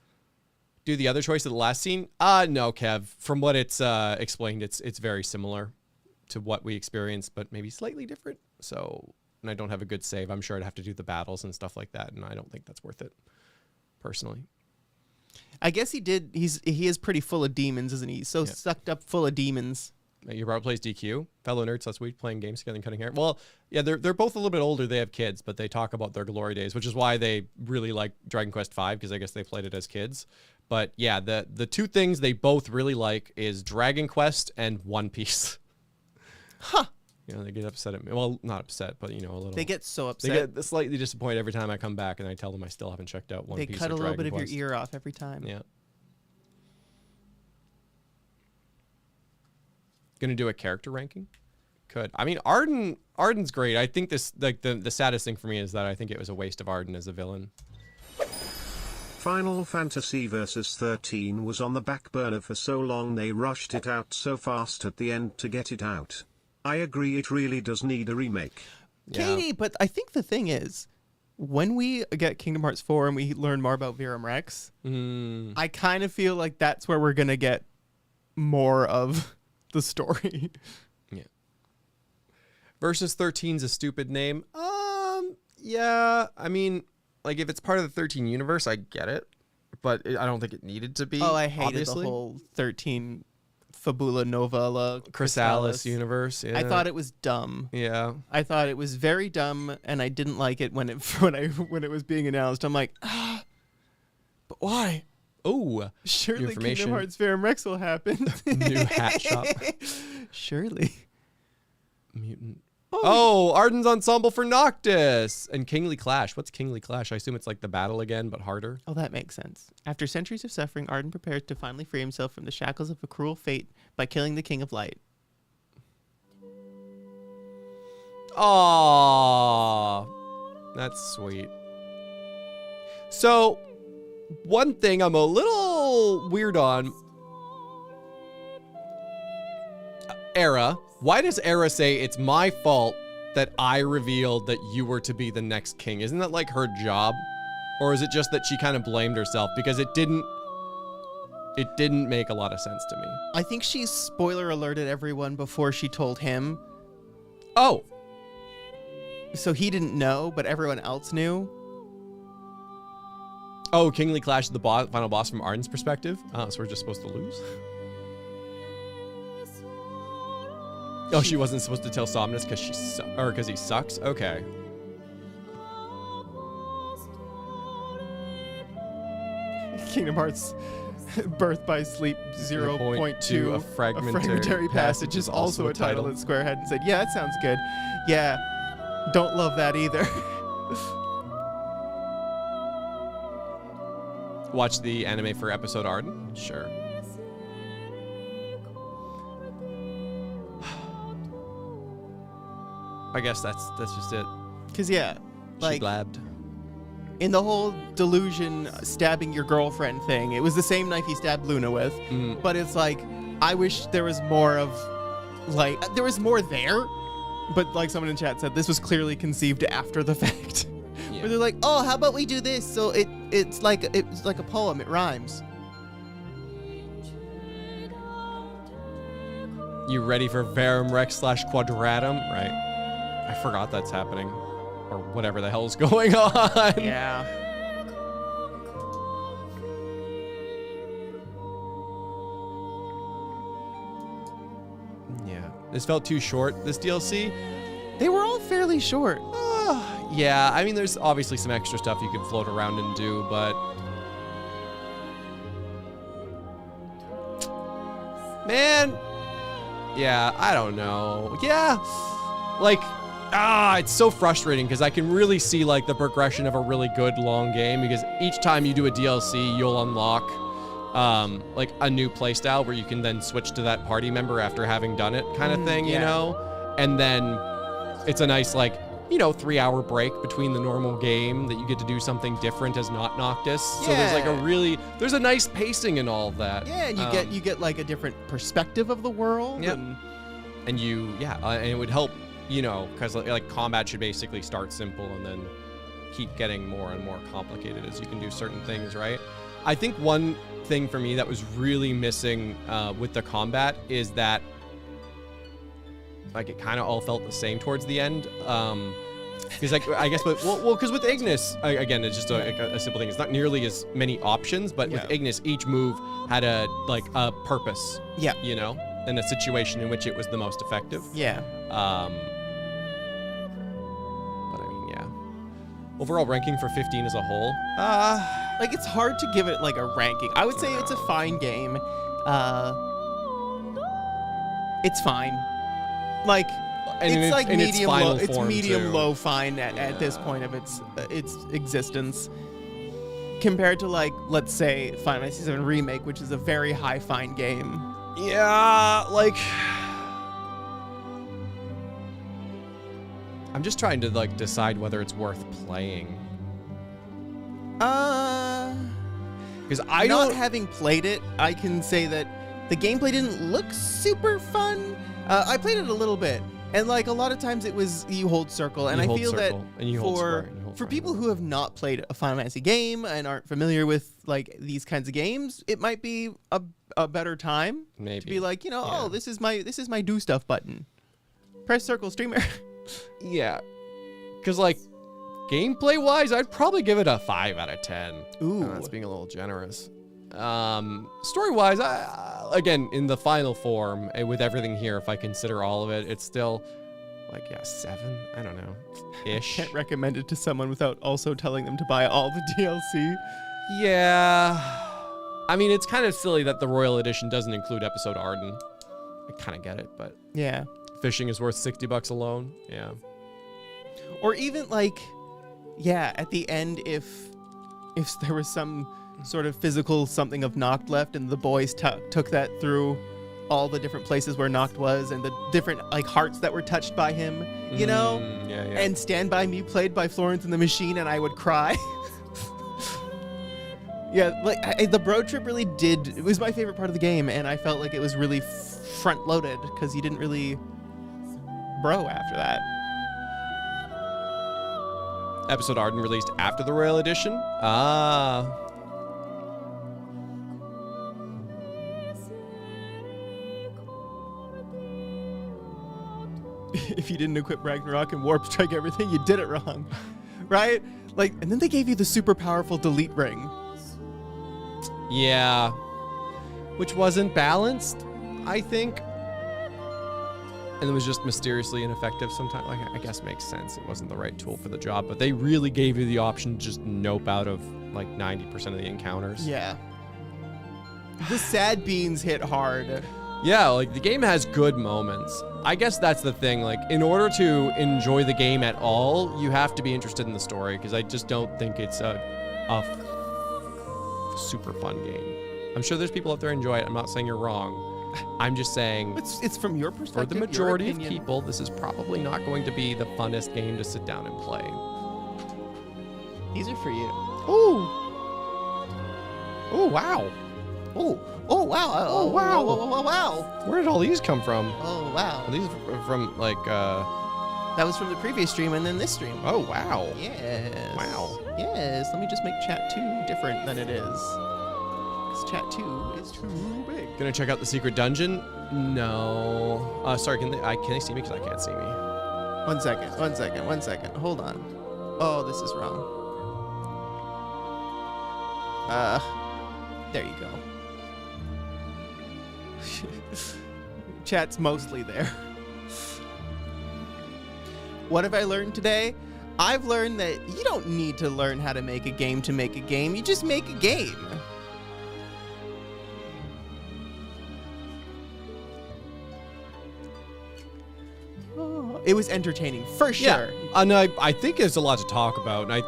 the other choice of the last scene? No, Kev. From what it's explained, it's very similar to what we experienced, but maybe slightly different. So, and I don't have a good save. I'm sure I'd have to do the battles and stuff like that, and I don't think that's worth it, personally.
I guess he is pretty full of demons, isn't he? He's so sucked up full of demons.
Your brother plays DQ. Fellow nerds last week playing games together and cutting hair. Well, yeah, they're both a little bit older. They have kids, but they talk about their glory days, which is why they really like Dragon Quest V, because I guess they played it as kids. But yeah, the two things they both really like is Dragon Quest and One Piece.
Huh.
You know, they get upset at me. Well, not upset, but, you know, a little.
They get so upset.
They get slightly disappointed every time I come back and I tell them I still haven't checked out One Piece.
They cut a little bit of your ear off every time.
Yeah. Gonna do a character ranking? Could. I mean, Ardyn's great. I think this, like, the saddest thing for me is that I think it was a waste of Ardyn as a villain.
Final Fantasy Versus 13 was on the back burner for so long they rushed it out so fast at the end to get it out. I agree, it really does need a remake.
Katie, but I think the thing is, when we get Kingdom Hearts 4 and we learn more about Virum Rex, I kind of feel like that's where we're going to get more of the story.
Yeah. Versus 13's a stupid name. Yeah, I mean, like, if it's part of the 13 universe, I get it, but I don't think it needed to be.
Oh, I hated
obviously.
the whole 13 Fabula Novella
Chrysalis universe. Yeah.
I thought it was dumb.
Yeah.
I thought it was very dumb, and I didn't like it when it was being announced. I'm like, but why?
Oh,
surely Kingdom Hearts Virum Rex will happen.
New hat shop.
Surely.
Mutant. Oh, Ardyn's ensemble for Noctis and Kingly Clash. What's Kingly Clash? I assume it's like the battle again, but harder.
Oh, that makes sense. After centuries of suffering, Ardyn prepares to finally free himself from the shackles of a cruel fate by killing the King of Light.
Aww. That's sweet. So, one thing I'm a little weird on. Era. Why does Era say it's my fault that I revealed that you were to be the next king? Isn't that like her job? Or is it just that she kind of blamed herself? Because it didn't make a lot of sense to me.
I think she spoiler alerted everyone before she told him.
Oh.
So he didn't know, but everyone else knew.
Oh, Kingly Clash is the final boss from Ardyn's perspective. So we're just supposed to lose? Oh, she wasn't supposed to tell Somnus because he sucks? Okay.
Kingdom Hearts Birth by Sleep 0.2,
a fragmentary
passage is also a title that Square hadn't said. Yeah, that sounds good. Yeah, don't love that either.
Watch the anime for episode Ardyn? Sure. I guess that's just it.
Cause yeah, like
she blabbed.
In the whole delusion stabbing your girlfriend thing, it was the same knife he stabbed Luna with. But it's like, I wish there was more of, like, there was more there. But like someone in chat said, this was clearly conceived after the fact.
Yeah.
Where they're like, oh, how about we do this? So it's like a poem. It rhymes.
You ready for Verum Rex / Quadratum? Right. I forgot that's happening. Or whatever the hell's going on.
Yeah.
Yeah. This felt too short, this DLC.
They were all fairly short.
Yeah, I mean, there's obviously some extra stuff you can float around and do, but... Man. Yeah, I don't know. Yeah. Like... it's so frustrating because I can really see like the progression of a really good long game, because each time you do a DLC, you'll unlock like a new playstyle where you can then switch to that party member after having done it kind of thing, you know? And then it's a nice like, 3-hour break between the normal game that you get to do something different as not Noctis. So there's like there's a nice pacing in all of that.
Yeah, and you get like a different perspective of the world.
Yep. And and it would help, because like combat should basically start simple and then keep getting more and more complicated as you can do certain things, right? I think one thing for me that was really missing with the combat is that like it kind of all felt the same towards the end. Because like I guess, because with Ignis, again, it's just a simple thing. It's not nearly as many options, but with Ignis, each move had a purpose.
Yeah.
And a situation in which it was the most effective.
Yeah.
But I mean, yeah. Overall ranking for 15 as a whole.
Like it's hard to give it like a ranking. I would say it's a fine game. It's fine. Like it's like medium low. It's medium low fine at this point of its existence. Compared to like, let's say, Final Fantasy VII Remake, which is a very high fine game.
Yeah, like I'm just trying to like decide whether it's worth playing. Because
not having played it, I can say that the gameplay didn't look super fun. I played it a little bit, and like a lot of times it was you hold circle, and I feel that for people who have not played a Final Fantasy game and aren't familiar with like these kinds of games, it might be a better time to be like, oh, this is my do stuff button. Press circle, streamer.
Yeah, because like gameplay wise, I'd probably give it a 5 out of 10.
Ooh,
that's being a little generous. Story wise, again in the final form with everything here, if I consider all of it, it's still like 7. I don't know, ish.
Can't recommend it to someone without also telling them to buy all the DLC.
Yeah, I mean it's kind of silly that the Royal Edition doesn't include episode Ardyn. I kind of get it, but
yeah,
fishing is worth $60 alone. Yeah,
or even like, at the end, if there was some sort of physical something of Noct left, and the boys took that through all the different places where Noct was, and the different like hearts that were touched by him, and Stand By Me played by Florence and the Machine, and I would cry. Like the Bro Trip really did. It was my favorite part of the game, and I felt like it was really front loaded because you didn't really bro after that.
Episode Ardyn released after the Royal Edition.
if you didn't equip Ragnarok and Warp Strike everything, you did it wrong. Right? Like, and then they gave you the super powerful delete ring.
Yeah. Which wasn't balanced, I think. And it was just mysteriously ineffective sometimes. Like, I guess makes sense. It wasn't the right tool for the job, but they really gave you the option to just nope out of like 90% of the encounters.
Yeah. The sad beans hit hard.
Yeah, like the game has good moments. I guess that's the thing. Like, in order to enjoy the game at all, you have to be interested in the story, because I just don't think it's a super fun game. I'm sure there's people out there who enjoy it. I'm not saying you're wrong. I'm just saying
it's from your perspective.
For the majority of people, this is probably not going to be the funnest game to sit down and play.
These are for you.
Ooh. Oh, wow.
Oh, oh, wow.
Oh, wow.
Oh, wow.
Where did all these come from?
Oh, wow.
Are these from, like,
That was from the previous stream and then this stream.
Oh, wow.
Yes.
Wow.
Yes. Let me just make chat 2 different than it is. Because chat 2 is too big.
Gonna check out the secret dungeon? No. Sorry, can they see me? Because I can't see me.
1 second. 1 second. 1 second. Hold on. Oh, this is wrong. There you go. Chat's mostly there. What have I learned today? I've learned that you don't need to learn how to make a game to make a game. You just make a game. It was entertaining for sure.
Yeah, and I think there's a lot to talk about. And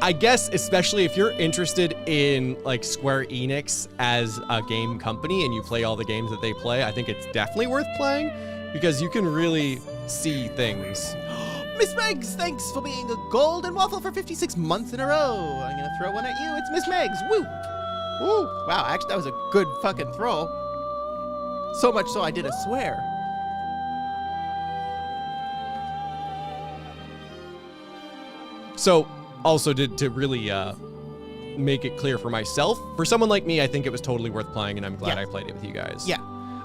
I guess especially if you're interested in like Square Enix as a game company and you play all the games that they play, I think it's definitely worth playing because you can really see things.
Miss Megs, thanks for being a golden waffle for 56 months in a row. I'm gonna throw one at you. It's Miss Megs. Woo! Woo! Wow, actually that was a good fucking throw. So much so I did a swear.
So, also to really make it clear for myself, for someone like me, I think it was totally worth playing, and I'm glad I played it with you guys.
Yeah.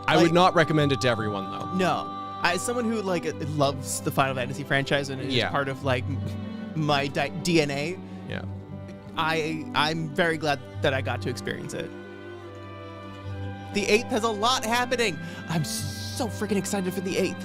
I would not recommend it to everyone, though.
No. As someone who like loves the Final Fantasy franchise and is part of like my DNA,
yeah,
I'm very glad that I got to experience it. The 8th has a lot happening. I'm so freaking excited for the 8th.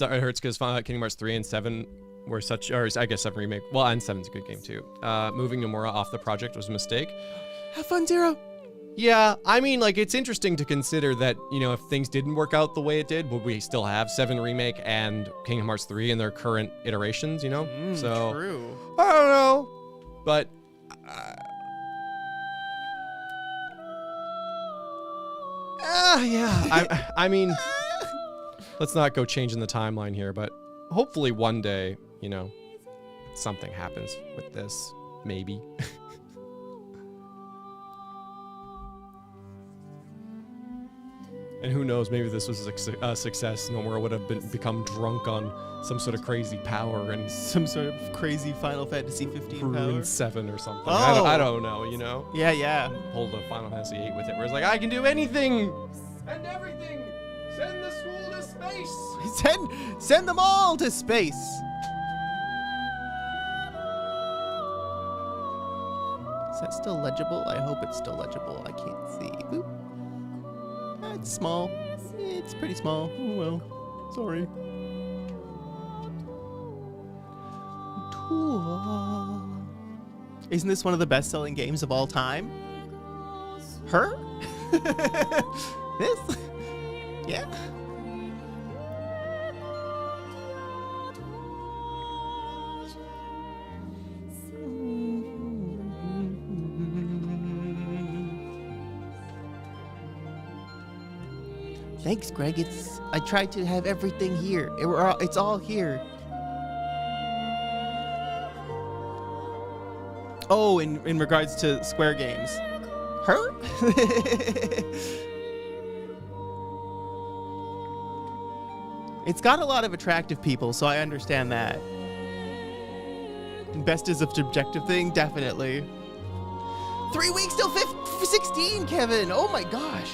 It hurts because Kingdom Hearts 3 and 7 were such, or I guess 7 remake. Well, and 7's a good game too. Moving Nomura off the project was a mistake.
Have fun, Zero.
Yeah, I mean, like, it's interesting to consider that, you know, if things didn't work out the way it did, would we still have 7 remake and Kingdom Hearts 3 in their current iterations, you know? So,
true.
I don't know. But, yeah, I mean, let's not go changing the timeline here, but hopefully one day, you know, something happens with this, maybe. And who knows, maybe this was a success. Nomura would have become drunk on some sort of crazy power and
some sort of crazy Final Fantasy 15 power.
7 or something.
Oh.
I don't know, you know?
Yeah, yeah.
Pulled a Final Fantasy 8 with it, where it's like, I can do anything and everything. Send the school to space.
Send them all to space. Is that still legible? I hope it's still legible. I can't see. Boop. It's small. It's pretty small. Oh well. Sorry. Isn't this one of the best-selling games of all time? Her? This? Yeah. Thanks, Greg. I tried to have everything here. It's all here. Oh, in regards to Square Games. Her? It's got a lot of attractive people, so I understand that. Best is a subjective thing, definitely. 3 weeks till 16, Kevin. Oh my gosh.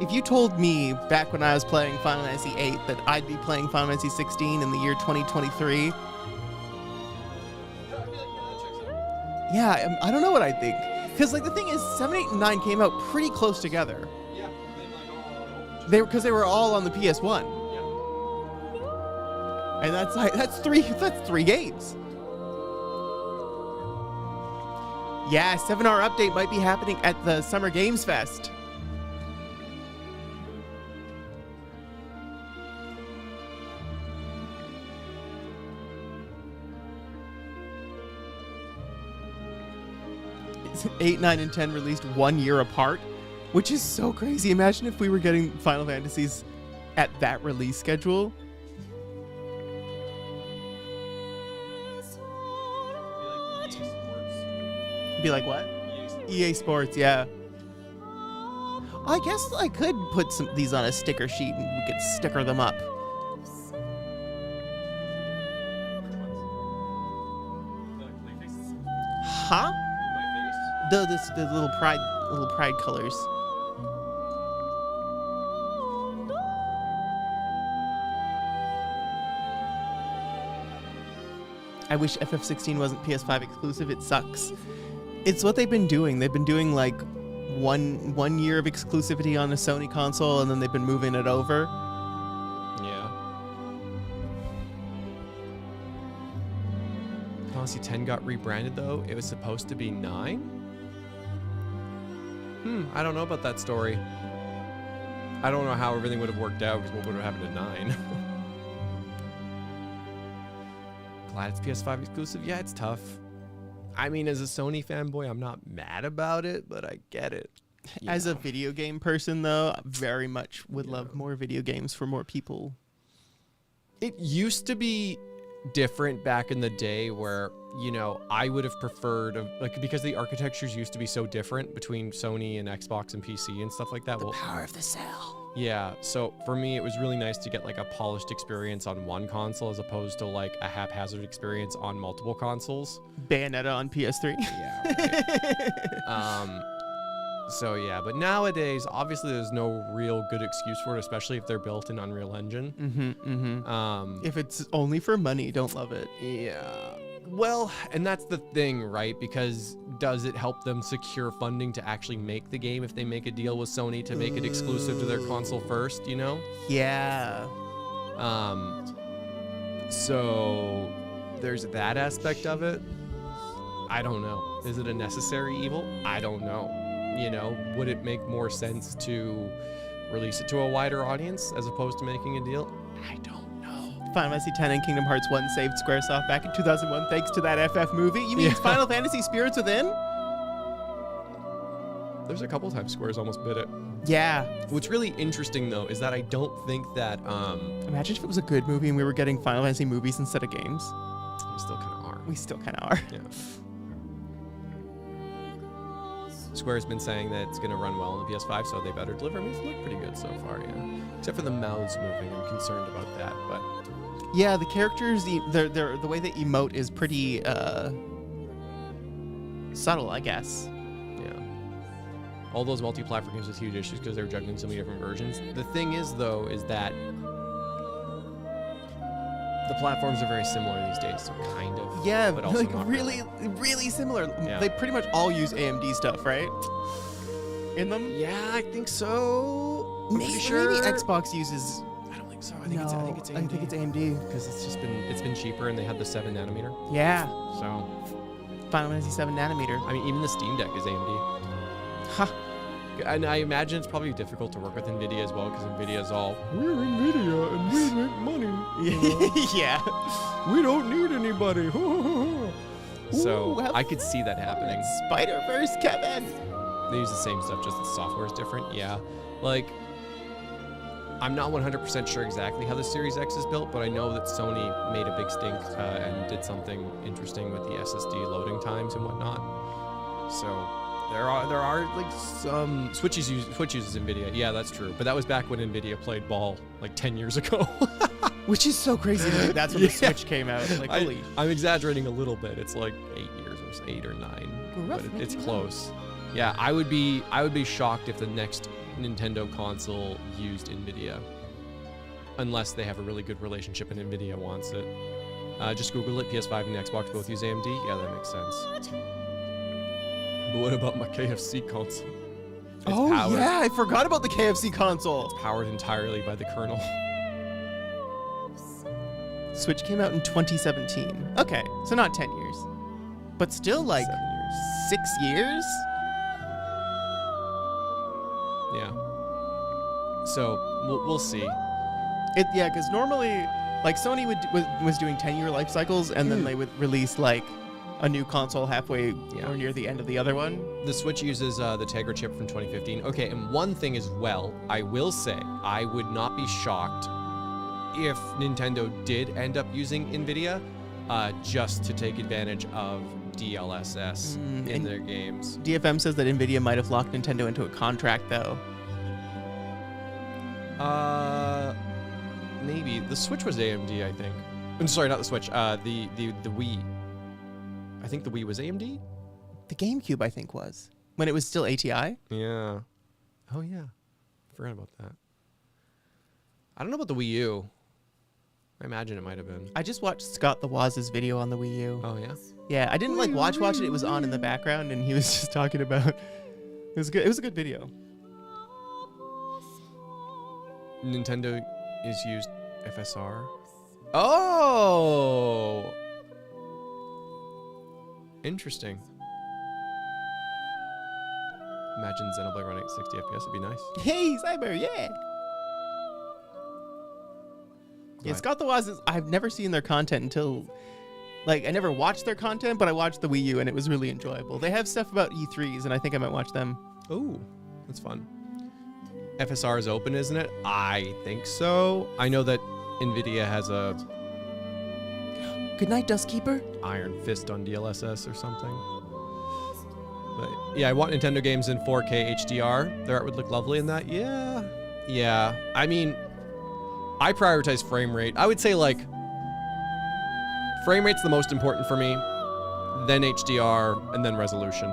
If you told me back when I was playing Final Fantasy VIII that I'd be playing Final Fantasy 16 in the year 2023, yeah, I don't know what I'd think. Because like the thing is, 7, 8, and 9 came out pretty close together.
Yeah,
Because they were all on the PS1. And that's three games. Yeah, 7-hour update might be happening at the Summer Games Fest. It's 8, 9, and 10 released 1 year apart, which is so crazy. Imagine if we were getting Final Fantasies at that release schedule. Be like what? EA Sports, yeah. I guess I could put these on a sticker sheet and we could sticker them up. Huh? The little pride colors. I wish FF16 wasn't PS5 exclusive. It sucks. It's what they've been doing. They've been doing like one year of exclusivity on a Sony console, and then they've been moving it over.
Yeah. Final Fantasy 10 got rebranded though. It was supposed to be 9. I don't know about that story. I don't know how everything would have worked out because what would have happened to 9. Glad it's PS5 exclusive. Yeah, it's tough. I mean, as a Sony fanboy, I'm not mad about it, but I get it.
As a video game person, though, I very much would love more video games for more people.
It used to be different back in the day where, you know, I would have preferred, like, because the architectures used to be so different between Sony and Xbox and PC and stuff like that.
The power of the cell.
Yeah, so for me, it was really nice to get like a polished experience on one console as opposed to like a haphazard experience on multiple consoles.
Bayonetta on PS3.
Yeah. Right. So yeah, but nowadays, obviously, there's no real good excuse for it, especially if they're built in Unreal Engine.
If it's only for money, don't love it.
Yeah. Well, and that's the thing, right? Because does it help them secure funding to actually make the game if they make a deal with Sony to make it exclusive to their console first, you know?
Yeah.
So there's that aspect of it. I don't know. Is it a necessary evil? I don't know. You know, would it make more sense to release it to a wider audience as opposed to making a deal? I don't.
Final Fantasy X and Kingdom Hearts 1 saved Squaresoft back in 2001 thanks to that FF movie. You mean Final Fantasy Spirits Within?
There's a couple times Square's almost bit it.
Yeah.
What's really interesting, though, is that I don't think that...
Imagine if it was a good movie and we were getting Final Fantasy movies instead of games.
We still kind of are.
We still kind of are.
Yeah. Square's been saying that it's going to run well on the PS5, so they better deliver. I mean, it's looked pretty good so far, yeah. Except for the mouths moving. I'm concerned about that, but...
Yeah, the characters, the way they emote is pretty subtle, I guess.
Yeah. All those multi-platform games with huge issues because they're juggling so many different versions. The thing is, though, is that the platforms are very similar these days, so kind of.
Yeah,
but also
like
not
really similar.
Yeah.
They pretty much all use AMD stuff, right? In them?
Yeah, I think so.
Maybe Xbox uses...
So I think it's AMD.
I think it's AMD
because it's been cheaper and they had the 7 nanometer.
Yeah.
So
Final Fantasy 7 nanometer.
I mean, even the Steam Deck is AMD.
Huh.
And I imagine it's probably difficult to work with NVIDIA as well because NVIDIA is all
we're NVIDIA and we make money. Yeah.
We don't need anybody. So I could see that happening.
Spider-Verse, Kevin.
They use the same stuff, just the software is different. Yeah. Like. I'm not 100% sure exactly how the Series X is built, but I know that Sony made a big stink and did something interesting with the SSD loading times and whatnot. So There are like some Switch uses NVIDIA. Yeah, that's true. But that was back when NVIDIA played ball like 10 years ago.
Which is so crazy to me. That's when the Switch came out. Like, holy.
I'm exaggerating a little bit. It's like 8 years or 8 or 9. But it's close. Yeah, I would be shocked if the next Nintendo console used NVIDIA. Unless they have a really good relationship and NVIDIA wants it. Just Google it. PS5 and Xbox both use AMD. Yeah, that makes sense. But what about my KFC console?
Yeah, I forgot about the KFC console.
It's powered entirely by the kernel.
Switch came out in 2017. Okay, so not 10 years. But still like 6 years?
Yeah. So, we'll see.
Yeah, because normally, like Sony was doing 10-year life cycles, and then they would release like a new console halfway or near the end of the other one.
The Switch uses the Tegra chip from 2015. Okay, and one thing as well, I will say, I would not be shocked if Nintendo did end up using NVIDIA just to take advantage of DLSS in their games.
DFM says that NVIDIA might have locked Nintendo into a contract, though.
Maybe. The Switch was AMD, I think. I'm sorry, not the Switch. The Wii. I think the Wii was AMD?
The GameCube, I think, was. When it was still ATI?
Yeah. Oh, yeah. Forgot about that. I don't know about the Wii U. I imagine it might have been.
I just watched Scott the Waz's video on the Wii U.
Oh, yeah?
Yeah, I didn't like watch it. It was on in the background, and he was just talking about... It was good. It was a good video.
Nintendo is used FSR. Oh! Interesting. Imagine Xenoblade running at 60 FPS. It'd be nice.
Hey, Cyber, yeah! Yeah, Scott the Waz is... I've never seen their content until... Like, I never watched their content, but I watched the Wii U, and it was really enjoyable. They have stuff about E3s, and I think I might watch them.
Oh, that's fun. FSR is open, isn't it? I think so. I know that NVIDIA has a...
Good night, Dustkeeper.
Iron Fist on DLSS or something. But yeah, I want Nintendo games in 4K HDR. Their art would look lovely in that. Yeah. Yeah. I mean, I prioritize frame rate. I would say, like, frame rate's the most important for me, then HDR, and then resolution.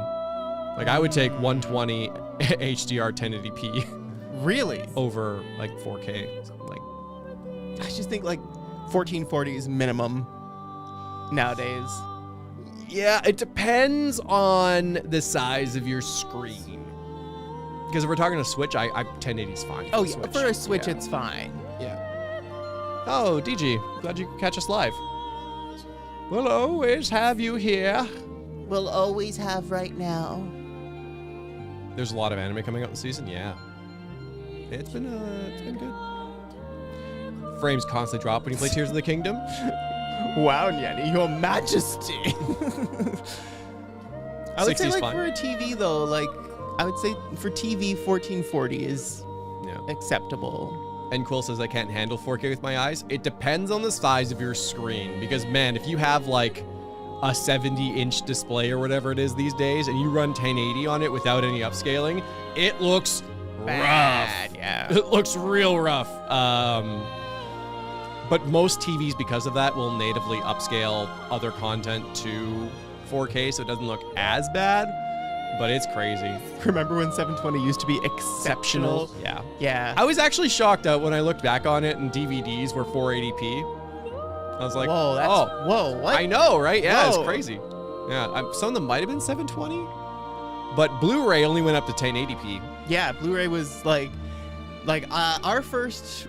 Like, I would take 120 HDR 1080p.
Really?
Over, like, 4K. Like,
I just think, like, 1440 is minimum nowadays.
Yeah, it depends on the size of your screen. Because if we're talking a Switch, I 1080's fine.
Oh, yeah, for a Switch, it's fine.
Yeah. Oh, DG, glad you could catch us live. We'll always have you here.
We'll always have right now.
There's a lot of anime coming out this season, yeah. It's been good. Frames constantly drop when you play Tears of the Kingdom.
Wow, Nyan, your majesty. I would say, like,
fine.
for a TV, though, like, I would say for TV, 1440 is acceptable.
And Quill says I can't handle 4K with my eyes. It depends on the size of your screen. Because, man, if you have, like, a 70-inch display or whatever it is these days, and you run 1080 on it without any upscaling, it looks
bad.
rough.
Yeah.
It looks real rough. But most TVs, because of that, will natively upscale other content to 4K, so it doesn't look as bad, but it's crazy.
Remember when 720 used to be exceptional?
Yeah.
Yeah.
I was actually shocked out when I looked back on it and DVDs were 480p. I was like,
whoa, that's, whoa, what?
I know, right? Yeah,
Whoa.
it's crazy. Yeah, some of them might have been 720, but Blu-ray only went up to 1080p.
Yeah, Blu-ray was like our first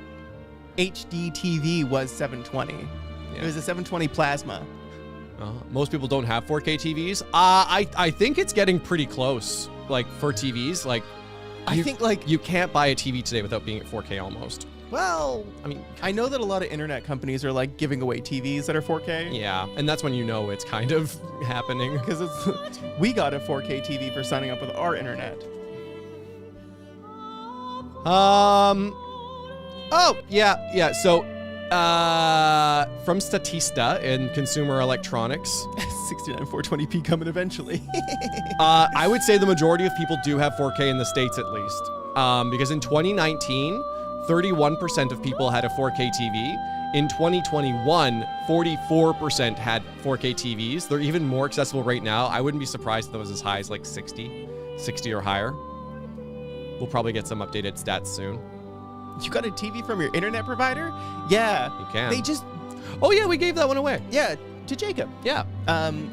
HD TV was 720.
Yeah.
It was a 720 plasma.
Most people don't have 4K TVs. I think it's getting pretty close. Like, for TVs, like,
I think, like,
you can't buy a TV today without being at 4K almost.
Well, I mean, I know that a lot of internet companies are, like, giving away TVs that are 4K.
Yeah, and that's when you know it's kind of happening.
Because we got a 4K TV for signing up with our internet.
Oh, yeah. So From Statista in consumer electronics.
69 420p coming eventually.
I would say the majority of people do have 4K in the States at least. Because in 2019, 31% of people had a 4K TV. In 2021, 44% had 4K TVs. They're even more accessible right now. I wouldn't be surprised if that was as high as like 60 or higher. We'll probably get some updated stats soon.
You got a TV from your internet provider? Yeah.
You can.
They just...
Oh, yeah, we gave that one away.
Yeah, to Jacob.
Yeah.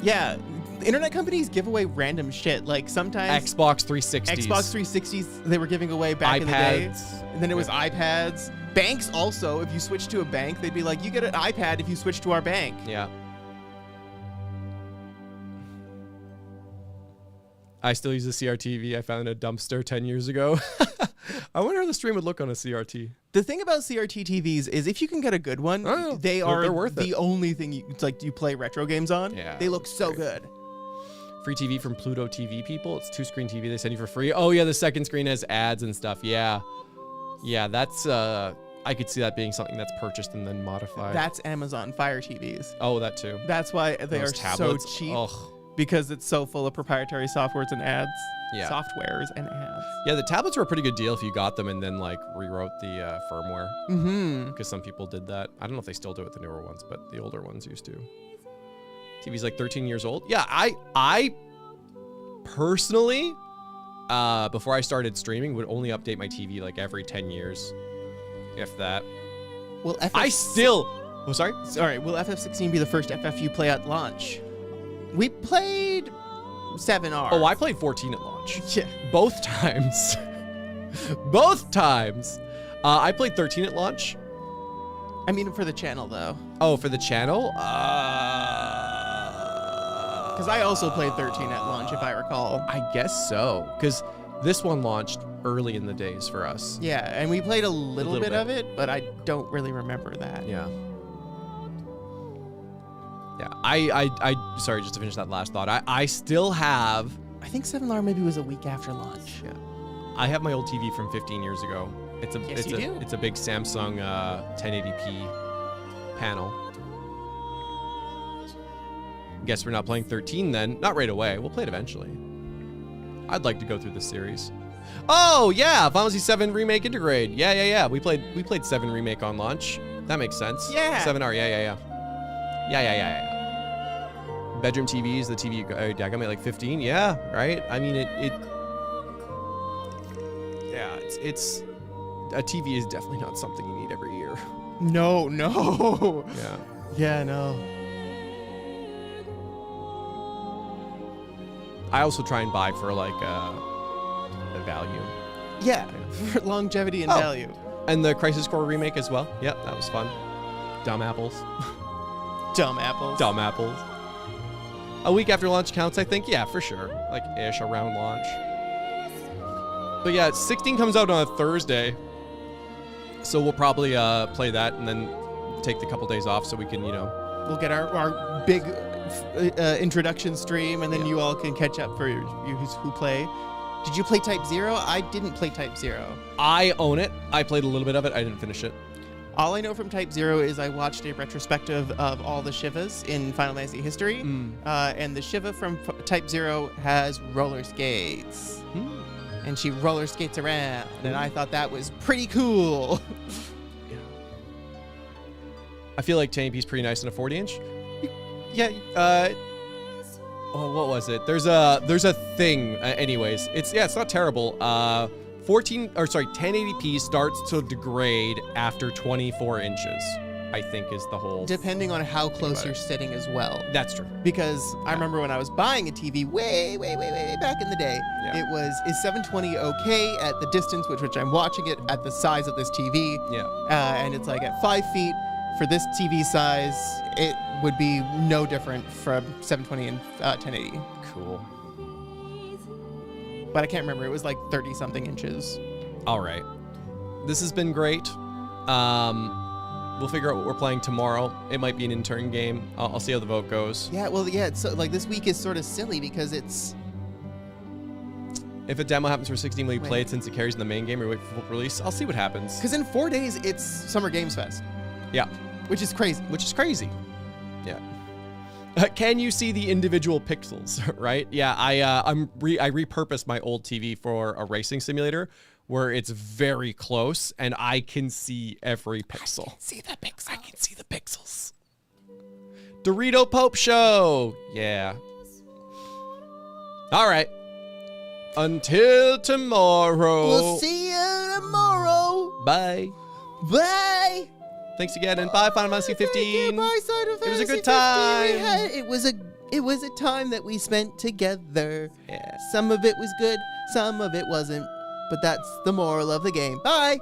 Yeah. Internet companies give away random shit. Like sometimes...
Xbox 360s.
Xbox 360s they were giving away back in the day. And then it was iPads. Banks also, if you switch to a bank, they'd be like, you get an iPad if you switch to our bank.
Yeah. I still use a CRTV I found in a dumpster 10 years ago. I wonder how the stream would look on a CRT.
The thing about CRT TVs is if you can get a good one, they're worth the only thing you play retro games on.
Yeah,
they look so good.
Free TV from Pluto TV people. It's 2-screen TV they send you for free. Oh yeah, the second screen has ads and stuff. Yeah. Yeah, that's I could see that being something that's purchased and then modified.
That's Amazon Fire TVs.
Oh, that too.
That's why they are
tablets.
so cheap.
Ugh.
Because it's so full of proprietary softwares and ads.
Yeah.
Softwares and ads.
Yeah, the tablets were a pretty good deal if you got them and then like rewrote the firmware.
Mm-hmm.
Because some people did that. I don't know if they still do it, the newer ones, but the older ones used to. TV's like 13 years old. Yeah, I personally, before I started streaming, would only update my TV like every 10 years, if that.
Will
Oh, sorry?
Sorry, will FF16 be the first FF you play at launch? We played 7R.
Oh, I played 14 at launch.
Yeah.
Both times. Both times. I played 13 at launch.
I mean, for the channel, though.
Oh, for the channel?
Because I also played 13 at launch, if I recall.
I guess so. Because this one launched early in the days for us.
Yeah, and we played a little bit of it, but I don't really remember that.
Yeah. Yeah, I sorry, just to finish that last thought. I still have...
I think 7R maybe was a week after launch.
Yeah. I have my old TV from 15 years ago. It's a big Samsung 1080p panel. Guess we're not playing 13 then. Not right away. We'll play it eventually. I'd like to go through the series. Oh yeah, Final Fantasy VII Remake Intergrade. Yeah. We played 7 Remake on launch. That makes sense.
Yeah.
7R. Yeah. Bedroom TVs, the TV I got me at like 15. Yeah, right. I mean it's a TV is definitely not something you need every year.
No.
Yeah.
Yeah, no.
I also try and buy for like a value.
Yeah, for longevity and value.
And the Crisis Core remake as well. Yep, that was fun. Dumb apples.
Dumb apples.
Dumb apples. A week after launch counts, I think. Yeah, for sure. Like ish around launch. But yeah, 16 comes out on a Thursday. So we'll probably play that and then take the couple days off so we can,
We'll get our big introduction stream and then you all can catch up for you who play. Did you play Type 0? I didn't play Type 0.
I own it. I played a little bit of it. I didn't finish it.
All I know from Type 0 is I watched a retrospective of all the Shivas in Final Fantasy history. And the Shiva from Type 0 has roller skates. And she roller skates around. And I thought that was pretty cool.
I feel like 1080p is pretty nice on a 40-inch. Yeah. What was it? There's a thing. Anyways, it's not terrible. 1080p starts to degrade after 24 inches, I think is the whole.
Depending on how close you're sitting as well.
That's true.
Because I remember when I was buying a TV way back in the day, it was, is 720 okay at the distance which I'm watching it at the size of this TV?
Yeah.
And it's like at 5 feet for this TV size, it would be no different from 720 and 1080.
Cool.
But I can't remember. It was like 30-something inches.
All right. This has been great. We'll figure out what we're playing tomorrow. It might be an intern game. I'll see how the vote goes.
Yeah, well, yeah. It's so, like this week is sort of silly because it's.
If a demo happens for 16, will you play it since it carries in the main game or wait for full release? I'll see what happens.
Because in 4 days, it's Summer Games Fest.
Yeah.
Which is crazy.
Which is crazy. Yeah. Can you see the individual pixels, right? Yeah, I repurposed my old TV for a racing simulator where it's very close and I can see every pixel. I can see the pixels. I can see the pixels. Dorito Pope Show. Yeah. All right. Until tomorrow.
We'll see you tomorrow.
Bye.
Bye.
Thanks again, and bye, Final Fantasy 15.
Bye, Final Fantasy
It was a good
15.
time.
It was a time that we spent together.
Yeah.
Some of it was good, some of it wasn't. But that's the moral of the game. Bye.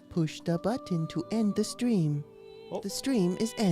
Push the button to end the stream. The stream is ended.